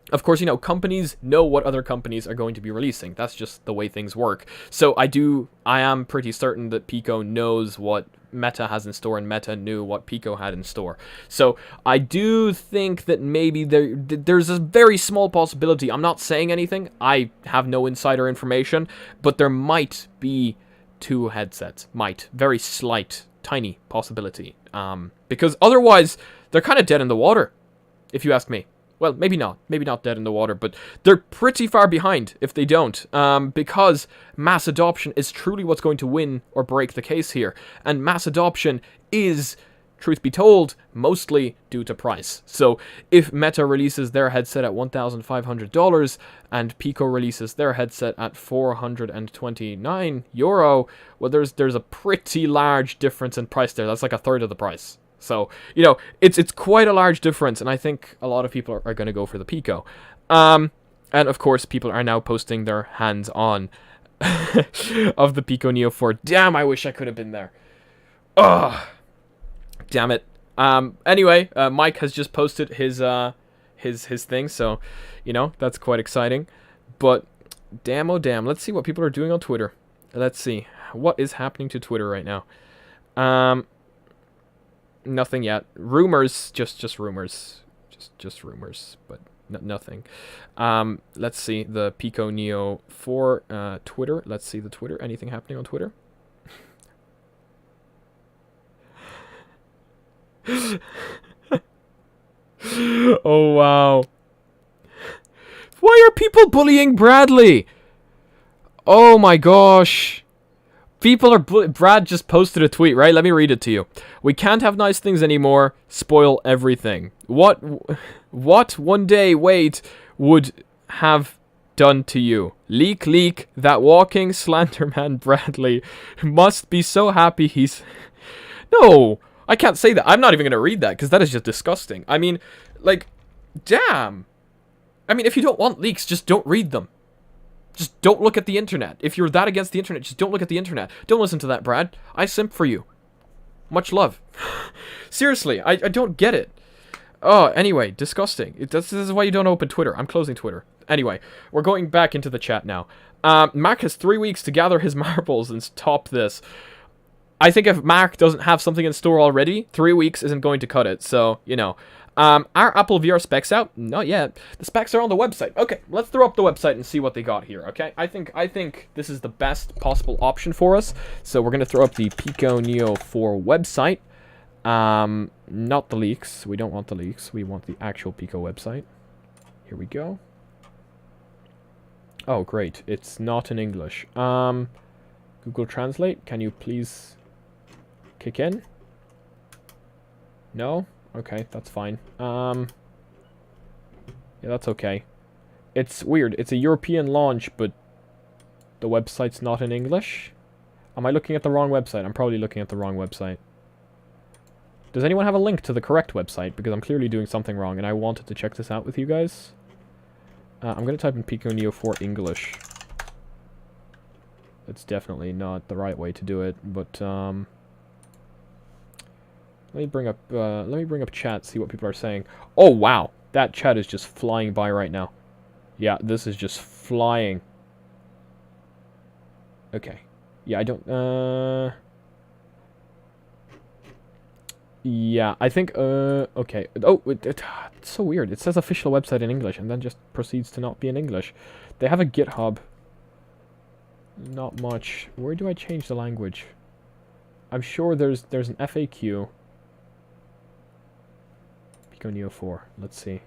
Of course, you know, companies know what other companies are going to be releasing. That's just the way things work. So I am pretty certain that Pico knows what Meta has in store, and Meta knew what Pico had in store. So I do think that maybe there's a very small possibility. I'm not saying anything. I have no insider information, but there might be 2 headsets. Might. Very slight, tiny possibility. Because otherwise, they're kind of dead in the water, if you ask me. Well, maybe not. Maybe not dead in the water, but they're pretty far behind if they don't. Because mass adoption is truly what's going to win or break the case here. And mass adoption is, truth be told, mostly due to price. So if Meta releases their headset at $1,500 and Pico releases their headset at €429, well, there's a pretty large difference in price there. That's like a third of the price. So, you know, it's quite a large difference, and I think a lot of people are going to go for the Pico. And, of course, people are now posting their hands-on of the Pico Neo 4. Damn, I wish I could have been there. Ugh. Damn it. Anyway, Mike has just posted his thing, so, you know, that's quite exciting. But, damn, oh damn, let's see what people are doing on Twitter. Let's see. What is happening to Twitter right now? Nothing yet. Rumors, just rumors. Just rumors, but nothing. Let's see the Pico Neo 4 Twitter. Let's see the Twitter. Anything happening on Twitter? Oh, wow. Why are people bullying Bradley? Oh my gosh. People are... Brad just posted a tweet, right? Let me read it to you. We can't have nice things anymore. Spoil everything. What one day wait would have done to you? Leak, that walking Slenderman Bradley must be so happy he's... No, I can't say that. I'm not even going to read that, because that is just disgusting. I mean, like, damn. I mean, if you don't want leaks, just don't read them. Just don't look at the internet. If you're that against the internet, just don't look at the internet. Don't listen to that, Brad. I simp for you. Much love. Seriously, I don't get it. Oh, anyway, disgusting. This is why you don't open Twitter. I'm closing Twitter. Anyway, we're going back into the chat now. Mark has 3 weeks to gather his marbles and top this. I think if Mark doesn't have something in store already, 3 weeks isn't going to cut it. So, you know. Are Apple VR specs out? Not yet. The specs are on the website. Okay, let's throw up the website and see what they got here, okay? I think this is the best possible option for us. So we're going to throw up the Pico Neo 4 website. Not the leaks. We don't want the leaks. We want the actual Pico website. Here we go. Oh, great. It's not in English. Google Translate, can you please kick in? No? Okay, that's fine. Yeah, that's okay. It's weird. It's a European launch, but the website's not in English. Am I looking at the wrong website? I'm probably looking at the wrong website. Does anyone have a link to the correct website? Because I'm clearly doing something wrong, and I wanted to check this out with you guys. I'm going to type in Pico Neo 4 English. That's definitely not the right way to do it, but let me bring up chat, see what people are saying. Oh wow, that chat is just flying by right now. Yeah, this is just flying. Okay. Yeah, I don't Yeah, I think, okay. Oh, it's so weird. It says official website in English and then just proceeds to not be in English. They have a GitHub. Not much. Where do I change the language? I'm sure there's an FAQ. Pico Neo 4. Let's see.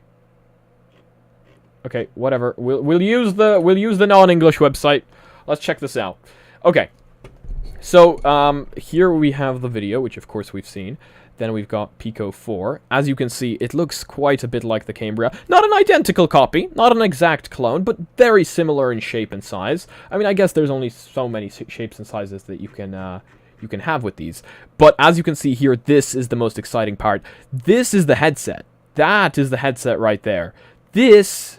Okay, whatever. We'll use the non-English website. Let's check this out. Okay. So, here we have the video, which of course we've seen. Then we've got Pico 4. As you can see, it looks quite a bit like the Cambria. Not an identical copy, not an exact clone, but very similar in shape and size. I mean, I guess there's only so many shapes and sizes that you can have with these. But as you can see here, this is the most exciting part. This is the headset. That is the headset right there. This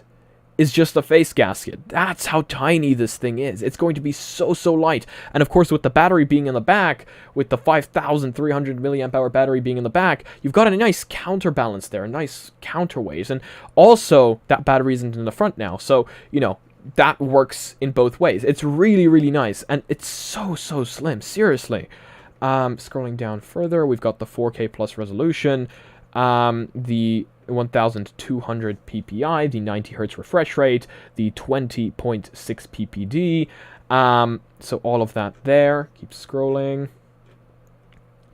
is just a face gasket. That's how tiny this thing is. It's going to be so light. And of course, with the battery being in the back, with the 5,300 milliamp hour battery being in the back, you've got a nice counterbalance there, a nice counterweight. And also, that battery isn't in the front now. So, you know, that works in both ways. It's really nice. And it's so slim. Seriously. Scrolling down further, we've got the 4K plus resolution, the 1200 ppi, the 90 hertz refresh rate, the 20.6 ppd. So all of that there. Keep scrolling.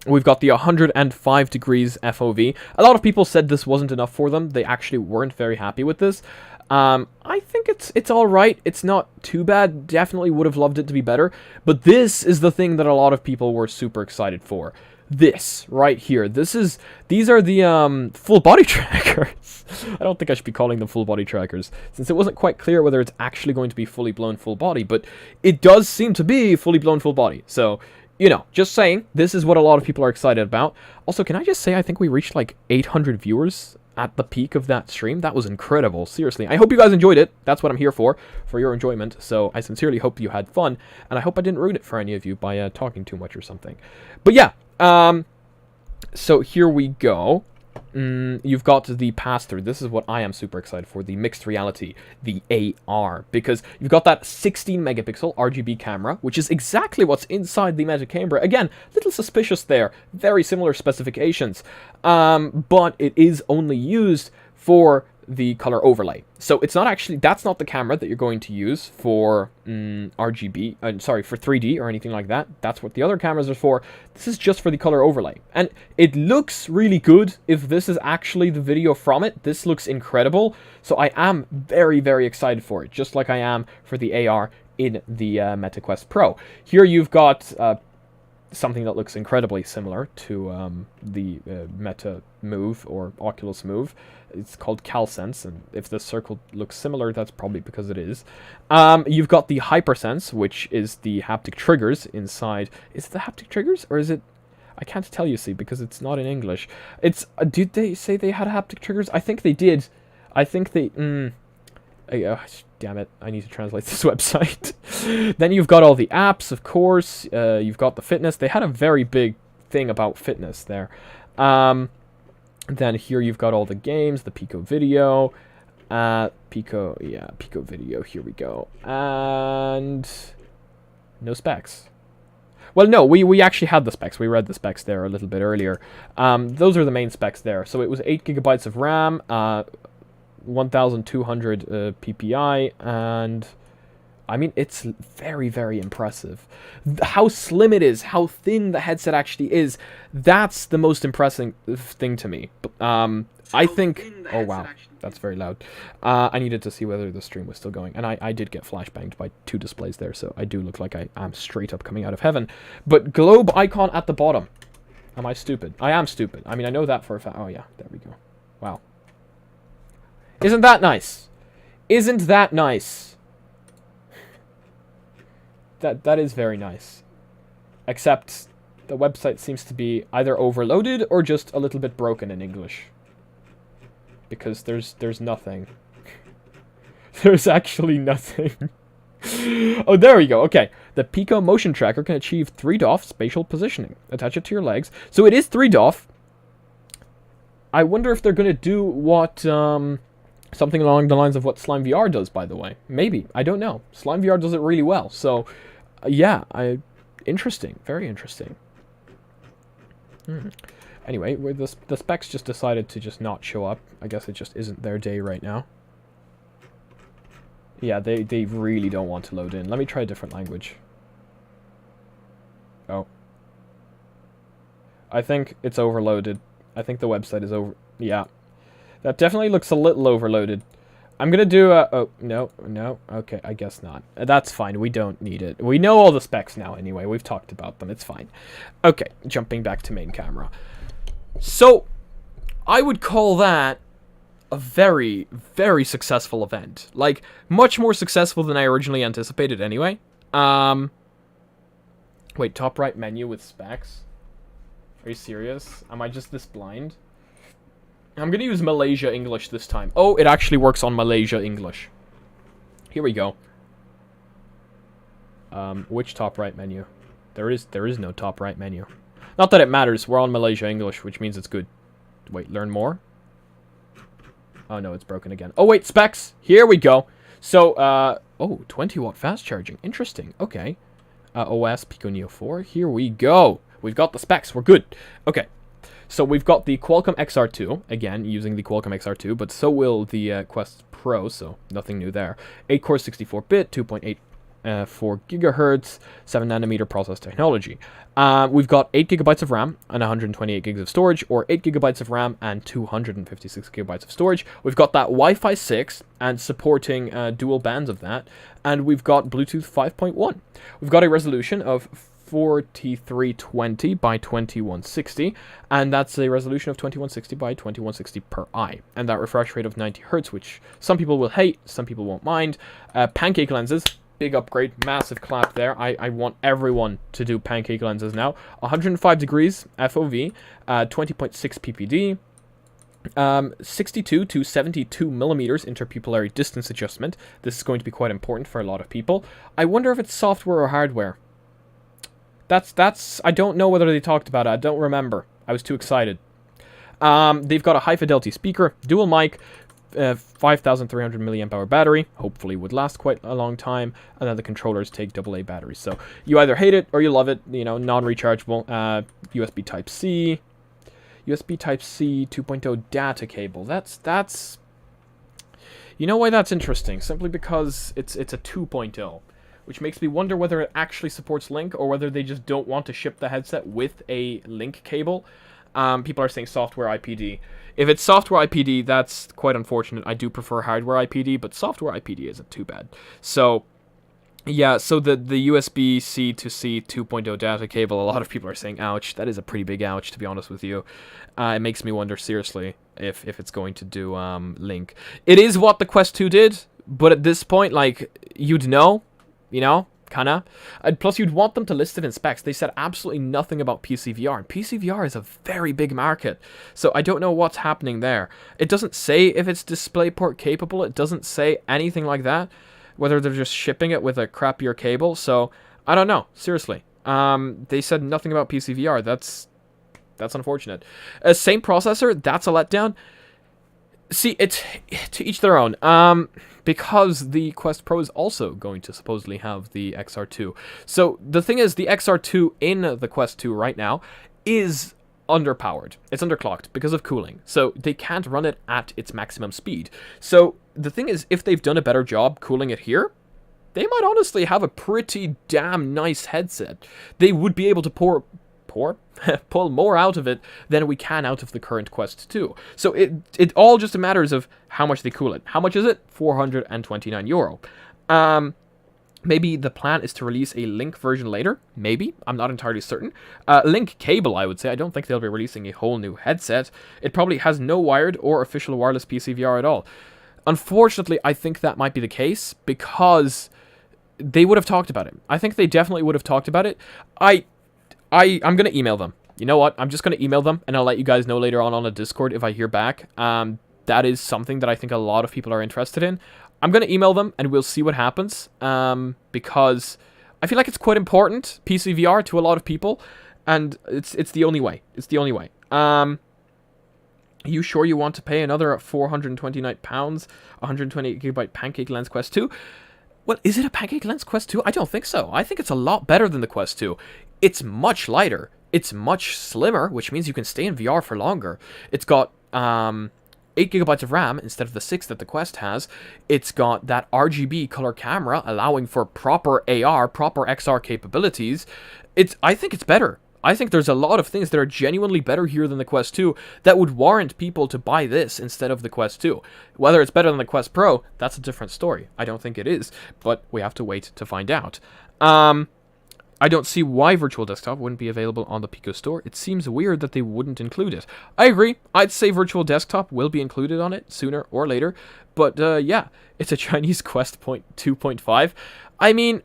We've got the 105 degrees FOV. A lot of people said this wasn't enough for them. They actually weren't very happy with this. I think it's all right. It's not too bad. Definitely would have loved it to be better. But this is the thing that a lot of people were super excited for. This right here. These are the full body trackers. I don't think I should be calling them full body trackers, since it wasn't quite clear whether it's actually going to be fully blown full body, but it does seem to be fully blown full body. So, you know, just saying, this is what a lot of people are excited about. Also, can I just say, I think we reached like 800 viewers at the peak of that stream. That was incredible, seriously. I hope you guys enjoyed it. That's what I'm here for your enjoyment. So I sincerely hope you had fun, and I hope I didn't ruin it for any of you by talking too much or something. But yeah, so here we go. You've got the pass-through. This is what I am super excited for, the mixed reality, the AR, because you've got that 16 megapixel RGB camera, which is exactly what's inside the Meta Cambria. Again, little suspicious there, very similar specifications, but it is only used for the color overlay. So it's not actually, that's not the camera that you're going to use for RGB, sorry, for 3D or anything like that. That's what the other cameras are for. This is just for the color overlay. And it looks really good. If this is actually the video from it, this looks incredible. So I am very excited for it, just like I am for the AR in the Meta Quest Pro. Here you've got something that looks incredibly similar to the Meta Move or Oculus Move. It's called CalSense, and if the circle looks similar, that's probably because it is. You've got the HyperSense, which is the haptic triggers inside. Is it the haptic triggers, or is it... I can't tell you, see, because it's not in English. It's... did they say they had haptic triggers? I think they did. I think they... damn it, I need to translate this website. Then you've got all the apps, of course. You've got the fitness. They had a very big thing about fitness there. Then here you've got all the games, the Pico Video, Pico Video, here we go. And no specs. Well, no, we actually had the specs. We read the specs there a little bit earlier. Those are the main specs there. So it was 8 gigabytes of RAM, 1200 ppi, and I mean, it's very impressive. How slim it is, how thin the headset actually is, that's the most impressive thing to me. I think... Oh, wow. That's very loud. I needed to see whether the stream was still going. And I did get flashbanged by 2 displays there, so I do look like I am straight up coming out of heaven. But globe icon at the bottom. Am I stupid? I am stupid. I mean, I know that for a fact. Oh, yeah. There we go. Wow. Isn't that nice? Isn't that nice? That is very nice. Except the website seems to be either overloaded or just a little bit broken in English. Because there's nothing. There's actually nothing. Oh, there we go. Okay. The Pico motion tracker can achieve 3DoF spatial positioning. Attach it to your legs. So it is 3DoF. I wonder if they're going to do what... something along the lines of what Slime VR does, by the way. Maybe. I don't know. Slime VR does it really well. So, yeah. Interesting. Very interesting. Anyway, the specs just decided to just not show up. I guess it just isn't their day right now. Yeah, they really don't want to load in. Let me try a different language. Oh. I think it's overloaded. I think the website is over... Yeah. That definitely looks a little overloaded. I'm gonna do a... Oh, no. Okay, I guess not. That's fine. We don't need it. We know all the specs now anyway. We've talked about them. It's fine. Okay, jumping back to main camera. So, I would call that a very, very successful event. Like, much more successful than I originally anticipated anyway. Wait, top right menu with specs? Are you serious? Am I just this blind? I'm gonna use Malaysia English this time. Oh, it actually works on Malaysia English. Here we go. Which top right menu? There is no top right menu. Not that it matters. We're on Malaysia English, which means it's good. Wait, learn more? Oh no, it's broken again. Oh wait, specs! Here we go! So, oh, 20 watt fast charging. Interesting. Okay. OS Pico Neo 4. Here we go! We've got the specs. We're good. Okay. So we've got the Qualcomm XR2, again, using the Qualcomm XR2, but so will the Quest Pro, so nothing new there. 8-core 64-bit, 2.84 gigahertz, 7nm process technology. We've got 8 gigabytes of RAM and 128 gigs of storage, or 8 gigabytes of RAM and 256 gigabytes of storage. We've got that Wi-Fi 6 and supporting dual bands of that, and we've got Bluetooth 5.1. We've got a resolution of 4320 by 2160, and that's a resolution of 2160 by 2160 per eye, and that refresh rate of 90 Hz, which some people will hate, some people won't mind. Pancake lenses, big upgrade, massive clap there. I want everyone to do Pancake lenses now. 105 degrees FOV, 20.6 ppd, 62 to 72 millimeters interpupillary distance adjustment. This is going to be quite important for a lot of people. I wonder if it's software or hardware. I don't know whether they talked about it. I don't remember. I was too excited. They've got a high fidelity speaker, dual mic, 5,300 milliamp hour battery. Hopefully would last quite a long time. And then the controllers take AA batteries. So you either hate it or you love it. You know, non-rechargeable. USB Type-C. USB Type-C 2.0 data cable. That's... You know why that's interesting? Simply because it's a 2.0. Which makes me wonder whether it actually supports Link, or whether they just don't want to ship the headset with a Link cable. People are saying software IPD. If it's software IPD, that's quite unfortunate. I do prefer hardware IPD, but software IPD isn't too bad. So, yeah, so the USB-C to C 2.0 data cable, a lot of people are saying, ouch. That is a pretty big ouch, to be honest with you. It makes me wonder, seriously, if it's going to do Link. It is what the Quest 2 did, but at this point, like, you'd know. You know, kinda. And plus, you'd want them to list it in specs. They said absolutely nothing about PCVR. And PCVR is a very big market. So I don't know what's happening there. It doesn't say if it's DisplayPort capable. It doesn't say anything like that. Whether they're just shipping it with a crappier cable. So, I don't know. Seriously. They said nothing about PCVR. That's unfortunate. Same processor. That's a letdown. See, it's to each their own. Because the Quest Pro is also going to supposedly have the XR2. So the thing is, the XR2 in the Quest 2 right now is underpowered. It's underclocked because of cooling. So they can't run it at its maximum speed. So the thing is, if they've done a better job cooling it here, they might honestly have a pretty damn nice headset. They would be able to pull more out of it than we can out of the current Quest 2. So it all just matters of how much they cool it. How much is it? €429. Maybe the plan is to release a Link version later. Maybe. I'm not entirely certain. Link cable, I would say. I don't think they'll be releasing a whole new headset. It probably has no wired or official wireless PCVR at all. Unfortunately, I think that might be the case because they would have talked about it. I think they definitely would have talked about it. I'm going to email them. You know what? I'm just going to email them, and I'll let you guys know later on a Discord if I hear back. That is something that I think a lot of people are interested in. I'm going to email them, and we'll see what happens, because I feel like it's quite important, PCVR, to a lot of people, and it's the only way. It's the only way. Are you sure you want to pay another £429, 128GB Pancake Lens Quest 2? Well, is it a Pancake Lens Quest 2? I don't think so. I think it's a lot better than the Quest 2. It's much lighter. It's much slimmer, which means you can stay in VR for longer. It's got 8 gigabytes of RAM instead of the 6 that the Quest has. It's got that RGB color camera allowing for proper AR, proper XR capabilities. I think it's better. I think there's a lot of things that are genuinely better here than the Quest 2 that would warrant people to buy this instead of the Quest 2. Whether it's better than the Quest Pro, that's a different story. I don't think it is, but we have to wait to find out. I don't see why Virtual Desktop wouldn't be available on the Pico Store. It seems weird that they wouldn't include it. I agree. I'd say Virtual Desktop will be included on it sooner or later. But yeah, it's a Chinese Quest 2.5. I mean,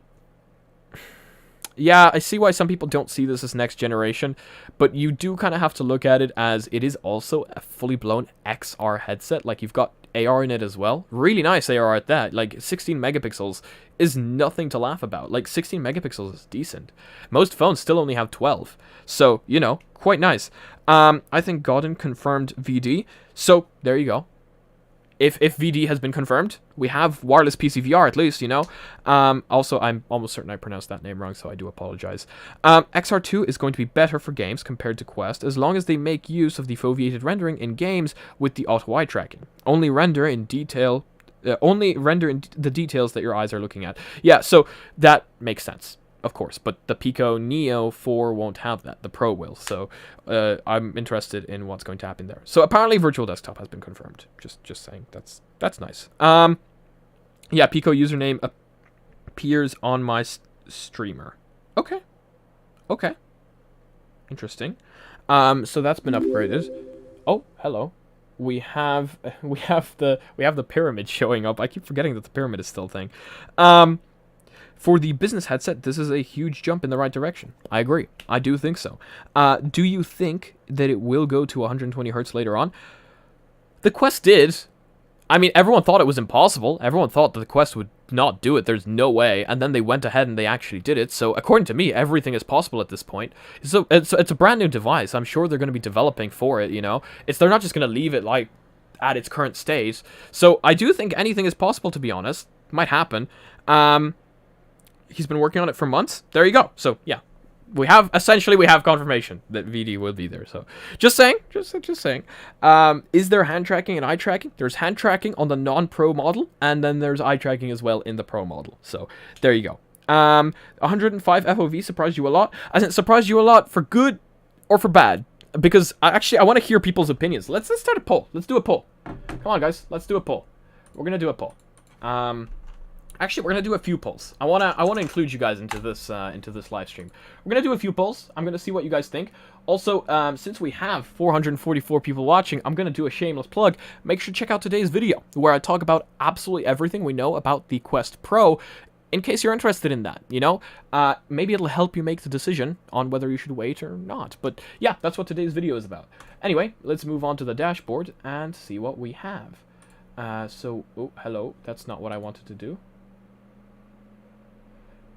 yeah, I see why some people don't see this as next generation, but you do kind of have to look at it as it is also a fully blown XR headset. Like, you've got AR in it as well. Really nice AR at that. Like, 16 megapixels is nothing to laugh about. Like, 16 megapixels is decent. Most phones still only have 12. So, you know, quite nice. I think Godin confirmed VD. So, there you go. If VD has been confirmed, we have wireless PC VR at least, you know. Also, I'm almost certain I pronounced that name wrong, so I do apologize. XR2 is going to be better for games compared to Quest, as long as they make use of the foveated rendering in games with the auto eye tracking. Only render in the details that your eyes are looking at. Yeah, so that makes sense. Of course, but the Pico Neo 4 won't have that. The Pro will. So I'm interested in what's going to happen there. So apparently Virtual Desktop has been confirmed. Just saying. That's nice. Yeah, Pico username appears on my streamer. Okay. Interesting. So that's been upgraded. Oh, hello. We have the pyramid showing up. I keep forgetting that the pyramid is still a thing. For the business headset, this is a huge jump in the right direction. I agree. I do think so. Do you think that it will go to 120 Hz later on? The Quest did. I mean, everyone thought it was impossible. Everyone thought that the Quest would not do it. There's no way. And then they went ahead and they actually did it. So according to me, everything is possible at this point. So it's a brand new device. I'm sure they're going to be developing for it, you know. They're not just going to leave it like at its current state. So I do think anything is possible, to be honest. Might happen. He's been working on it for months. There you go. So yeah, we have confirmation that VD will be there. So just saying. Is there hand tracking and eye tracking? There's hand tracking on the non-pro model, and then there's eye tracking as well in the pro model. So there you go. 105 FOV surprised you a lot. As it surprised you a lot for good or for bad? Because I want to hear people's opinions. Let's start a poll. Let's do a poll. Come on, guys. Let's do a poll. We're gonna do a poll. Actually, we're gonna do a few polls. I wanna include you guys into this live stream. We're gonna do a few polls. I'm gonna see what you guys think. Also, since we have 444 people watching, I'm gonna do a shameless plug. Make sure to check out today's video where I talk about absolutely everything we know about the Quest Pro. In case you're interested in that, you know, maybe it'll help you make the decision on whether you should wait or not. But yeah, that's what today's video is about. Anyway, let's move on to the dashboard and see what we have. Oh, hello. That's not what I wanted to do.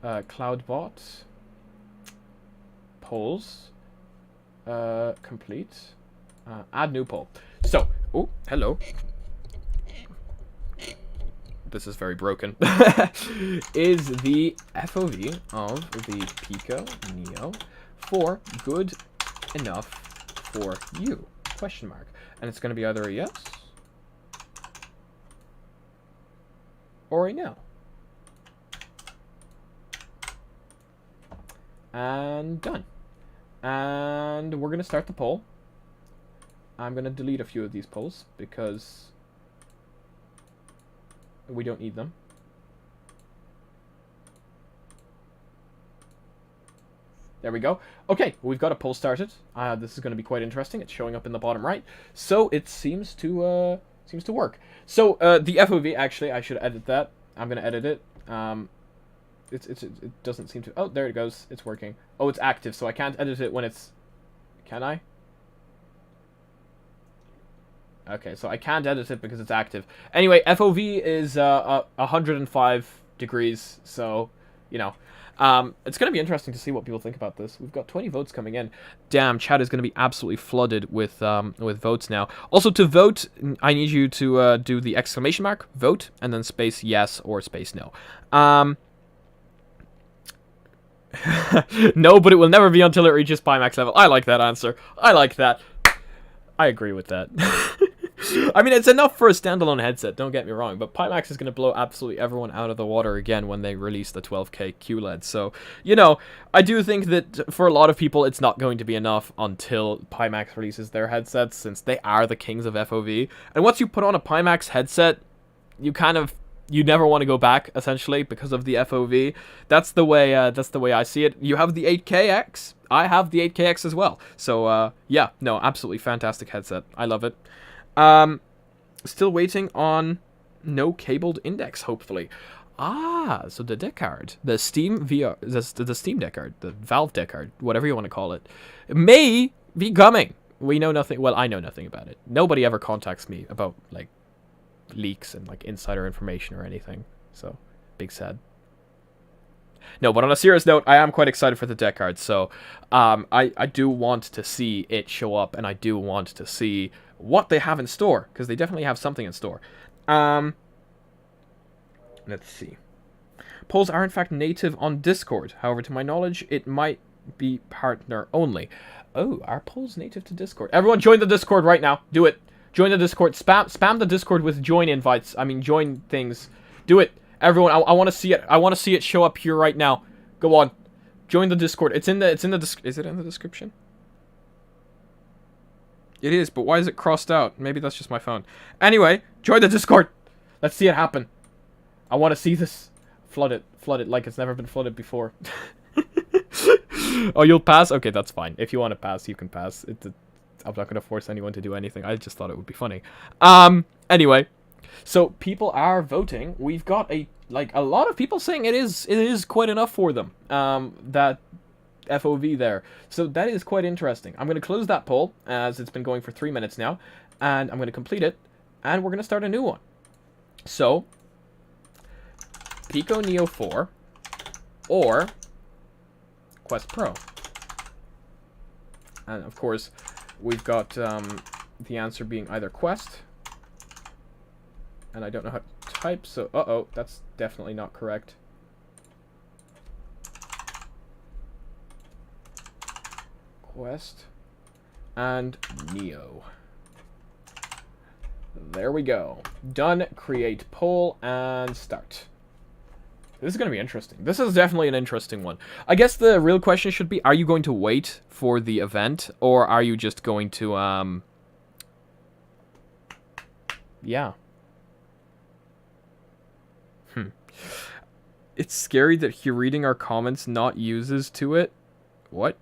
Cloudbot, polls, complete, add new poll. So, oh, hello. This is very broken. Is the FOV of the Pico Neo 4 good enough for you? Question mark. And it's going to be either a yes or a no. And done. And we're going to start the poll. I'm going to delete a few of these polls because we don't need them. There we go. Okay, we've got a poll started. This is going to be quite interesting. It's showing up in the bottom right. So it seems to work. So the FOV, actually, I should edit that. I'm going to edit it. It doesn't seem to... Oh, there it goes. It's working. Oh, it's active, so I can't edit it when it's... Can I? Okay, so I can't edit it because it's active. Anyway, FOV is 105 degrees, so, you know. It's going to be interesting to see what people think about this. We've got 20 votes coming in. Damn, chat is going to be absolutely flooded with votes now. Also, to vote, I need you to do the exclamation mark, vote, and then space yes or space no. No, but it will never be until it reaches Pimax level. I like that answer. I like that. I agree with that. I mean, it's enough for a standalone headset, don't get me wrong, but Pimax is going to blow absolutely everyone out of the water again when they release the 12K QLED. So, you know, I do think that for a lot of people, it's not going to be enough until Pimax releases their headsets, since they are the kings of FOV. And once you put on a Pimax headset, you never want to go back, essentially, because of the FOV. That's the way I see it. You have the 8KX. I have the 8KX as well. So, yeah, no, absolutely fantastic headset. I love it. Still waiting on no cabled index, hopefully. So the deck card, the Steam VR, the Steam deck card, the Valve deck card, whatever you want to call it, may be coming. We know nothing. Well, I know nothing about it. Nobody ever contacts me about, like, leaks and, like, insider information or anything. So, big sad. No, but on a serious note, I am quite excited for the deck card. So, I do want to see it show up, and I do want to see what they have in store, because they definitely have something in store. Let's see. Polls are in fact native on Discord. However, to my knowledge, it might be partner only. Oh, are polls native to Discord? Everyone join the Discord right now. Do it. Join the Discord. Spam the Discord with join invites. I mean, join things. Do it. Everyone, I want to see it. I want to see it show up here right now. Go on. Join the Discord. Is it in the description? It is, but why is it crossed out? Maybe that's just my phone. Anyway, join the Discord. Let's see it happen. I want to see this. Flood it like it's never been flooded before. Oh, you'll pass? Okay, that's fine. If you want to pass, you can pass. I'm not going to force anyone to do anything. I just thought it would be funny. Anyway, so people are voting. We've got a lot of people saying it is quite enough for them. That FOV there. So that is quite interesting. I'm going to close that poll, as it's been going for 3 minutes now, and I'm going to complete it, and we're going to start a new one. So, Pico Neo 4 or Quest Pro. And of course, we've got the answer being either Quest, and I don't know how to type, so uh-oh, that's definitely not correct. Quest and Neo. There we go. Done. Create poll and start. This is going to be interesting. This is definitely an interesting one. I guess the real question should be, are you going to wait for the event, or are you just going to, yeah. It's scary that you're reading our comments, not uses to it. What?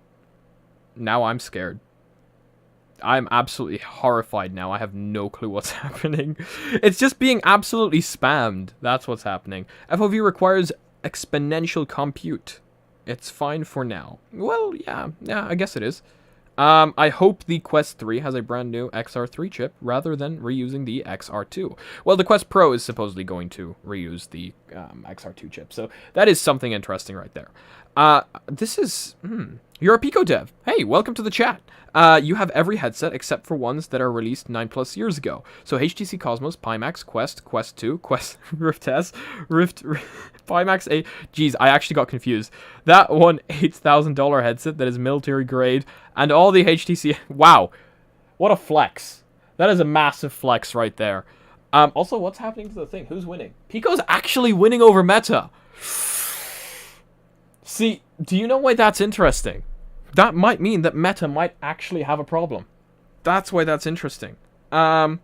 Now I'm scared. I'm absolutely horrified now. I have no clue what's happening. It's just being absolutely spammed. That's what's happening. FOV requires exponential compute. It's fine for now. Well, yeah, I guess it is. I hope the Quest 3 has a brand new XR3 chip rather than reusing the XR2. Well, the Quest Pro is supposedly going to reuse the XR2 chip, so that is something interesting right there. This is... You're a Pico dev. Hey, welcome to the chat. You have every headset except for ones that are released 9+ years ago. So HTC Cosmos, Pimax, Quest, Quest 2, Quest, Rift S, Rift, Pimax 8. Jeez, I actually got confused. That one $8,000 headset that is military grade, and all the HTC... Wow. What a flex. That is a massive flex right there. Also, what's happening to the thing? Who's winning? Pico's actually winning over Meta. See, do you know why that's interesting? That might mean that Meta might actually have a problem. That's why that's interesting. Damn.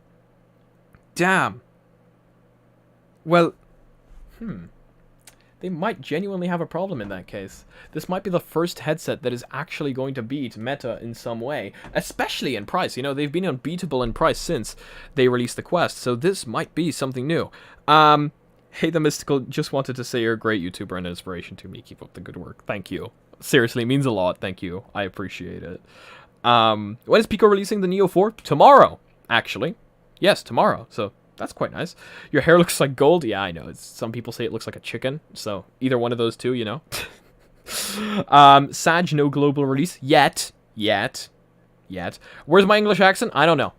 Well, they might genuinely have a problem in that case. This might be the first headset that is actually going to beat Meta in some way, especially in price. You know, they've been unbeatable in price since they released the Quest, so this might be something new. Hey, the Mysticle, just wanted to say you're a great YouTuber and an inspiration to me. Keep up the good work. Thank you. Seriously, it means a lot. Thank you. I appreciate it. When is Pico releasing the Neo 4? Tomorrow, actually. Yes, tomorrow. So that's quite nice. Your hair looks like gold. Yeah, I know. Some people say it looks like a chicken. So either one of those two, you know. Sag, no global release. Yet. Where's my English accent? I don't know.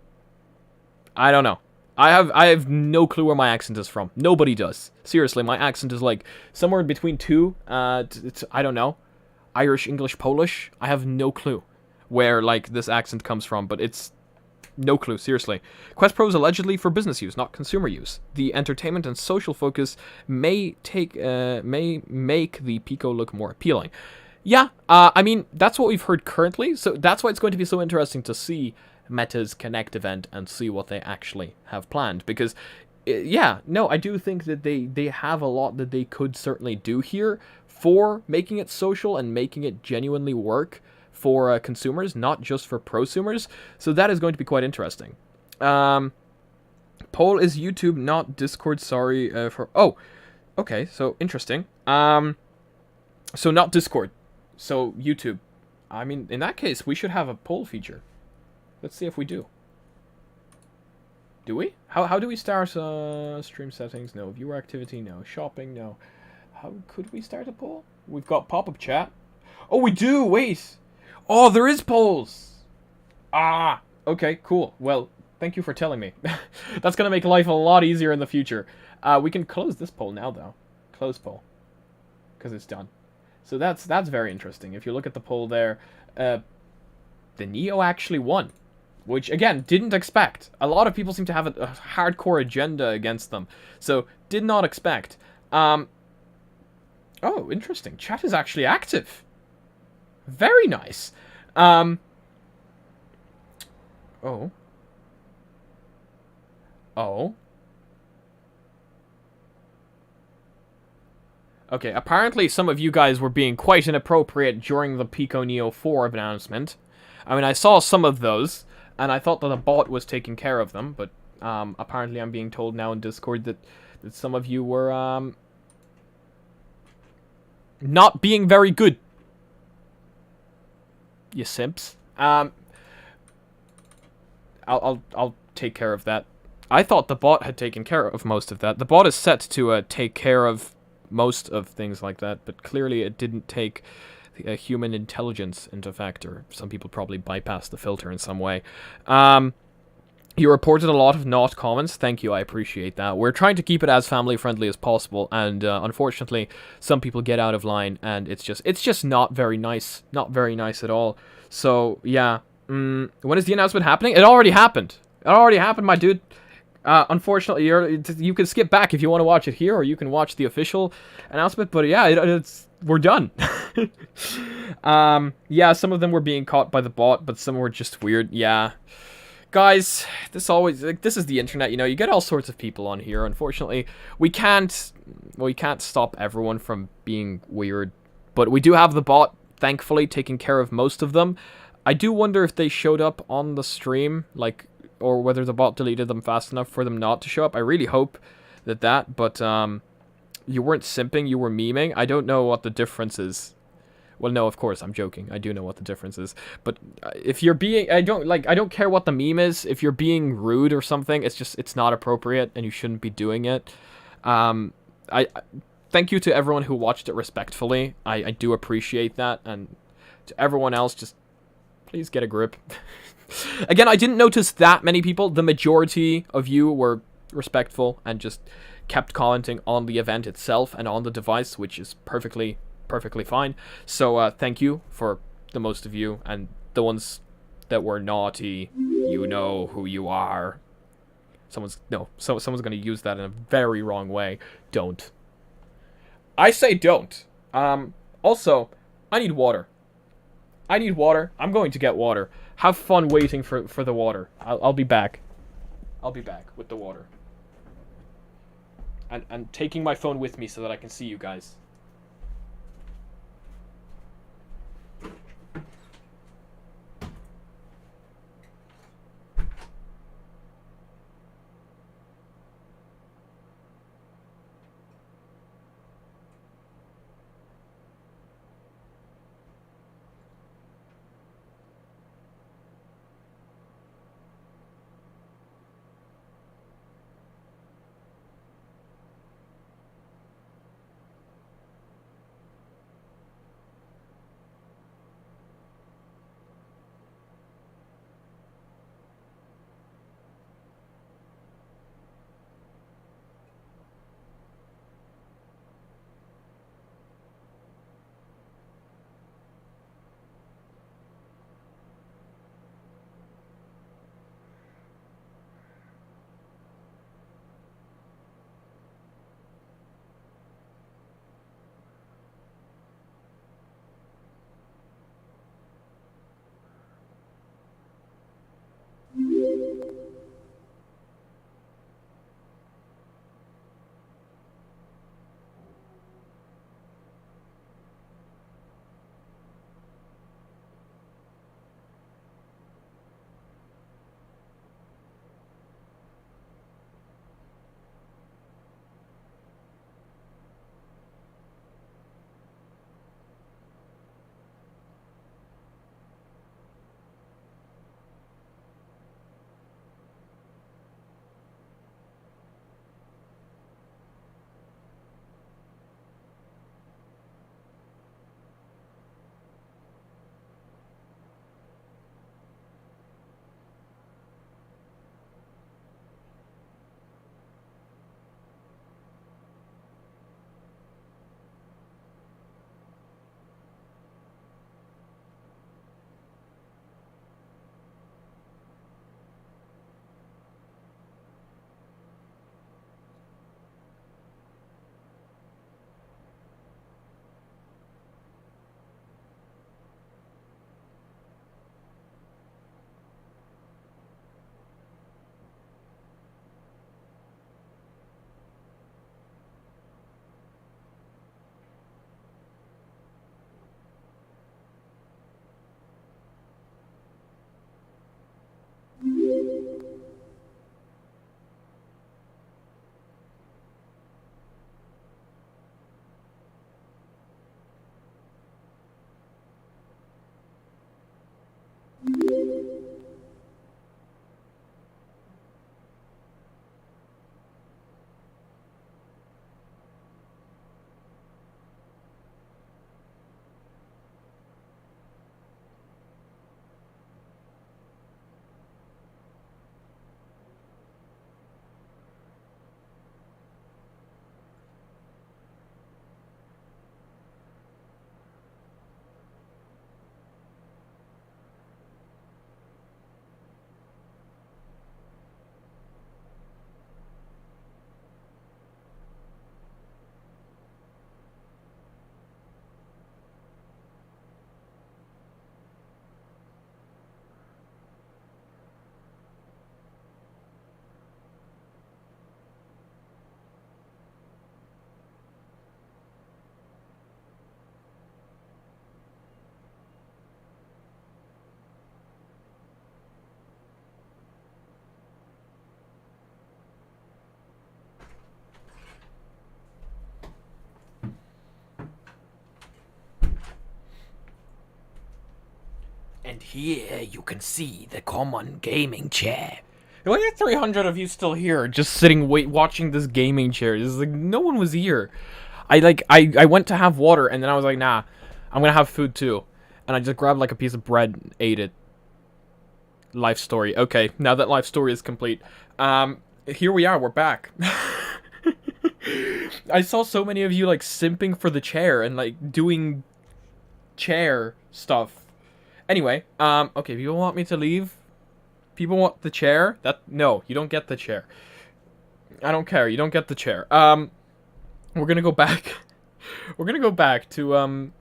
I have no clue where my accent is from. Nobody does. Seriously, my accent is like somewhere in between two. I don't know. Irish, English, Polish. I have no clue where, like, this accent comes from, but it's no clue, seriously. Quest Pro is allegedly for business use, not consumer use. The entertainment and social focus may make the Pico look more appealing. Yeah, I mean, that's what we've heard currently, so that's why it's going to be so interesting to see Meta's Connect event and see what they actually have planned, because, yeah, no, I do think that they have a lot that they could certainly do here for making it social and making it genuinely work for consumers, not just for prosumers, so that is going to be quite interesting. Poll is YouTube, not Discord, sorry for... Oh, okay, so interesting. So not Discord. So, YouTube. I mean, in that case, we should have a poll feature. Let's see if we do. Do we? How do we start stream settings? No. Viewer activity? No. Shopping? No. How could we start a poll? We've got pop-up chat. Oh, we do! Wait! Oh, there is polls! Ah! Okay, cool. Well, thank you for telling me. That's gonna make life a lot easier in the future. We can close this poll now, though. Close poll. Because it's done. So that's very interesting. If you look at the poll there, the Neo actually won, which again didn't expect. A lot of people seem to have a hardcore agenda against them, so did not expect. Oh, interesting. Chat is actually active. Very nice. Oh. Oh. Okay, apparently some of you guys were being quite inappropriate during the Pico Neo 4 announcement. I mean, I saw some of those, and I thought that a bot was taking care of them, but apparently I'm being told now in Discord that some of you were not being very good. You simps. I'll take care of that. I thought the bot had taken care of most of that. The bot is set to take care of most of things like that, but clearly it didn't take human intelligence into factor. Some people probably bypassed the filter in some way. You reported a lot of not comments. Thank you, I appreciate that. We're trying to keep it as family friendly as possible, and unfortunately, some people get out of line, and it's just not very nice. Not very nice at all. So yeah, when is the announcement happening? It already happened. It already happened, my dude. Unfortunately, you can skip back if you want to watch it here, or you can watch the official announcement. But yeah, we're done. Yeah, some of them were being caught by the bot, but some were just weird. Yeah, guys, this is the internet. You know, you get all sorts of people on here. Unfortunately, we can't stop everyone from being weird, but we do have the bot, thankfully, taking care of most of them. I do wonder if they showed up on the stream, like, or whether the bot deleted them fast enough for them not to show up. I really hope that, but you weren't simping, you were memeing. I don't know what the difference is. Well, no, of course, I'm joking. I do know what the difference is. But if you're being, I don't care what the meme is. If you're being rude or something, it's not appropriate, and you shouldn't be doing it. I thank you to everyone who watched it respectfully. I do appreciate that, and to everyone else, just please get a grip. Again, I didn't notice that many people. The majority of you were respectful and just kept commenting on the event itself and on the device, which is perfectly fine. So thank you for the most of you, and the ones that were naughty, you know who you are. Someone's going to use that in a very wrong way. Don't. I say don't. Also, I need water. I'm going to get water. Have fun waiting for the water. I'll be back. I'll be back with the water. And taking my phone with me so that I can see you guys. And here you can see the common gaming chair. Why are 300 of you still here, just sitting watching this gaming chair? This is like, no one was here. I went to have water, and then I was like, nah, I'm gonna have food too. And I just grabbed like a piece of bread and ate it. Life story. Okay, now that life story is complete. Here we are, we're back. I saw so many of you like simping for the chair and like doing chair stuff. Anyway, okay, people want me to leave. People want the chair. No, you don't get the chair. I don't care. You don't get the chair. We're gonna go back. We're gonna go back to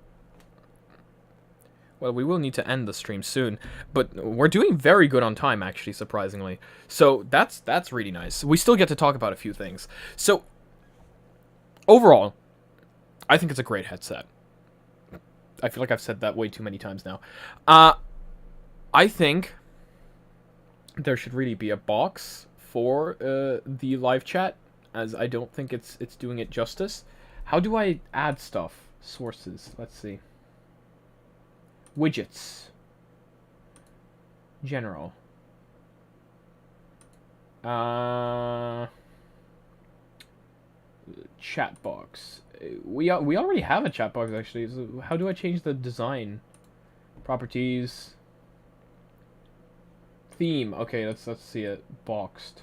well, we will need to end the stream soon, but we're doing very good on time, actually, surprisingly. So that's really nice. We still get to talk about a few things. So overall, I think it's a great headset. I feel like I've said that way too many times now. I think there should really be a box for the live chat, as I don't think it's doing it justice. How do I add stuff? Sources. Let's see. Widgets. General. Chat box. We already have a chat box, actually. So how do I change the design? Properties. Theme. Okay, let's see it. Boxed.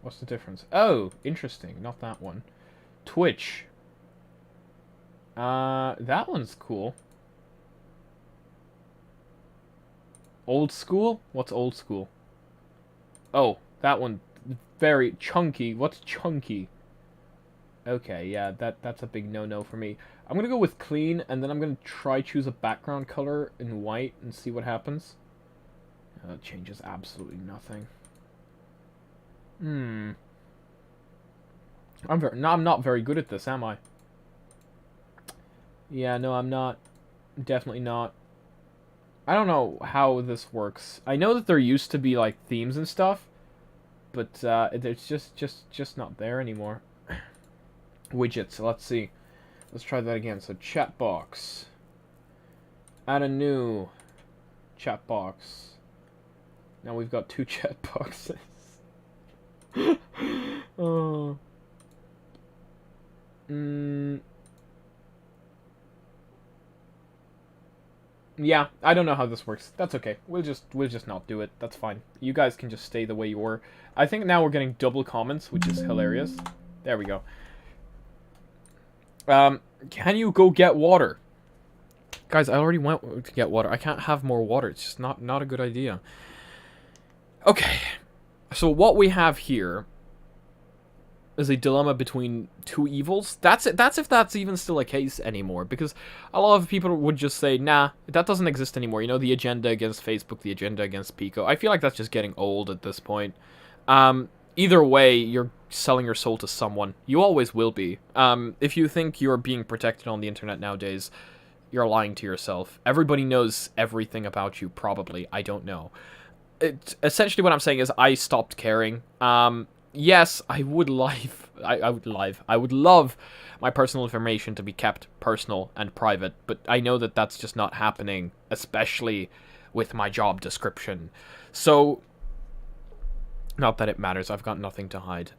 What's the difference? Oh, interesting. Not that one. Twitch. That one's cool. Old school? What's old school? Oh, that one. Very chunky. What's chunky? Okay, yeah, that's a big no-no for me. I'm gonna go with clean, and then I'm gonna try choose a background color in white and see what happens. That changes absolutely nothing. I'm not very good at this, am I? Yeah, no, I'm not. Definitely not. I don't know how this works. I know that there used to be, like, themes and stuff, but it's just not there anymore. Widgets, let's see. Let's try that again. So, chat box. Add a new chat box. Now we've got 2 chat boxes. Oh. Yeah, I don't know how this works. That's okay. We'll just not do it. That's fine. You guys can just stay the way you were. I think now we're getting double comments, which is hilarious. There we go. Can you go get water? Guys, I already went to get water. I can't have more water. It's just not a good idea. Okay. So what we have here is a dilemma between 2 evils. That's it. That's if that's even still a case anymore, because a lot of people would just say, nah, that doesn't exist anymore. You know, the agenda against Facebook, the agenda against Pico. I feel like that's just getting old at this point. Either way, you're selling your soul to someone. You always will be. If you think you're being protected on the internet nowadays, you're lying to yourself. Everybody knows everything about you, probably. I don't know. Essentially what I'm saying is I stopped caring. Yes, I would I would love my personal information to be kept personal and private, but I know that that's just not happening, especially with my job description. So, not that it matters, I've got nothing to hide.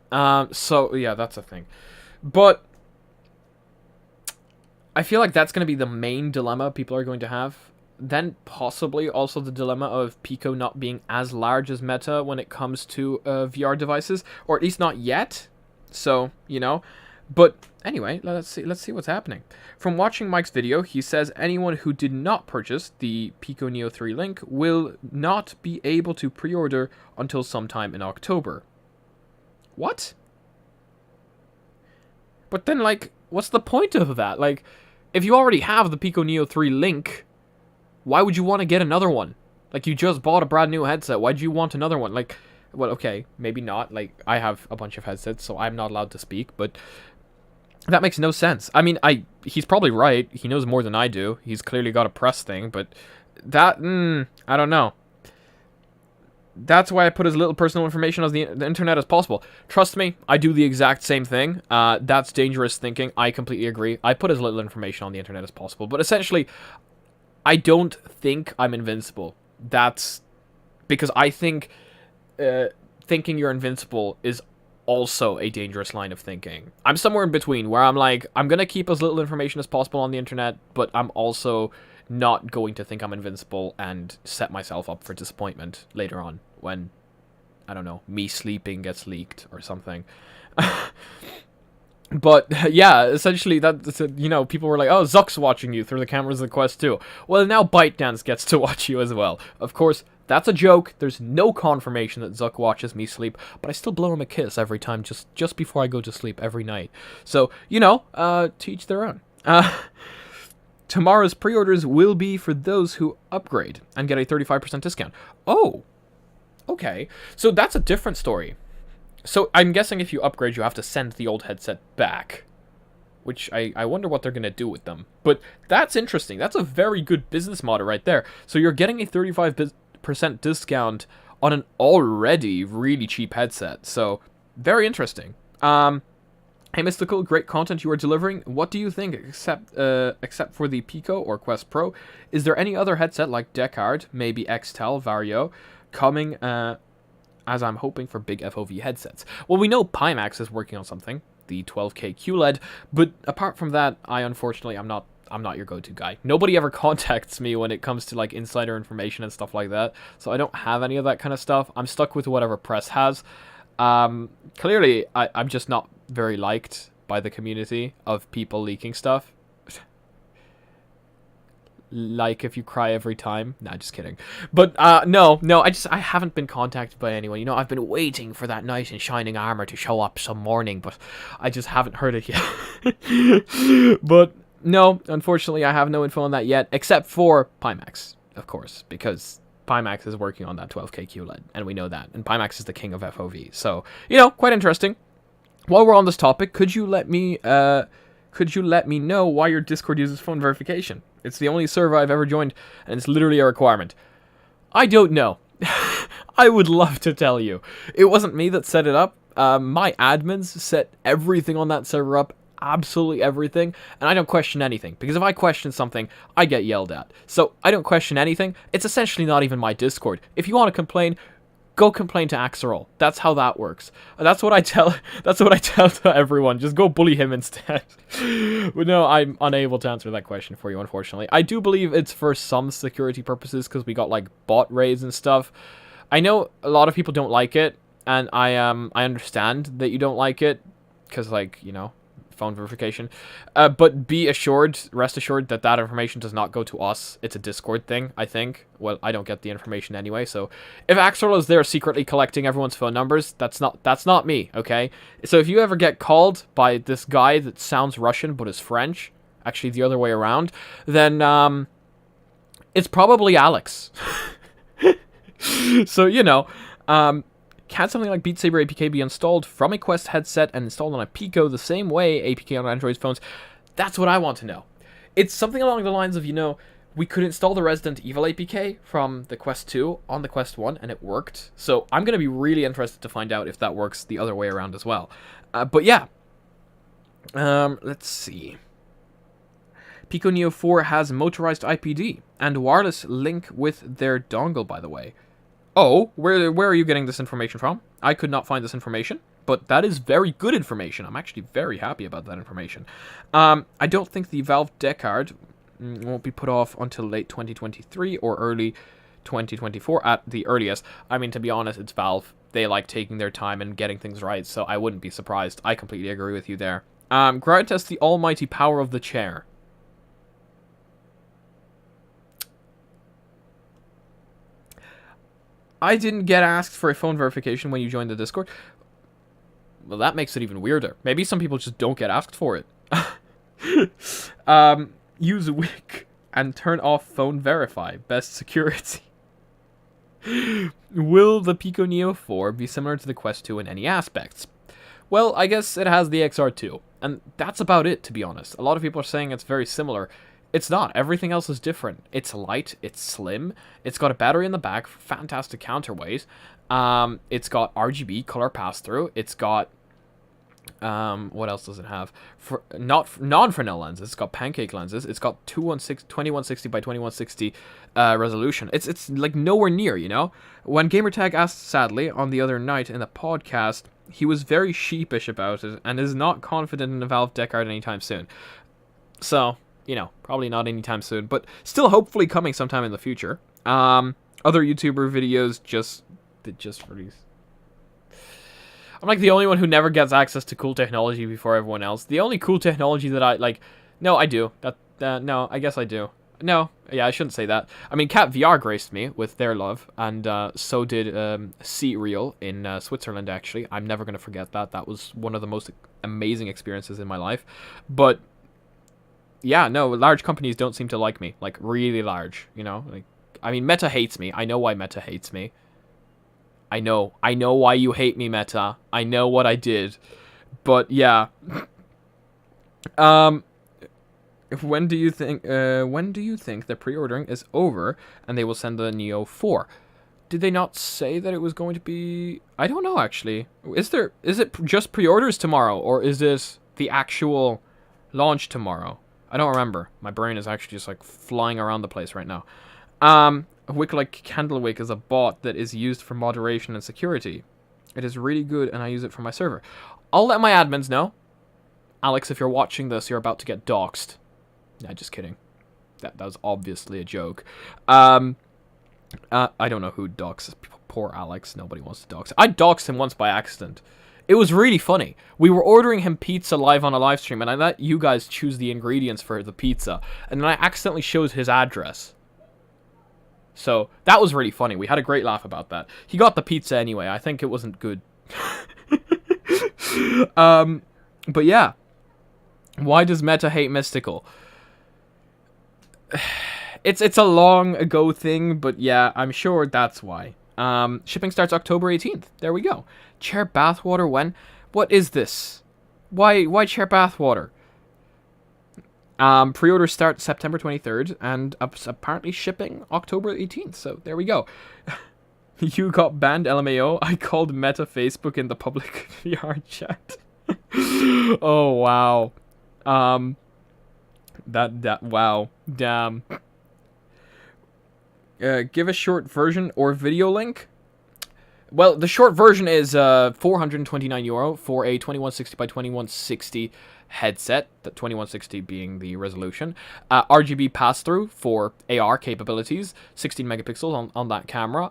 So, yeah, that's a thing. But I feel like that's going to be the main dilemma people are going to have. Then possibly also the dilemma of Pico not being as large as Meta when it comes to VR devices, or at least not yet. So, you know. But anyway, let's see what's happening. From watching Mike's video, he says anyone who did not purchase the Pico Neo 3 link will not be able to pre-order until sometime in October. What? But then, like, what's the point of that? Like, if you already have the Pico Neo 3 link, why would you want to get another one? Like, you just bought a brand new headset. Why do you want another one? Like, well, okay, maybe not. Like, I have a bunch of headsets, so I'm not allowed to speak, but that makes no sense. I mean, he's probably right. He knows more than I do. He's clearly got a press thing, but that, I don't know. That's why I put as little personal information on the internet as possible. Trust me, I do the exact same thing. That's dangerous thinking. I completely agree. I put as little information on the internet as possible, but essentially, I don't think I'm invincible. That's because I think thinking you're invincible is also a dangerous line of thinking. I'm somewhere in between where I'm like, I'm going to keep as little information as possible on the internet, but I'm also not going to think I'm invincible and set myself up for disappointment later on when, I don't know, me sleeping gets leaked or something. But, yeah, essentially, that's, you know, people were like, oh, Zuck's watching you through the cameras of the Quest 2. Well, now ByteDance gets to watch you as well. Of course, that's a joke. There's no confirmation that Zuck watches me sleep, but I still blow him a kiss every time, just before I go to sleep every night. So, you know, to each their own. Tomorrow's pre-orders will be for those who upgrade and get a 35% discount. Oh, okay. So that's a different story. So, I'm guessing if you upgrade, you have to send the old headset back. Which, I wonder what they're going to do with them. But that's interesting. That's a very good business model right there. So, you're getting a 35% discount on an already really cheap headset. So, very interesting. Hey, Mysticle, great content you are delivering. What do you think, except for the Pico or Quest Pro? Is there any other headset like Deckard, maybe Xtel, Vario, coming... as I'm hoping for big FOV headsets. Well, we know Pimax is working on something, the 12K QLED, but apart from that, unfortunately, I'm not your go-to guy. Nobody ever contacts me when it comes to, like, insider information and stuff like that, so I don't have any of that kind of stuff. I'm stuck with whatever press has. Clearly, I'm just not very liked by the community of people leaking stuff. Like if you cry every time. Nah, just kidding. But, no, I haven't been contacted by anyone. You know, I've been waiting for that knight in shining armor to show up some morning, but I just haven't heard it yet. But, no, unfortunately, I have no info on that yet, except for Pimax, of course, because Pimax is working on that 12K QLED, and we know that. And Pimax is the king of FOV. So, you know, quite interesting. While we're on this topic, could you let me know why your Discord uses phone verification? It's the only server I've ever joined, and it's literally a requirement. I don't know. I would love to tell you. It wasn't me that set it up. My admins set everything on that server up, absolutely everything, and I don't question anything, because if I question something, I get yelled at. So I don't question anything. It's essentially not even my Discord. If you want to complain, go complain to Axerol. That's how that works. That's what I tell. That's what I tell to everyone. Just go bully him instead. But no, I'm unable to answer that question for you, unfortunately. I do believe it's for some security purposes, because we got like bot raids and stuff. I know a lot of people don't like it, and I understand that you don't like it, because, like, you know, phone verification. But rest assured that that information does not go to us. It's a Discord thing, I think. Well, I don't get the information anyway, so if Axel is there secretly collecting everyone's phone numbers, that's not me, okay? So if you ever get called by this guy that sounds Russian but is French, actually the other way around, then it's probably Alex. So, you know, can something like Beat Saber APK be installed from a Quest headset and installed on a Pico the same way APK on Android phones? That's what I want to know. It's something along the lines of, you know, we could install the Resident Evil APK from the Quest 2 on the Quest 1, and it worked. So I'm going to be really interested to find out if that works the other way around as well. But yeah. Let's see. Pico Neo 4 has motorized IPD and wireless link with their dongle, by the way. Oh, where are you getting this information from? I could not find this information, but that is very good information. I'm actually very happy about that information. I don't think the Valve deck card won't be put off until late 2023 or early 2024 at the earliest. I mean, to be honest, it's Valve. They like taking their time and getting things right, so I wouldn't be surprised. I completely agree with you there. Ground test the almighty power of the chair. I didn't get asked for a phone verification when you joined the Discord. Well, that makes it even weirder. Maybe some people just don't get asked for it. Use Wick and turn off phone verify. Best security. Will the Pico Neo 4 be similar to the Quest 2 in any aspects? Well, I guess it has the XR2. And that's about it, to be honest. A lot of people are saying it's very similar. It's not. Everything else is different. It's light. It's slim. It's got a battery in the back. Fantastic counterweight. It's got RGB color pass-through. It's got... what else does it have? Non-Fresnel lenses. It's got Pancake lenses. It's got 2160 by 2160 resolution. It's like nowhere near, you know? When Gamertag asked sadly on the other night in the podcast, he was very sheepish about it and is not confident in a Valve deck card anytime soon. So... you know, probably not anytime soon, but still hopefully coming sometime in the future. Other YouTuber videos just released. I'm like the only one who never gets access to cool technology before everyone else. The only cool technology that I like, no, I do. No, I guess I do. No, yeah, I shouldn't say that. I mean, Cat VR graced me with their love, and so did C-Real in Switzerland, actually. I'm never going to forget that. That was one of the most amazing experiences in my life. But yeah, no, large companies don't seem to like me. Like, really large, you know? Like, I mean, Meta hates me. I know why Meta hates me. I know why you hate me, Meta. I know what I did. But, yeah. When do you think the pre-ordering is over and they will send the Neo 4? Did they not say that it was going to be... I don't know, actually. Is it just pre-orders tomorrow, or is this the actual launch tomorrow? I don't remember. My brain is actually just like flying around the place right now. A wick like Candlewick is a bot that is used for moderation and security. It is really good and I use it for my server. I'll let my admins know. Alex, if you're watching this, you're about to get doxxed. Nah, just kidding. That was obviously a joke. I don't know who doxes. Poor Alex. Nobody wants to dox. I doxed him once by accident. It was really funny. We were ordering him pizza live on a live stream, and I let you guys choose the ingredients for the pizza, and then I accidentally showed his address. So, that was really funny. We had a great laugh about that. He got the pizza anyway. I think it wasn't good. But yeah. Why does Meta hate Mysticle? It's a long ago thing, but yeah, I'm sure that's why. Shipping starts October 18th. There we go. Chair bathwater when? What is this? Why chair bathwater? Pre-order start September 23rd, and apparently shipping October 18th, so there we go. You got banned, LMAO. I called Meta Facebook in the public VR chat. Oh, wow. Wow. Damn. Give a short version or video link. Well, the short version is €429 for a 2160 by 2160 headset, the 2160 being the resolution. RGB pass-through for AR capabilities, 16 megapixels on that camera.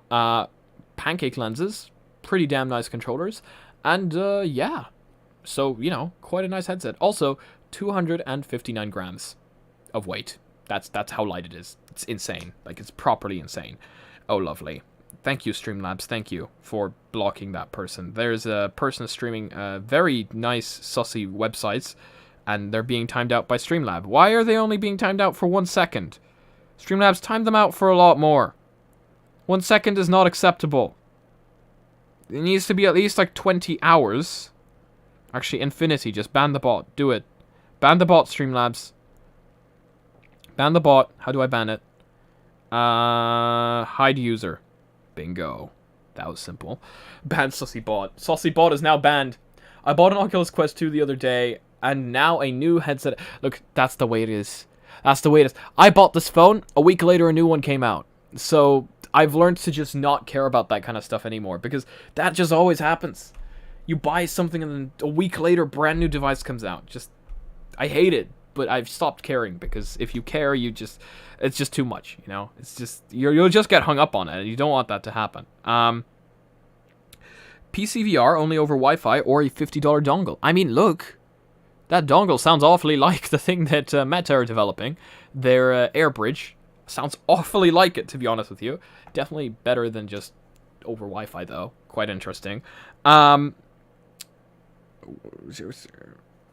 Pancake lenses, pretty damn nice controllers. And, yeah. So, you know, quite a nice headset. Also, 259 grams of weight. That's how light it is. It's insane. Like, it's properly insane. Oh, lovely. Thank you, Streamlabs. Thank you for blocking that person. There's a person streaming very nice, sussy websites, and they're being timed out by Streamlab. Why are they only being timed out for 1 second? Streamlabs, time them out for a lot more. 1 second is not acceptable. It needs to be at least, like, 20 hours. Actually, Infinity, just ban the bot. Do it. Ban the bot, Streamlabs. Ban the bot. How do I ban it? Hide user. Bingo. That was simple. Ban Sussy Bot. Sussy Bot is now banned. I bought an Oculus Quest 2 the other day, and now a new headset. Look, that's the way it is. That's the way it is. I bought this phone. A week later, a new one came out. So, I've learned to just not care about that kind of stuff anymore, because that just always happens. You buy something, and then a week later, brand new device comes out. Just, I hate it. But I've stopped caring, because if you care, it's just too much, you know? It's just, you'll just get hung up on it, and you don't want that to happen. PC VR only over Wi-Fi or a $50 dongle. I mean, look, that dongle sounds awfully like the thing that Meta are developing. Their AirBridge sounds awfully like it, to be honest with you. Definitely better than just over Wi-Fi, though. Quite interesting. Why?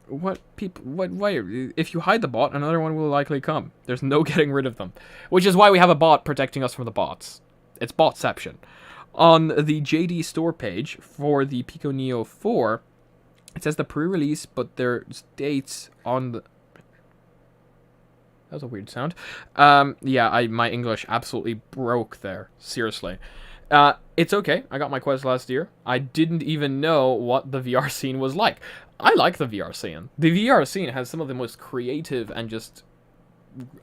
If you hide the bot, another one will likely come. There's no getting rid of them. Which is why we have a bot protecting us from the bots. It's botception. On the JD store page for the Pico Neo 4, it says the pre-release, but there's dates on the... That was a weird sound. Yeah, my English absolutely broke there. Seriously. It's okay. I got my Quest last year. I didn't even know what the VR scene was like. I like the VR scene. The VR scene has some of the most creative and just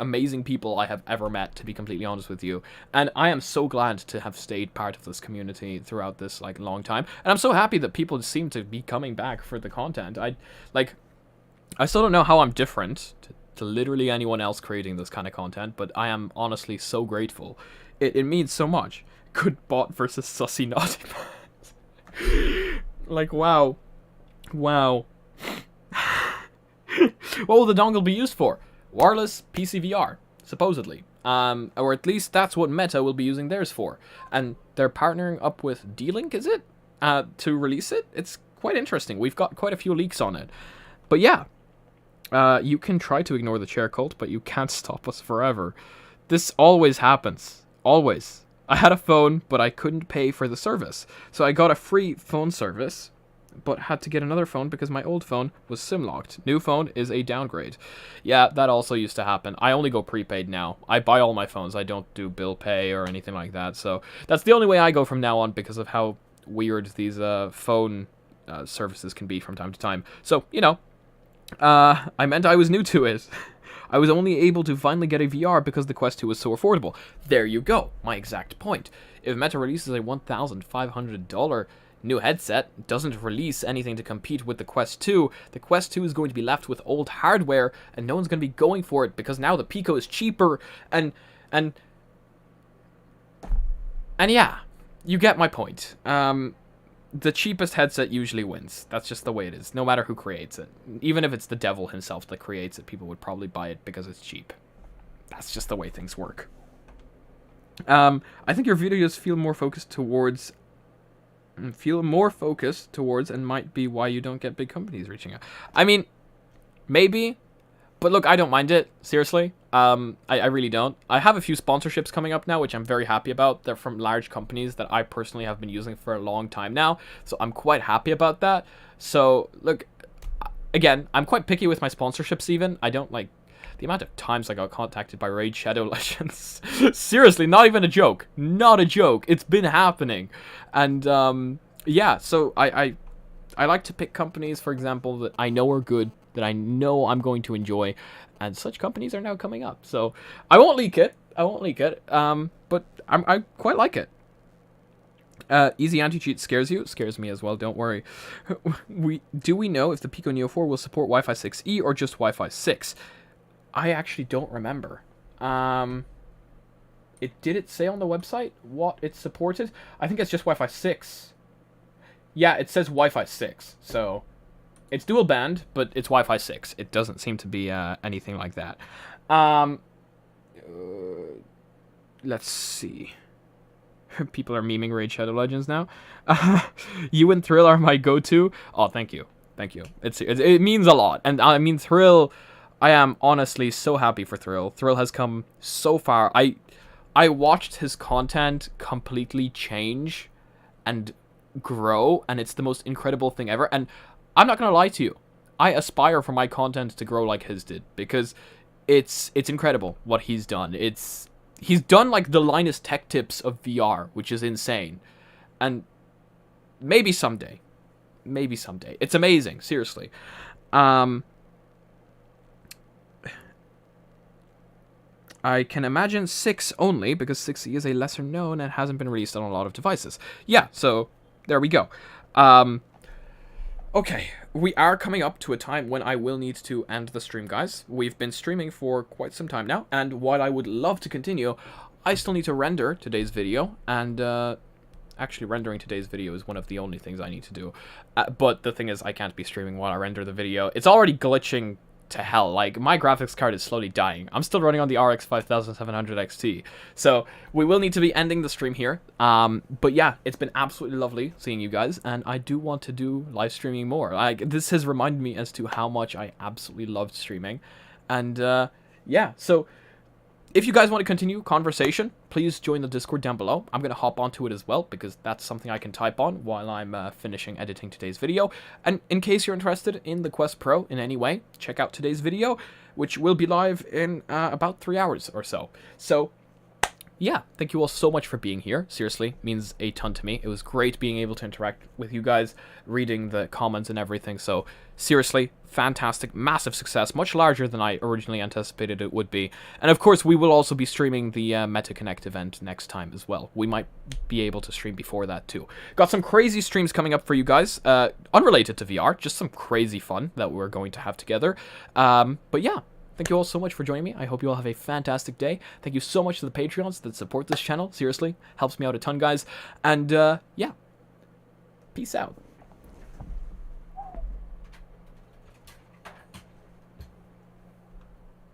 amazing people I have ever met, to be completely honest with you. And I am so glad to have stayed part of this community throughout this, like, long time. And I'm so happy that people seem to be coming back for the content. I still don't know how I'm different to literally anyone else creating this kind of content, but I am honestly so grateful. It means so much. Good bot versus sussy naughty bot. Like, wow. Wow. What will the dongle be used for? Wireless PC VR, supposedly. Or at least that's what Meta will be using theirs for. And they're partnering up with D-Link, is it? To release it? It's quite interesting. We've got quite a few leaks on it. But yeah. You can try to ignore the chair cult, but you can't stop us forever. This always happens. Always. I had a phone, but I couldn't pay for the service. So I got a free phone service, but had to get another phone because my old phone was SIM-locked. New phone is a downgrade. Yeah, that also used to happen. I only go prepaid now. I buy all my phones. I don't do bill pay or anything like that. So that's the only way I go from now on because of how weird these phone services can be from time to time. So, you know, I meant I was new to it. I was only able to finally get a VR because the Quest 2 was so affordable. There you go, my exact point. If Meta releases a $1,500 new headset, doesn't release anything to compete with the Quest 2, the Quest 2 is going to be left with old hardware, and no one's going to be going for it because now the Pico is cheaper, and yeah, you get my point. The cheapest headset usually wins. That's just the way it is, no matter who creates it. Even if it's the devil himself that creates it, people would probably buy it because it's cheap. That's just the way things work. I think your videos feel more focused towards, and might be why you don't get big companies reaching out. I mean, maybe, but look, I don't mind it, seriously. I really don't. I have a few sponsorships coming up now, which I'm very happy about. They're from large companies that I personally have been using for a long time now, so I'm quite happy about that. So, look, again, I'm quite picky with my sponsorships even. I don't like the amount of times I got contacted by Raid Shadow Legends. Seriously, not even a joke. Not a joke. It's been happening. And, yeah, so I like to pick companies, for example, that I know are good, that I know I'm going to enjoy, and such companies are now coming up. So I won't leak it. But I quite like it. Easy anti-cheat scares you? Scares me as well, don't worry. Do we know if the Pico Neo 4 will support Wi-Fi 6E or just Wi-Fi 6? I actually don't remember. Did it say on the website what it supported? I think it's just Wi-Fi 6. Yeah, it says Wi-Fi 6, so it's dual band, but it's Wi-Fi 6. It doesn't seem to be anything like that. Let's see. People are memeing Raid Shadow Legends now. You and Thrill are my go-to. Oh, thank you. Thank you. It means a lot. And I mean, Thrill, I am honestly so happy for Thrill. Thrill has come so far. I watched his content completely change and grow, and it's the most incredible thing ever. And I'm not going to lie to you. I aspire for my content to grow like his did, because it's incredible what he's done. He's done like the Linus Tech Tips of VR, which is insane. And maybe someday. Maybe someday. It's amazing, seriously. I can imagine 6 only, because 6E is a lesser known and hasn't been released on a lot of devices. Yeah, so there we go. Okay, we are coming up to a time when I will need to end the stream, guys. We've been streaming for quite some time now, and while I would love to continue, I still need to render today's video, and actually rendering today's video is one of the only things I need to do. But the thing is, I can't be streaming while I render the video. It's already glitching to hell. Like, my graphics card is slowly dying. I'm still running on the RX 5700 XT. So we will need to be ending the stream here. But yeah, it's been absolutely lovely seeing you guys, and I do want to do live streaming more. Like, this has reminded me as to how much I absolutely loved streaming. And yeah, so if you guys want to continue conversation, please join the Discord down below. I'm going to hop onto it as well, because that's something I can type on while I'm finishing editing today's video. And in case you're interested in the Quest Pro in any way, check out today's video, which will be live in about 3 hours or so. So yeah, thank you all so much for being here. Seriously, means a ton to me. It was great being able to interact with you guys, reading the comments and everything. So seriously, fantastic, massive success, much larger than I originally anticipated it would be. And of course, we will also be streaming the MetaConnect event next time as well. We might be able to stream before that too. Got some crazy streams coming up for you guys, unrelated to VR, just some crazy fun that we're going to have together. But yeah. Thank you all so much for joining me. I hope you all have a fantastic day. Thank you so much to the Patreons that support this channel. Seriously, helps me out a ton, guys. And, yeah. Peace out.